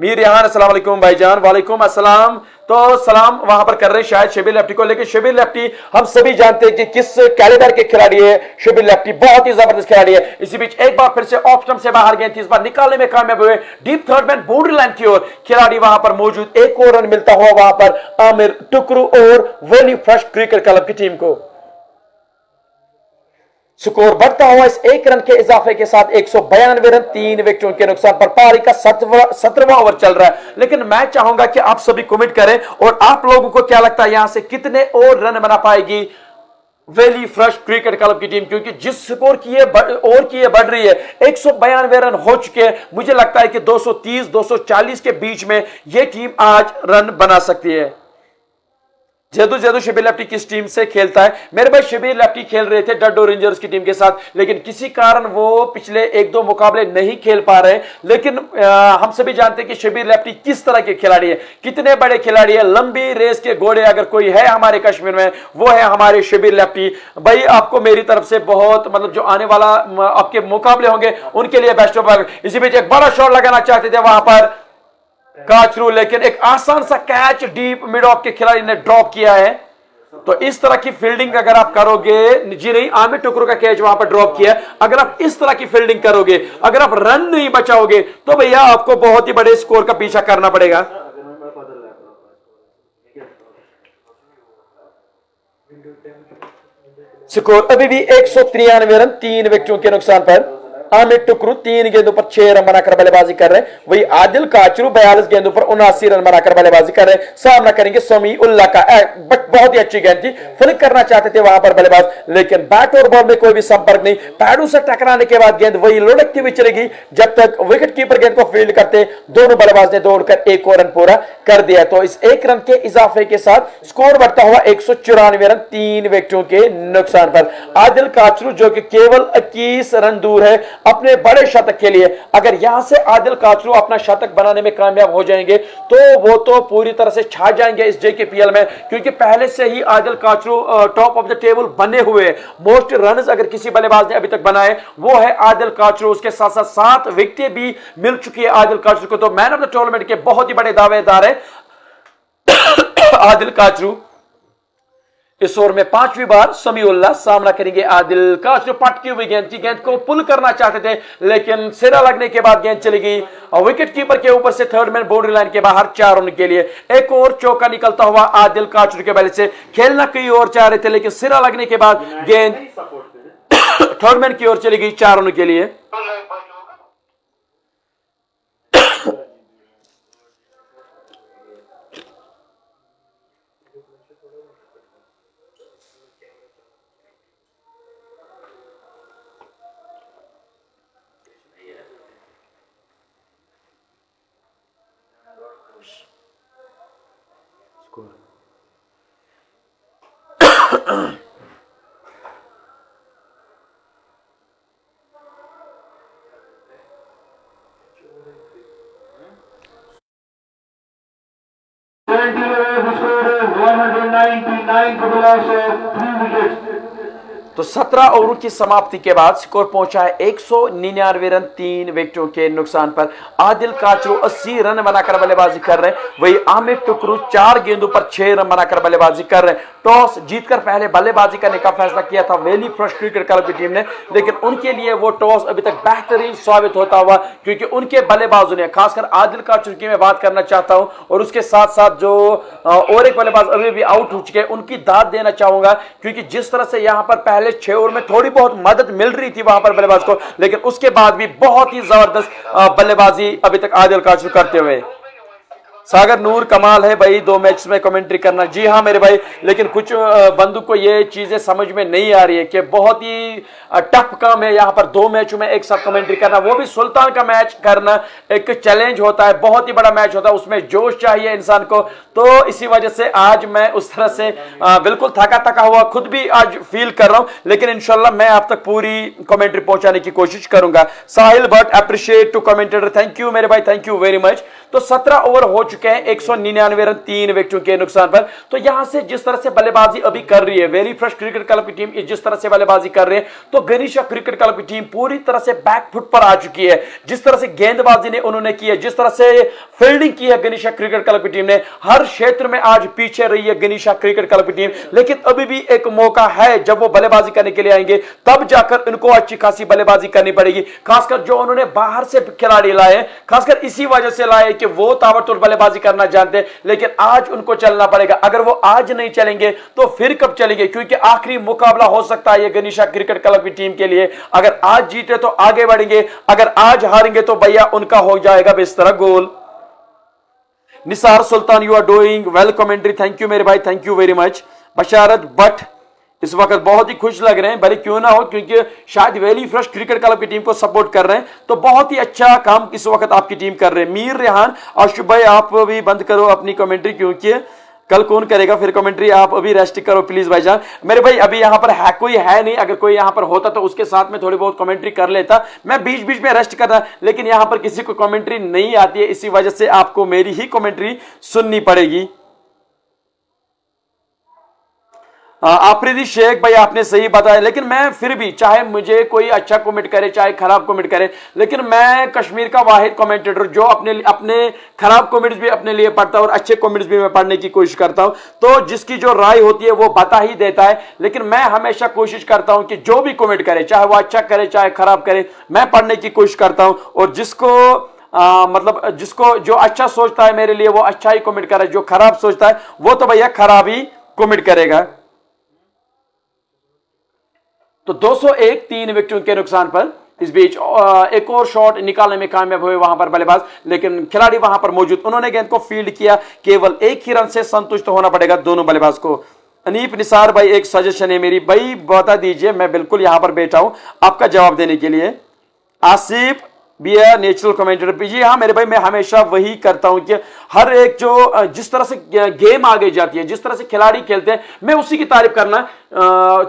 मीर रेहान अस्सलाम वालेकुम भाईजान। वालेकुम अस्सलाम। तो सलाम वहां पर कर रहे हैं शायद शबीर लेफ्टी को, लेकिन शबीर लेफ्टी हम सभी जानते हैं कि किस कैलिबर के खिलाड़ी है शबीर लेफ्टी, बहुत ही जबरदस्त खिलाड़ी है। इसी बीच एक बार फिर से ऑफ स्टंप से बाहर गए थे, इस बार निकालने में कामयाब हुए। Deep third man boundary line की ओर खिलाड़ी वहां पर मौजूद, एक और रन मिलता हुआ वहां पर आमिर टुकरू और वेली फ्रेश क्रिकेट क्लब की टीम को। स्कोर बढ़ता हुआ इस 1 रन के इजाफे के साथ 192 रन 3 विकेटों के नुकसान पर। पारी का 17वां ओवर चल रहा है, लेकिन मैं चाहूंगा कि आप सभी कमेंट करें और आप लोगों को क्या लगता है यहां से कितने और रन बना पाएगी वेली फ्रेश क्रिकेट क्लब की टीम, क्योंकि जिस स्कोर की ये बढ़ रही है 192 रन हो चुके हैं। मुझे लगता है कि 230-240 के बीच में यह टीम आज रन बना सकती है। जेदू शबीर लेफ्टी किस टीम से खेलता है? मेरे भाई शबीर लेफ्टी खेल रहे थे डडो रेंजर्स की टीम के साथ, लेकिन किसी कारण वो पिछले 1-2 मुकाबले नहीं खेल पा रहे। लेकिन हम सभी जानते हैं कि शबीर लेफ्टी किस तरह के खिलाड़ी है, कितने बड़े खिलाड़ी है। लंबी रेस के घोड़े अगर कोई है हमारे कश्मीर में वो है हमारे शबीर लेफ्टी। भाई आपको मेरी तरफ से बहुत मतलब जो आने वाला आपके मुकाबले होंगे उनके लिए बेस्ट ऑफ लक। इसी बीच एक बड़ा शॉट लगाना चाहते थे वहां पर काचरू, लेकिन एक आसान सा कैच डीप मिड ऑफ के खिलाड़ी ने ड्रॉप किया है। तो इस तरह की फील्डिंग अगर आप करोगे, जी नहीं, आमिर टुकरू का कैच वहां पर ड्रॉप किया, अगर आप इस तरह की फील्डिंग करोगे, अगर आप रन नहीं बचाओगे तो भैया आपको बहुत ही बड़े स्कोर का पीछा करना पड़ेगा। स्कोर अभी भी 193 रन 3 विकेटों के नुकसान पर। आमिर टुकरू 3 गेंदों पर 6 रन बनाकर बल्लेबाजी कर रहे हैं। वही आदिल काचरू 42 गेंदों पर 79 रन बनाकर बल्लेबाजी कर रहे हैं। सामना करेंगे समी उल्ला का। बहुत ही अच्छी गेंद थी, फ्लिक करना चाहते थे वहां पर बल्लेबाज, लेकिन बैट और बॉल में कोई भी संपर्क नहीं। पैडों से टकराने के बाद गेंद वही लुढ़कती हुई चलेगी जब तक विकेट कीपर गेंद को फील्ड करते। दोनों बल्लेबाज ने दौड़कर एक और रन पूरा कर दिया। तो इस 1 रन के इजाफे के साथ स्कोर बढ़ता हुआ 194 रन 3 विकेटों के नुकसान पर। आदिल काचरू जो कि केवल 21 रन दूर है अपने बड़े शतक के लिए। अगर यहां से आदिल काचरू अपना शतक बनाने में कामयाब हो जाएंगे तो वो तो पूरी तरह से छा जाएंगे इस JKPL में, क्योंकि पहले से ही Adil Kachru top of the table बने हुए। मोस्ट रन्स अगर किसी बल्लेबाज ने अभी तक बनाए वो है आदिल काचरू। उसके साथ साथ 7 विकेटें भी मिल चुकी है आदिल काचरू को। तो मैन ऑफ द टूर्नामेंट के बहुत ही बड़े दावेदार है आदिल काचरू। इस ओवर में 5वीं बार समीउल्लाह सामना करेंगे आदिल काचरू। पटकी हुई गेंद थी, गेंद को पुल करना चाहते थे लेकिन सिरा लगने के बाद गेंद चली गई और विकेट कीपर के ऊपर से थर्ड मैन बाउंड्री लाइन के बाहर 4 रन के लिए। एक और चौका निकलता हुआ आदिल काचरू के बल्ले से। खेलना कई और चाह रहे थे लेकिन सिरा लगने के बाद गेंद थर्ड मैन की ओर चली गई 4 रन के लिए। तो 17 ओवरों की समाप्ति के बाद स्कोर पहुंचा है 199 रन 3 विकेटों के नुकसान पर। आदिल काचरू 80 रन बनाकर बल्लेबाजी कर रहे हैं। वही आमिर टुकरू 4 गेंदों पर 6 रन बनाकर बल्लेबाजी कर रहे हैं। टॉस जीतकर पहले बल्लेबाजी करने का फैसला किया था वैली फ्रेश क्रिकेट क्लब की टीम ने, लेकिन उनके लिए वो टॉस अभी तक बेहतरीन साबित होता हुआ, क्योंकि उनके बल्लेबाजों ने, खासकर आदिल काचरू की मैं बात करना चाहता हूं और उसके साथ साथ जो और एक बल्लेबाज अभी भी आउट हो चुके हैं उनकी दाद देना चाहूंगा, क्योंकि जिस तरह से यहां पर पहले 6 ओवर में थोड़ी बहुत मदद मिल रही थी वहां पर बल्लेबाज को, लेकिन उसके बाद भी बहुत ही जबरदस्त बल्लेबाजी अभी तक आदिल काचरू करते हुए। सागर नूर कमाल है भाई 2 मैच में कमेंट्री करना। जी हाँ मेरे भाई, लेकिन कुछ बंदू को ये चीजें समझ में नहीं आ रही है कि बहुत ही टफ काम है यहाँ पर 2 मैचों में एक साथ कमेंट्री करना, वो भी सुल्तान का मैच करना एक चैलेंज होता है, बहुत ही बड़ा मैच होता है, उसमें जोश चाहिए इंसान को। तो इसी वजह से आज मैं उस तरह से बिल्कुल थका थका हुआ खुद भी आज फील कर रहा हूं, लेकिन इंशाल्लाह मैं आप तक पूरी कमेंट्री पहुंचाने की कोशिश करूंगा। Sahil Bhat appreciate to commentator, thank you मेरे भाई, थैंक यू वेरी मच। तो 17 ओवर हो चुके हैं, 199 रन 3 विकेटों के नुकसान पर। तो यहां से जिस तरह से बल्लेबाजी अभी कर रही है वेरी फ्रेश क्रिकेट क्लब की टीम, जिस तरह से बल्लेबाजी कर रही है, तो गनीशा क्रिकेट क्लब की टीम पूरी तरह से बैक फुट पर आ चुकी है। जिस तरह से गेंदबाजी ने उन्होंने की है, जिस तरह से फील्डिंग की है गनीशा क्रिकेट क्लब की टीम ने, हर क्षेत्र में आज पीछे रही है गनीशा क्रिकेट क्लब की टीम। लेकिन अभी भी एक मौका है, जब वो बल्लेबाजी करने के लिए आएंगे तब जाकर उनको अच्छी खासी बल्लेबाजी करनी पड़ेगी। खासकर जो उन्होंने बाहर से खिलाड़ी लाए, खासकर इसी वजह से लाए कि वो ताबड़तोड़ बल्लेबाजी करना जानते हैं, लेकिन आज उनको चलना पड़ेगा। अगर वो आज नहीं चलेंगे तो फिर कब चलेंगे, क्योंकि आखिरी मुकाबला हो सकता है ये गनीशा क्रिकेट क्लब की टीम के लिए। अगर आज जीते तो आगे बढ़ेंगे, अगर आज हारेंगे तो भैया उनका हो जाएगा बेस्तर गोल। Nisar Sultan, you are doing well commentary, thank you मेरे भाई, thank you very much. Basharat Bhat इस वक्त बहुत ही खुश लग रहे हैं, भले क्यों ना हो, क्योंकि शायद वैली फ्रेश क्रिकेट क्लब की टीम को सपोर्ट कर रहे हैं, तो बहुत ही अच्छा काम इस वक्त आपकी टीम कर रहे हैं। मीर रेहान, आशुफ भाई आप भी बंद करो अपनी कमेंट्री, क्योंकि कल कौन करेगा फिर कमेंट्री, आप अभी रेस्ट करो प्लीज भाईजान। मेरे भाई अभी यहां पर है कोई है नहीं, अगर कोई यहां पर होता तो उसके साथ में थोड़ी बहुत कमेंट्री कर लेता, मैं बीच बीच में रेस्ट कर रहा, लेकिन यहां पर किसी को कमेंट्री नहीं आती है, इसी वजह से आपको मेरी ही कमेंट्री सुननी पड़ेगी। आफरीदी शेख भाई आपने सही बताया, लेकिन मैं फिर भी चाहे मुझे कोई अच्छा कमेंट करे चाहे खराब कमेंट करे, लेकिन मैं कश्मीर का वाहिद कमेंटेटर जो अपने खराब कमेंट्स भी अपने लिए पढ़ता हूं और अच्छे कमेंट्स भी मैं पढ़ने की कोशिश करता हूं। तो जिसकी जो राय होती है वो बता ही देता है, लेकिन मैं हमेशा कोशिश करता हूं कि जो भी कमेंट करे चाहे वो अच्छा करे चाहे खराब करे, मैं पढ़ने की कोशिश करता हूं। और जिसको मतलब जिसको जो अच्छा सोचता है मेरे लिए वो अच्छा ही कमेंट करे, जो खराब सोचता है वो तो भैया खराब ही कमेंट करेगा। तो 201 3 विकेटों के नुकसान पर इस बीच एक और शॉट निकालने में कामयाब हुए वहां पर बल्लेबाज, लेकिन खिलाड़ी वहां पर मौजूद, उन्होंने गेंद को फील्ड किया, केवल एक ही रन से संतुष्ट होना पड़ेगा दोनों बल्लेबाज को। अनीप निसार भाई एक सजेशन है मेरी, भाई बता दीजिए, मैं बिल्कुल यहां पर बैठा हूं आपका जवाब देने के लिए। Asif be a natural commentator, जी हाँ मेरे भाई, मैं हमेशा वही करता हूं कि हर एक जो जिस तरह से गेम आगे जाती है, जिस तरह से खिलाड़ी खेलते हैं, मैं उसी की तारीफ करना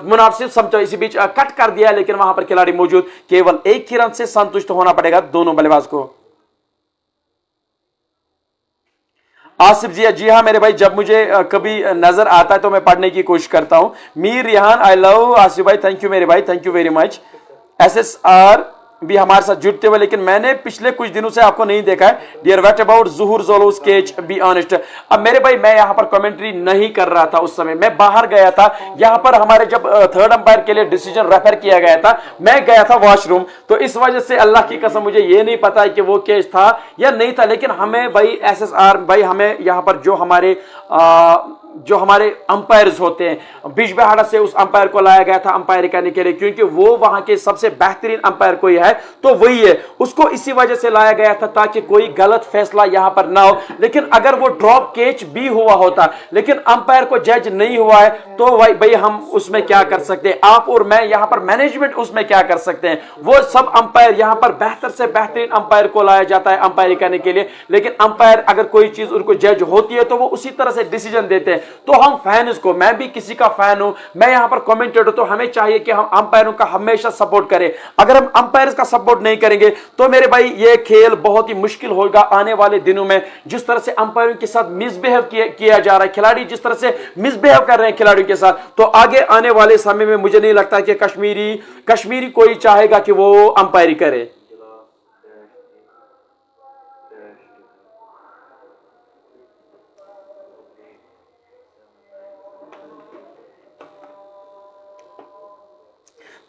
मुनासिब समझा। इसी बीच कट कर दिया, लेकिन वहां पर खिलाड़ी मौजूद, केवल एक ही रन से संतुष्ट होना पड़ेगा दोनों बल्लेबाज को। आसिफ जी हाँ मेरे भाई, जब मुझे कभी नजर आता है तो मैं पढ़ने की कोशिश करता हूं। मीर रिहान, आई लव आसिफ भाई, थैंक यू मेरे भाई, thank you very much. SSR भी हमारे साथ जुड़ते हुए, लेकिन मैंने पिछले कुछ दिनों से आपको नहीं देखा है। डियर व्हाट अबाउट जुहूर जोलोस केच, बी ऑनेस्ट। अब मेरे भाई मैं यहां पर कमेंट्री नहीं कर रहा था, उस समय मैं बाहर गया था। यहां पर हमारे जब थर्ड अंपायर के लिए डिसीजन रेफर किया गया था, मैं गया था वॉशरूम, तो इस वजह से अल्लाह की कसम मुझे ये नहीं पता है कि वो केच था या नहीं था। लेकिन हमें भाई SSR भाई, हमें यहां पर जो हमारे अंपायर्स होते हैं, बिजबेहाड़ा से उस अंपायर को लाया गया था अंपायर करने के लिए, क्योंकि वो वहां के सबसे बेहतरीन अंपायर कोई है तो वही है, उसको इसी वजह से लाया गया था ताकि कोई गलत फैसला यहां पर ना हो। लेकिन अगर वो ड्रॉप कैच भी हुआ होता, लेकिन अंपायर को जज नहीं हुआ है, तो भाई हम उसमें क्या कर सकते हैं, आप और मैं यहां पर मैनेजमेंट उसमें क्या कर सकते हैं। वो सब अंपायर यहां पर बेहतर से बेहतरीन अंपायर को लाया जाता है अंपायर करने के लिए, लेकिन अंपायर अगर कोई चीज उनको जज होती है तो वो उसी तरह से डिसीजन देते हैं। तो हम फैन को, मैं भी किसी का फैन हूं, मैं यहां पर कमेंटेटर, तो हमें चाहिए कि हम अंपायरों का हमेशा सपोर्ट करें। अगर हम अंपायर्स का सपोर्ट नहीं करेंगे तो मेरे भाई ये खेल बहुत ही मुश्किल होगा आने वाले दिनों में। जिस तरह से अंपायरों के साथ मिसबिहेव किया जा रहा है, खिलाड़ी जिस तरह से मिसबिहेव कर रहे हैं खिलाड़ियों के साथ, तो आगे आने वाले समय में मुझे नहीं लगता कि कश्मीरी कोई चाहेगा कि वो अंपायरी करे।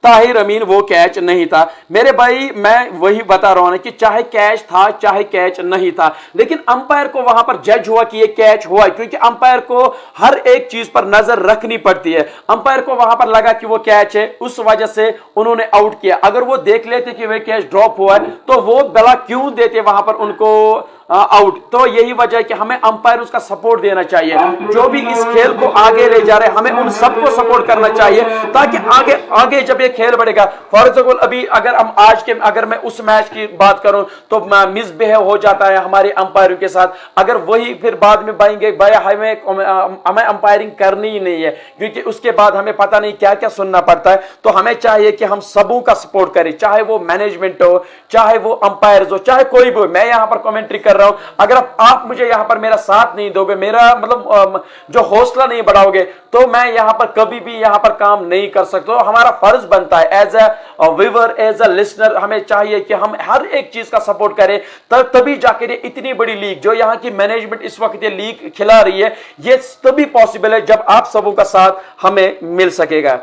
ताहिर अमीन, वो कैच नहीं था मेरे भाई, मैं वही बता रहा हूं ना कि चाहे कैच था चाहे कैच नहीं था, लेकिन अंपायर को वहां पर जज हुआ कि ये कैच हुआ, क्योंकि अंपायर को हर एक चीज पर नजर रखनी पड़ती है। अंपायर को वहां पर लगा कि वो कैच है, उस वजह से उन्होंने आउट किया। अगर वो देख लेते कि वह कैच ड्रॉप हुआ है तो वो गला क्यों देते वहां पर उनको आउट। तो यही वजह है कि हमें अंपायर उसका सपोर्ट देना चाहिए, जो भी इस खेल को आगे ले जा रहे हैं हमें उन सबको सपोर्ट करना चाहिए, ताकि आगे आगे जब ये खेल बढ़ेगा। फॉर एग्जाम्पल अभी अगर मैं उस मैच की बात करूं तो मिसबिहेव हो जाता है हमारे अंपायरों के साथ, अगर वही फिर बाद में बाएंगे भाई हमें अंपायरिंग करनी ही नहीं है, क्योंकि उसके बाद हमें पता नहीं क्या क्या सुनना पड़ता है। तो हमें चाहिए कि हम सबों का सपोर्ट करें, चाहे वो मैनेजमेंट हो, चाहे वो अंपायर्स हो, चाहे कोई भी हो। मैं यहां पर कमेंट्री कर रहा हूं, अगर आप मुझे यहां पर मेरा साथ नहीं दोगे, मेरा मतलब जो हौसला नहीं बढ़ाओगे, तो मैं यहां पर कभी भी यहां पर काम नहीं कर सकता। तो हमारा फर्ज बनता है as a viewer, as a listener, हमें चाहिए कि हम हर एक चीज का सपोर्ट करें, तभी जाकर ये इतनी बड़ी लीग जो यहां की मैनेजमेंट इस वक्त ये लीग खिला रही है, ये तभी पॉसिबल है जब आप सबों का साथ हमें मिल सकेगा।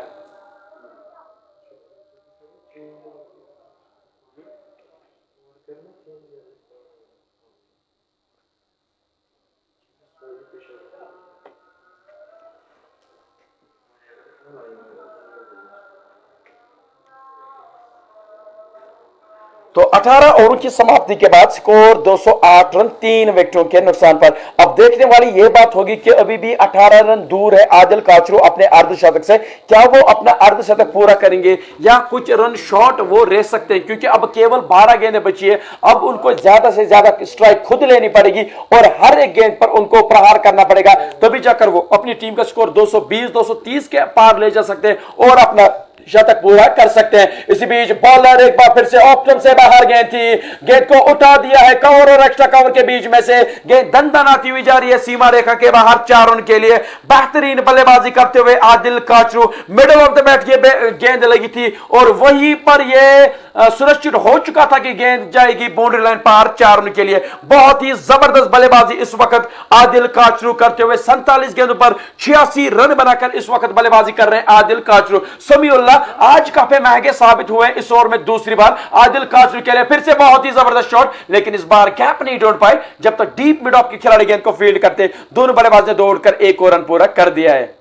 तो 18 ओवरों की समाप्ति के बाद स्कोर 208 रन 3 विकेटों के नुकसान पर। अब देखने वाली यह बात होगी कि अभी भी 18 रन दूर है आदिल काचरू अपने अर्धशतक से। क्या वो अपना अर्धशतक पूरा करेंगे या कुछ रन शॉर्ट वो रह सकते हैं, क्योंकि अब केवल 12 गेंदें बची है। अब उनको ज्यादा से ज्यादा स्ट्राइक खुद लेनी पड़ेगी और हर एक गेंद पर उनको प्रहार करना पड़ेगा, तभी जाकर वो अपनी टीम का स्कोर 220-230 के पार ले जा सकते हैं और अपना शतक पूरा कर सकते हैं। इसी बीच बॉलर एक बार फिर से ऑप्शन से बाहर गेंद थी, गेंद को उठा दिया है कवर और एक्स्ट्रा कवर के बीच में से, गेंद दंदनाती हुई जा रही है सीमा रेखा के बाहर 4 रन के लिए। बेहतरीन बल्लेबाजी करते हुए Adil Kachru, middle of the bat ये गेंद लगी थी और वहीं पर यह सुनिश्चित हो चुका था कि गेंद जाएगी बाउंड्री लाइन पार 4 रन के लिए। बहुत ही जबरदस्त बल्लेबाजी इस वक्त आदिल काचरू करते हुए 47 गेंदों पर 86 रन बनाकर इस वक्त बल्लेबाजी कर रहे हैं आदिल काचरू। समीउल्लाह आज काफी महंगे साबित हुए इस ओवर में दूसरी बार आदिल काचरू के लिए फिर से बहुत ही जबरदस्त शॉट, लेकिन इस बार गैप नहीं ढूंढ पाए जब तक डीप मिड ऑफ के खिलाड़ी गेंद को फील्ड करते। दोनों बल्लेबाज ने दौड़कर एक और रन पूरा कर दिया है।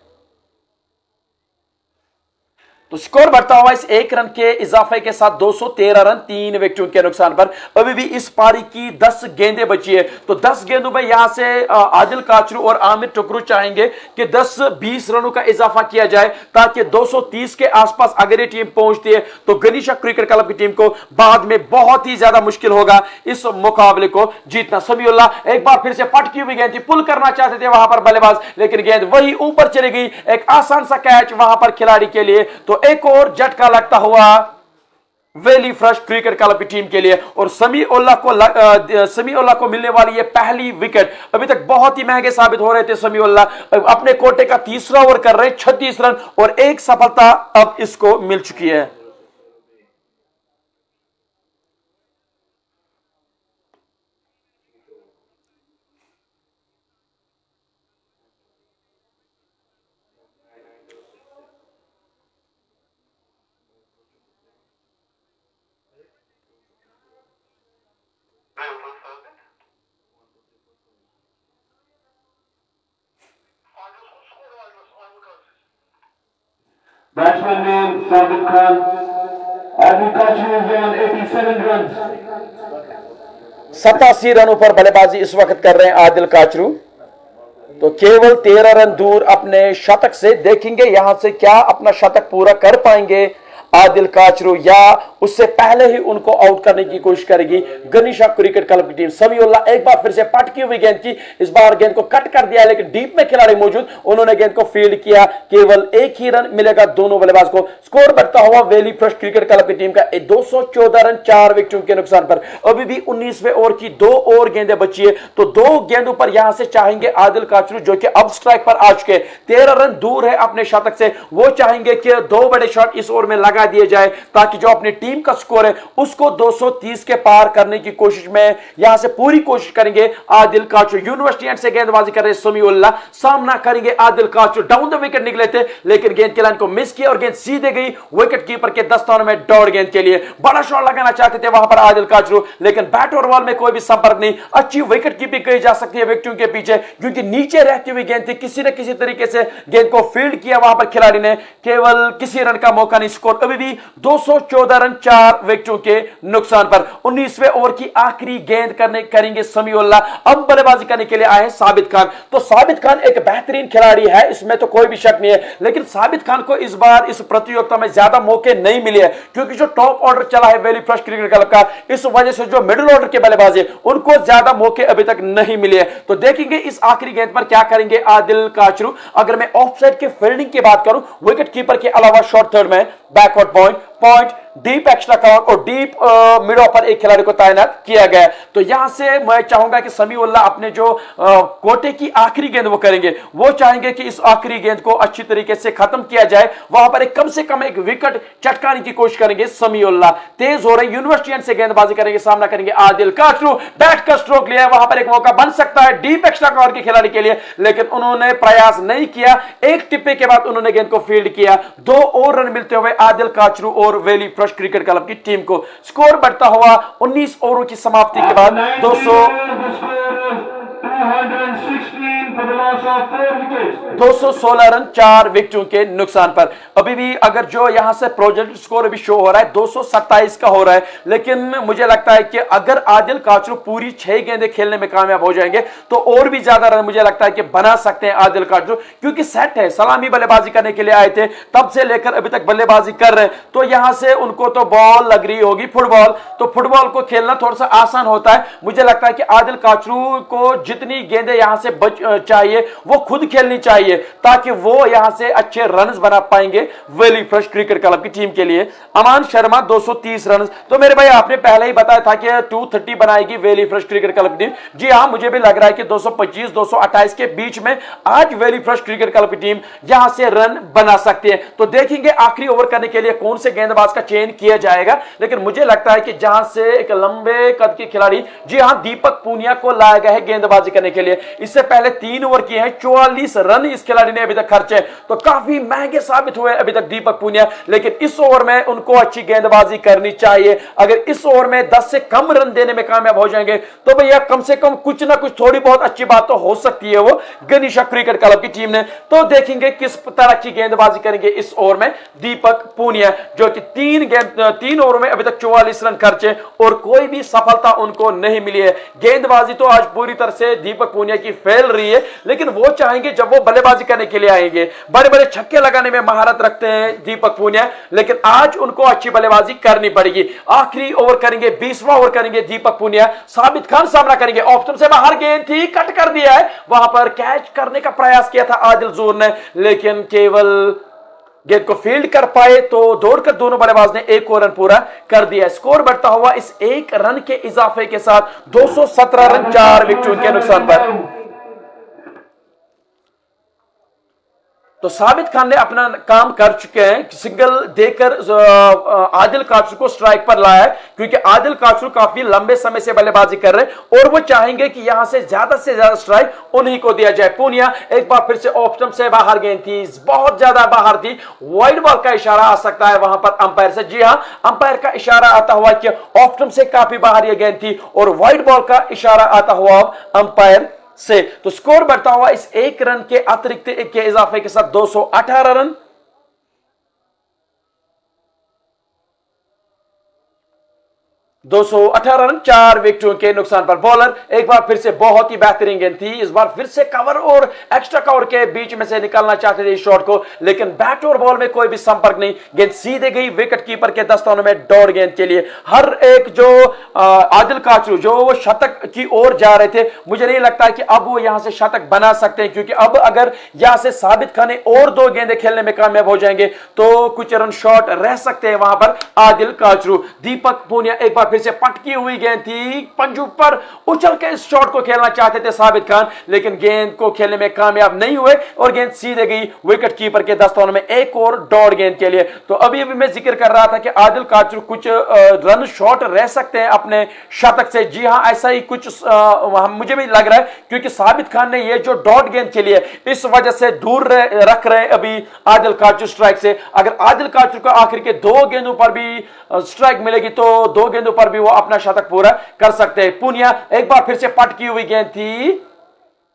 तो स्कोर बढ़ता हुआ इस 1 रन के इजाफे के साथ 213 रन 3 विकेटों के नुकसान पर। अभी भी इस पारी की 10 गेंदें बची है, तो 10 गेंदों में यहां से आदिल काचरू और आमिर टुकरू चाहेंगे कि 10-20 रनों का इजाफा किया जाए ताकि 230 के आसपास अगर ये टीम पहुंचती है तो गनीशा क्रिकेट क्लब की टीम को बाद में बहुत ही ज्यादा मुश्किल होगा इस मुकाबले को जीतना। समीउल्लाह एक बार फिर से पटकी हुई गेंद थी, पुल करना चाहते थे वहां पर बल्लेबाज, लेकिन गेंद वही ऊपर चली गई। एक आसान सा कैच वहां पर खिलाड़ी के लिए, तो एक और झटका लगता हुआ वैली फ्रेश क्रिकेट क्लब की टीम के लिए और समीउल्लाह को मिलने वाली ये पहली विकेट। अभी तक बहुत ही महंगे साबित हो रहे थे समीउल्लाह, अपने कोटे का तीसरा ओवर कर रहे 36 रन और एक सफलता अब इसको मिल चुकी है। Batsman name Sabit Khan. Adil Kachu is on 87 runs. 87 रनों पर बल्लेबाजी इस वक्त कर रहे हैं आदिल काचरू, तो केवल 13 रन दूर अपने शतक से। देखेंगे यहां से क्या अपना शतक पूरा कर पाएंगे आदिल काचरू या उससे पहले ही उनको आउट करने की कोशिश करेगी गनीशा क्रिकेट क्लब की टीम। समीउल्लाह एक बार फिर से पटकी हुई गेंद की, इस बार गेंद को कट कर दिया लेकिन डीप में खिलाड़ी मौजूद, उन्होंने गेंद को फील्ड किया। केवल एक ही रन मिलेगा दोनों बल्लेबाज को। स्कोर बढ़ता हुआ वैली फ्रेश क्रिकेट क्लब की टीम का 214 रन 4 विकेटों के नुकसान पर। अभी भी 19वें ओवर की 2 और गेंदें बची है, तो 2 गेंदों पर यहां से चाहेंगे आदिल काचरू जो कि अब स्ट्राइक पर आ चुके, 13 रन दूर है अपने शतक से। वो चाहेंगे कि 2 बड़े शॉट इस ओवर में लगा दिए जाए ताकि जो अपनी टीम का स्कोर है उसको 230 के पार करने की कोशिश में यहां से पूरी कोशिश करेंगे आदिल काचरू। यूनिवर्सिटी एंड से गेंदबाजी कर रहे समीउल्लाह, सामना करेंगे Adil Kachru. Down the wicket निकले थे लेकिन गेंद की लाइन को मिस किया और गेंद सीधे गई विकेट कीपर के दस्तानों में डॉट गेंद के लिए। बड़ा शॉट लगाना चाहते थे वहां पर आदिल काचरू, लेकिन बैट और बॉल में कोई भी संपर्क नहीं। अच्छी विकेट कीपिंग कही जा सकती है विकेटों के पीछे, क्योंकि नीचे रहती हुई गेंद थी, किसी न किसी तरीके से गेंद को फील्ड किया वहां पर खिलाड़ी ने, केवल किसी रन का मौका नहीं। स्कोर अभी भी 214 रन 4 विकेटों के नुकसान पर। 19वें ओवर की आखिरी गेंद करेंगे समीउल्लाह। अब बल्लेबाजी करने के लिए आए हैं साबित खान। तो साबित खान एक बेहतरीन खिलाड़ी है, इसमें तो कोई भी शक नहीं है, लेकिन साबित खान को इस बार इस प्रतियोगिता में ज्यादा मौके नहीं मिले हैं, क्योंकि जो टॉप ऑर्डर चला है वैली फ्रेश क्रिकेट क्लब का, इस वजह से जो मिडिल ऑर्डर के बल्लेबाज है उनको ज्यादा मौके अभी तक नहीं मिले हैं। तो देखेंगे इस आखिरी गेंद पर क्या करेंगे आदिल काचरू। अगर मैं ऑफ साइड के फील्डिंग की बात करूं, विकेट कीपर के अलावा शॉर्ट थर्ड में backward point, deep extra cover और डीप मिड ऑफ पर एक खिलाड़ी को तैनात किया गया है। तो यहां से मैं चाहूंगा कि समीउल्लाह अपने जो कोटे की आखिरी गेंद वो करेंगे, वो चाहेंगे कि इस आखिरी गेंद को अच्छी तरीके से खत्म किया जाए, वहां पर कम से कम एक विकेट चटकाने की कोशिश करेंगे समीउल्लाह। तेज हो रहे यूनिवर्सिटी से गेंदबाजी करेंगे, सामना करेंगे आदिल काचरू। बैट का स्ट्रोक लिया है, वहां पर एक मौका बन सकता है डीप एक्स्ट्रा कवर के खिलाड़ी के लिए, लेकिन उन्होंने प्रयास नहीं किया। एक टिप्पे के बाद उन्होंने गेंद को फील्ड किया। 2 और रन मिलते हुए आदिल काचरू और वैली फ्रेश क्रिकेट क्लब की टीम को। स्कोर बढ़ता हुआ 19 ओवरों की समाप्ति के बाद 216 रन 4 विकेटों के नुकसान पर। अभी भी अगर जो यहां से प्रोजेक्ट स्कोर अभी शो हो रहा है 227 का हो रहा है, लेकिन मुझे लगता है कि अगर आदिल काचरू पूरी 6 गेंदें खेलने में कामयाब हो जाएंगे तो और भी ज्यादा रन मुझे लगता है कि बना सकते हैं आदिल काचरू, क्योंकि सेट है, सलामी बल्लेबाजी करने के लिए आए थे, तब से लेकर अभी तक बल्लेबाजी कर रहे हैं। तो यहां से उनको तो बॉल लग रही होगी फुटबॉल, तो फुटबॉल को खेलना थोड़ा सा आसान होता है। मुझे लगता है कि आदिल काचरू को जितनी गेंदें यहां से चाहिए वो खुद खेलनी चाहिए ताकि वो यहां से अच्छे रन बना पाएंगे वैली फ्रेश क्रिकेट क्लब की टीम के लिए। अमान शर्मा 230 रन। तो मेरे भाई आपने पहले ही बताया था कि 230 बनाएगी वैली फ्रेश क्रिकेट क्लब की टीम। जी हां, मुझे भी लग रहा है कि 225 228 के बीच में आज वैली फ्रेश क्रिकेट क्लब की टीम यहां से रन बना सकती है। तो देखेंगे आखिरी ओवर करने के लिए कौन से गेंदबाज का चयन किया जाएगा, लेकिन मुझे लगता है कि जहां से एक लंबे कद के खिलाड़ी, जी हां, दीपक पूनिया को लाया गया है गेंदबाजी करने के लिए। इससे पहले 3 ओवर किए हैं, 44 रन इस खिलाड़ी ने अभी तक खर्चे, तो काफी महंगे साबित हुए अभी तक दीपक पूनिया। लेकिन इस ओवर में उनको अच्छी गेंदबाजी करनी चाहिए। अगर इस ओवर में 10 से कम रन देने में कामयाब हो जाएंगे तो भैया कम से कम कुछ ना कुछ थोड़ी बहुत अच्छी बात तो हो सकती है वो गनीशा क्रिकेट क्लब की टीम ने। तो देखेंगे किस तरह की गेंदबाजी करेंगे इस ओवर में दीपक पूनिया, जो कि 3 ओवर में अभी तक 44 रन खर्चे और कोई भी सफलता उनको नहीं मिली है। गेंदबाजी तो आज पूरी तरह से दीपक पूनिया की फेल रही है, लेकिन वो चाहेंगे जब वो बल्लेबाजी करने के लिए आएंगे, बड़े बड़े छक्के लगाने में महारत रखते हैं दीपक पूनिया, लेकिन आज उनको अच्छी बल्लेबाजी करनी पड़ेगी। आखिरी ओवर करेंगे, 20वां ओवर करेंगे दीपक पूनिया। साबित खान सामना करेंगे, ऑप्शन से बाहर गेंद थी, कट कर दिया है, वहां पर कैच करने का प्रयास किया था आदिल जोर ने, लेकिन केवल गेंद को फील्ड कर पाए तो दौड़कर दोनों बल्लेबाज ने 1 रन पूरा कर दिया। स्कोर बढ़ता हुआ इस 1 रन के इजाफे के साथ 217 रन 4 विकेटों के नुकसान पर। तो साबित खान ने अपना काम कर चुके हैं, सिंगल देकर आदिल काचरू को स्ट्राइक पर लाया है, क्योंकि आदिल काचरू काफी लंबे समय से बल्लेबाजी कर रहे हैं और वो चाहेंगे कि यहां से ज्यादा स्ट्राइक उन्हीं को दिया जाए। पूनिया एक बार फिर से ऑफ से बाहर गेंद थी, बहुत ज्यादा बाहर थी, वाइड बॉल का इशारा आ सकता है वहां पर अंपायर से। जी हां, अंपायर का इशारा आता हुआ कि ऑफ से काफी बाहर यह गेंद थी और वाइड बॉल का इशारा आता हुआ अंपायर से। तो स्कोर बढ़ता हुआ इस 1 रन के अतिरिक्त के इजाफे के साथ 218 रन। 218 रन 4 विकेटों के नुकसान पर। बॉलर एक बार फिर से बहुत ही बेहतरीन गेंद थी, इस बार फिर से कवर और एक्स्ट्रा कवर के बीच में से निकालना चाहते थे इस शॉट को, लेकिन बैट और बॉल में कोई भी संपर्क नहीं, गेंद सीधे गई विकेट कीपर के दस्तानों में डॉट गेंद के लिए। हर एक जो आदिल काचरू जो वो शतक की ओर जा रहे थे, मुझे नहीं लगता कि अब वो यहां से शतक बना सकते हैं, क्योंकि अब अगर यहां से साबित खान और 2 गेंदें खेलने में कामयाब हो जाएंगे तो कुछ रन शॉट रह सकते हैं वहां पर आदिल काचरू। दीपक पूनिया एक बार से पटकी हुई गेंद थी, पंजू पर उछल के इस शॉट को खेलना चाहते थे साबित खान, लेकिन गेंद को खेलने में कामयाब नहीं हुए और गेंद सीधे गई विकेट कीपर के दस्तानों में 1 और डॉट गेंद के लिए। तो अभी मैं जिक्र कर रहा था कि आदिल काचरू कुछ रन शॉट रह सकते हैं अपने शतक से। जी हां, ऐसा ही कुछ मुझे भी लग रहा है, क्योंकि साबित खान ने ये जो डॉट गेंद खेली है इस वजह से दूर रख रहे हैं अभी आदिल काचरू स्ट्राइक से। अगर आदिल काचरू को आखिर के 2 गेंदों पर भी स्ट्राइक मिलेगी तो 2 गेंदों पर भी वो अपना शतक पूरा कर सकते हैं। पूनिया एक बार फिर से पटकी हुई गेंद थी,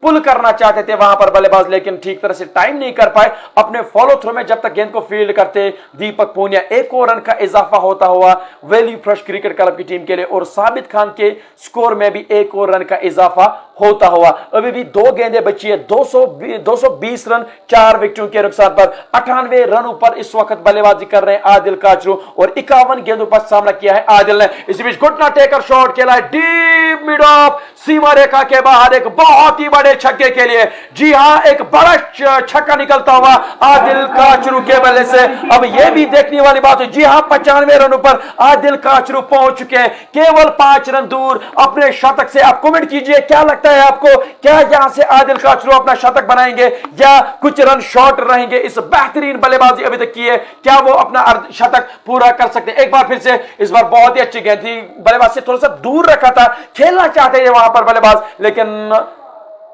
पुल करना चाहते थे वहां पर बल्लेबाज, लेकिन ठीक तरह से टाइम नहीं कर पाए अपने फॉलो थ्रो में। जब तक गेंद को फील्ड करते दीपक पूनिया, 1 और रन का इजाफा होता हुआ वैली फ्रेश क्रिकेट क्लब की टीम के लिए और साबित खान के स्कोर में भी 1 और रन का इजाफा होता हुआ। अभी भी 2 गेंदें बची है, 220 रन 4 विकेटों के नुकसान पर। 98 रनों पर इस वक्त बल्लेबाजी कर रहे हैं आदिल काचरू और 51 गेंदों पर सामना किया है आदिल ने। इसी बीच घुटना टेकर शॉट खेला है डीप मिड ऑफ सीमा रेखा के बाहर एक बहुत ही बड़े छक्के के लिए। जी हां, एक बड़ा छक्का निकलता हुआ आदिल काचरू के बल्ले से। अब यह भी देखने वाली बात है, जी हां, 95 रनों पर आदिल काचरू पहुंच चुके हैं, केवल 5 रन दूर अपने शतक से। आप कमेंट कीजिए, क्या लगता है आपको, क्या यहां से आदिल काचरू अपना शतक बनाएंगे या कुछ रन शॉर्ट रहेंगे? इस बेहतरीन बल्लेबाजी अभी तक की है, क्या वो अपना शतक पूरा कर सकते हैं? एक बार फिर से इस बार बहुत ही अच्छी गेंद थी, बल्लेबाज से थोड़ा सा दूर रखा था, खेलना चाहते थे वहां पर बल्लेबाज, लेकिन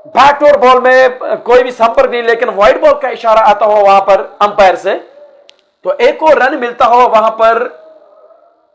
बैट और बॉल में कोई भी संपर्क नहीं, लेकिन वाइड बॉल का इशारा आता हुआ वहां पर अंपायर से, तो 1 और रन मिलता हुआ वहां पर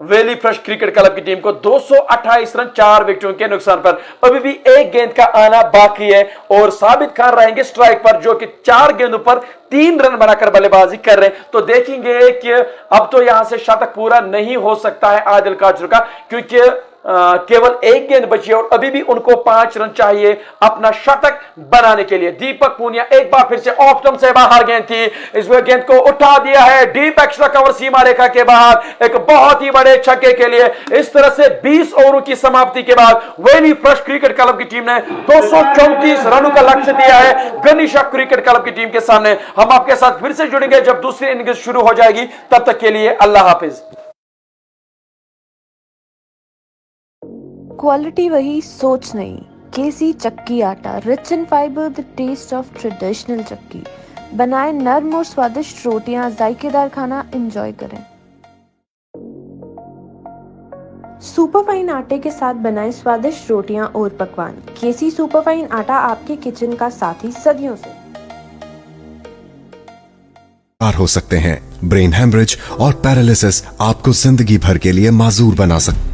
वैली फ्रेश क्रिकेट क्लब की टीम को। 228 रन 4 विकेटों के नुकसान पर। अभी भी 1 गेंद का आना बाकी है और साबित खान रहेंगे स्ट्राइक पर, जो कि 4 गेंदों पर 3 रन बनाकर बल्लेबाजी कर रहे हैं। तो देखेंगे कि अब तो यहां से शतक पूरा नहीं हो सकता है आदिल काचरू का, क्योंकि केवल एक गेंद बची है और अभी भी उनको 5 रन चाहिए अपना शतक बनाने के लिए। दीपक पूनिया एक बार फिर से ऑफ स्टंप से बाहर गेंद थी, इस गेंद को उठा दिया है डीप एक्स्ट्रा कवर सीमा रेखा के बाहर, एक बहुत ही बड़े छक्के के लिए। इस तरह से 20 ओवरों की समाप्ति के बाद वैली फ्रेश क्रिकेट क्लब की टीम ने 234 रनों का लक्ष्य दिया है गनीशा क्रिकेट क्लब की टीम के सामने। हम आपके साथ फिर से जुड़ेंगे जब दूसरी इनिंग्स शुरू हो जाएगी, तब तक के लिए अल्लाह हाफिज। क्वालिटी वही, सोच नहीं। KC Chakki Atta, rich in fibre, the taste of traditional chakki. बनाएं नर्म और स्वादिष्ट रोटियां, जायकेदार खाना एंजॉय करें। सुपरफाइन आटे के साथ बनाएं स्वादिष्ट रोटियां और पकवान। केसी सुपरफाइन आटा आपके किचन का साथी सदियों से। हो सकते हैं ब्रेन हेमरेज और पैरालिसिस आपको जिंदगी भर के लिए माजूर बना सकते।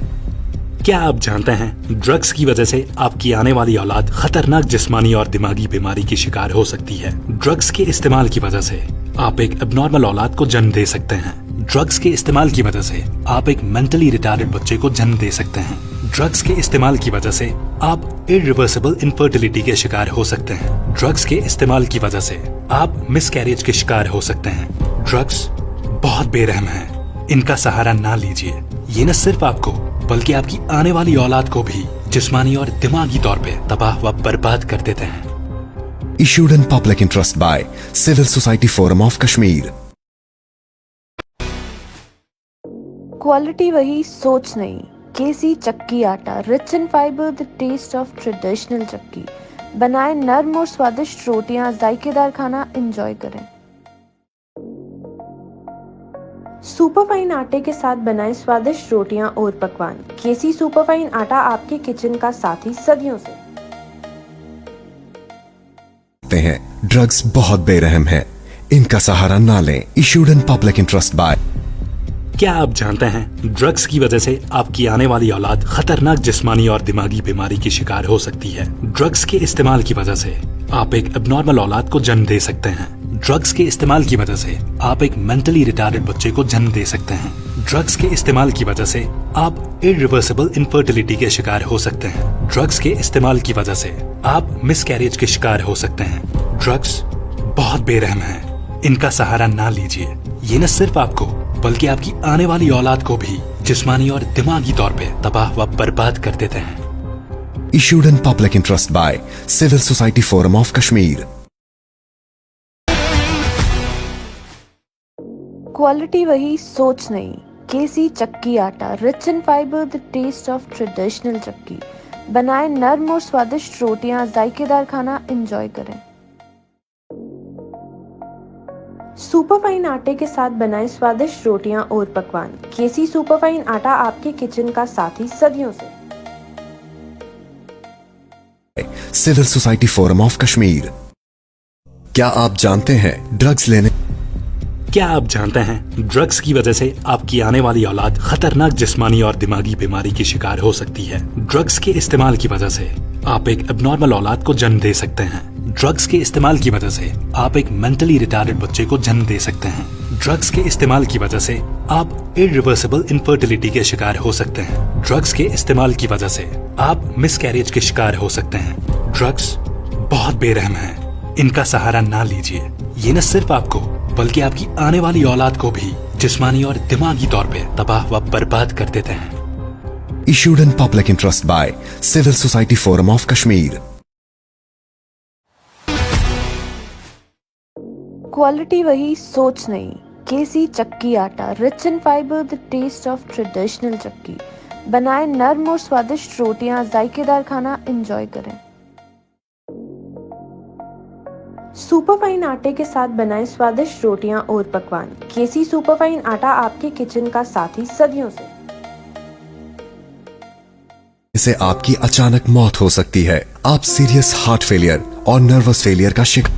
क्या आप जानते हैं ड्रग्स की वजह से आपकी आने वाली औलाद खतरनाक जिस्मानी और दिमागी बीमारी की शिकार हो सकती है। ड्रग्स के इस्तेमाल की वजह से आप एक एबनॉर्मल औलाद को जन्म दे सकते हैं। ड्रग्स के इस्तेमाल की वजह से आप एक मेंटली रिटार्डेड बच्चे को जन्म दे सकते हैं। ड्रग्स के इस्तेमाल की वजह से आप इरिवर्सिबल इनफर्टिलिटी के शिकार हो सकते हैं। ड्रग्स के इस्तेमाल की वजह से आप मिसकैरेज के शिकार हो सकते हैं। ड्रग्स बहुत बेरहम हैं, इनका सहारा ना लीजिए। ये न सिर्फ आपको बल्कि आपकी आने वाली औलाद को भी जिस्मानी और दिमागी तौर पे तबाह व बर्बाद कर देते हैं। Issued in public interest by Civil Society Forum of Kashmir. Quality वही, सोच नहीं। KC Chakki Atta, rich in fibre, the taste of traditional chakki. बनाएं नर्म और स्वादिष्ट रोटियां, जायकेदार खाना एंजॉय करें। सुपरफाइन आटे के साथ बनाएं स्वादिष्ट रोटियां और पकवान। केसी सुपरफाइन आटा आपके किचन का साथी सदियों से। ड्रग्स बहुत बेरहम है, इनका सहारा ना लें। Issued in public interest by. क्या आप जानते हैं ड्रग्स की वजह से आपकी आने वाली औलाद खतरनाक जिस्मानी और दिमागी बीमारी की शिकार हो सकती है। ड्रग्स के इस्तेमाल की वजह से आप एक एबनॉर्मल औलाद को जन्म दे सकते हैं। ड्रग्स के इस्तेमाल की वजह से आप एक मेंटली रिटार्डेड बच्चे को जन्म दे सकते हैं। ड्रग्स के इस्तेमाल की वजह से आप इरिवर्सिबल इनफर्टिलिटी के शिकार हो सकते हैं। ड्रग्स के इस्तेमाल की वजह से आप मिसकैरेज के शिकार हो सकते हैं। ड्रग्स बहुत बेरहम हैं, इनका सहारा ना लीजिए। ये न सिर्फ आपको बल्कि आपकी आने वाली औलाद को भी जिस्मानी और दिमागी तौर पे तबाह व बर्बाद कर देते हैं। Issued in public interest by Civil Society Forum of Kashmir. Quality वही, सोच नहीं। KC Chakki Atta, rich in fibre, the taste of traditional chakki. बनाएं नर्म और स्वादिष्ट रोटियां, जायकेदार खाना एंजॉय करें। सुपरफाइन आटे के साथ बनाएं स्वादिष्ट रोटियां और पकवान। केसी सुपरफाइन आटा आपके किचन का साथी सदियों से। Civil Society Forum of Kashmir. क्या आप जानते हैं ड्रग्स लेने क्या आप जानते हैं ड्रग्स की वजह से आपकी आने वाली औलाद खतरनाक जिस्मानी और दिमागी बीमारी की शिकार हो सकती है। ड्रग्स के इस्तेमाल की वजह से आप एक एबनॉर्मल औलाद को जन्म दे सकते हैं। ड्रग्स के इस्तेमाल की वजह से आप एक मेंटली रिटार्डेड बच्चे को जन्म दे सकते हैं। ड्रग्स के इस्तेमाल की वजह से आप इरिवर्सिबल इनफर्टिलिटी के शिकार हो सकते हैं। ड्रग्स के इस्तेमाल की वजह से आप मिसकैरेज के शिकार हो सकते हैं। ड्रग्स बहुत बेरहम हैं, इनका सहारा ना लीजिए। ये न सिर्फ आपको बल्कि आपकी आने वाली औलाद को भी जिस्मानी और दिमागी तौर पे तबाह व बर्बाद कर देते हैं। Issued in public interest by Civil Society Forum of Kashmir. Quality वही, सोच नहीं। KC Chakki Atta, rich in fibre, the taste of traditional chakki. बनाएं नर्म और स्वादिष्ट रोटियां, जायकेदार खाना एंजॉय करें। सुपरफाइन आटे के साथ बनाएं स्वादिष्ट रोटियां और पकवान। केसी सुपरफाइन आटा आपके किचन का साथी सदियों से। इससे आपकी अचानक मौत हो सकती है। आप सीरियस हार्ट फेलियर और नर्वस फेलियर का शिकार।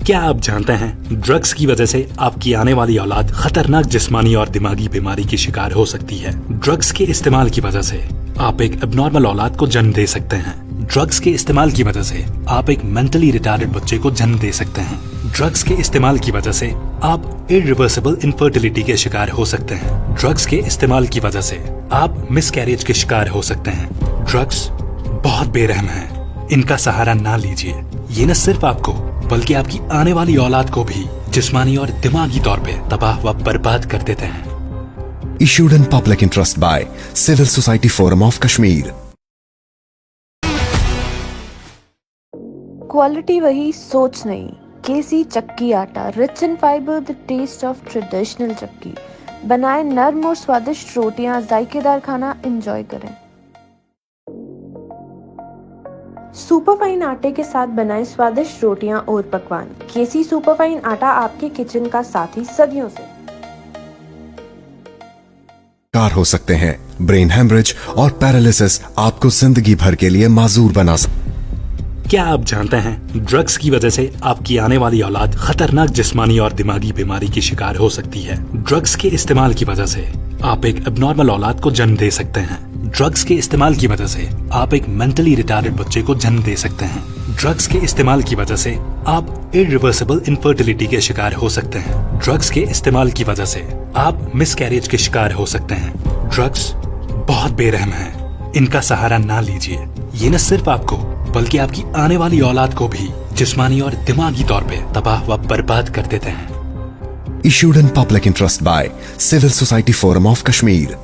क्या आप जानते हैं ड्रग्स की वजह से आपकी आने वाली औलाद खतरनाक जिस्मानी और दिमागी बीमारी की शिकार हो सकती है। ड्रग्स के इस्तेमाल की वजह से आप एक एबनॉर्मल औलाद को जन्म दे सकते हैं। ड्रग्स के इस्तेमाल की वजह से आप एक मेंटली रिटार्डेड बच्चे को जन्म दे सकते हैं। ड्रग्स के इस्तेमाल की वजह से आप इरिवर्सिबल इनफर्टिलिटी के शिकार हो सकते हैं। ड्रग्स के इस्तेमाल की वजह से आप मिसकैरेज के शिकार हो सकते हैं। ड्रग्स बहुत बेरहम हैं, इनका सहारा ना लीजिए। ये न सिर्फ आपको बल्कि आपकी आने वाली औलाद को भी जिस्मानी और दिमागी तौर पे तबाह व बर्बाद कर देते हैं। Issued in public interest by Civil Society Forum of Kashmir. Quality वही, सोच नहीं। KC Chakki Atta, rich in fibre, the taste of traditional chakki. बनाए नर्म और स्वादिष्ट रोटियां, जायकेदार खाना एंजॉय करें। सुपरफाइन आटे के साथ बनाए स्वादिष्ट रोटियां और पकवान। केसी सुपरफाइन आटा आपके किचन का साथी सदियों से। कार हो सकते हैं ब्रेन हेमरेज और पैरालिसिस आपको जिंदगी भर के लिए माजूर बना सकते। क्या आप जानते हैं ड्रग्स की वजह से आपकी आने वाली औलाद खतरनाक जिस्मानी और दिमागी बीमारी की शिकार हो सकती है। ड्रग्स के इस्तेमाल की वजह से आप एक एबनॉर्मल औलाद को जन्म दे सकते हैं। ड्रग्स के इस्तेमाल की वजह से आप एक मेंटली रिटार्डेड बच्चे को जन्म दे सकते हैं। ड्रग्स के इस्तेमाल की वजह से आप इरिवर्सिबल इनफर्टिलिटी के शिकार हो सकते हैं। ड्रग्स के इस्तेमाल की वजह से आप मिसकैरेज के शिकार हो सकते हैं। ड्रग्स बहुत बेरहम हैं, इनका सहारा ना लीजिए। ये न सिर्फ आपको बल्कि आपकी आने वाली औलाद को भी जिस्मानी और दिमागी तौर पे तबाह व बर्बाद कर देते हैं। Issued in public interest by Civil Society Forum of Kashmir.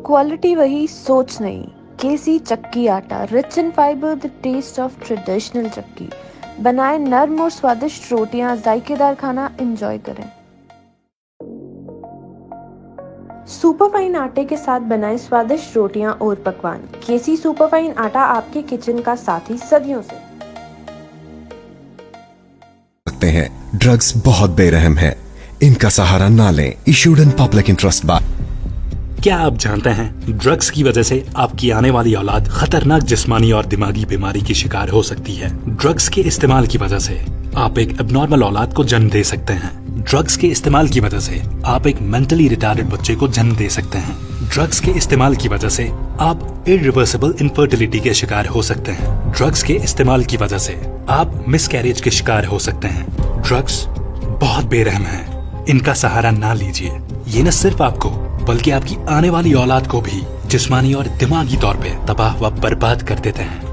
Quality वही, सोच नहीं। KC Chakki Atta, rich in fibre, the taste of traditional chakki. बनाए नर्म और स्वादिष्ट रोटियां, जायकेदार खाना एंजॉय करें। सुपरफाइन आटे के साथ बनाए स्वादिष्ट रोटियां और पकवान। केसी सुपरफाइन आटा आपके किचन का साथी सदियों से। सकते हैं ड्रग्स बहुत बेरहम हैं, इनका सहारा ना लें। Issued in public interest by क्या आप जानते हैं ड्रग्स की वजह से आपकी आने वाली औलाद खतरनाक जिस्मानी और दिमागी बीमारी की शिकार हो सकती है। ड्रग्स के इस्तेमाल की वजह से आप एक एबनॉर्मल औलाद को जन्म दे सकते हैं। ड्रग्स के इस्तेमाल की वजह से आप एक मेंटली रिटार्डेड बच्चे को जन्म दे सकते हैं। ड्रग्स के इस्तेमाल की वजह से आप इरिवर्सिबल इनफर्टिलिटी के शिकार हो सकते हैं। ड्रग्स के इस्तेमाल की वजह से आप मिसकैरेज के शिकार हो सकते हैं। ड्रग्स बहुत बेरहम हैं, इनका सहारा ना लीजिए। ये न सिर्फ आपको बल्कि आपकी आने वाली औलाद को भी जिस्मानी और दिमागी तौर पे तबाह व बर्बाद कर देते हैं।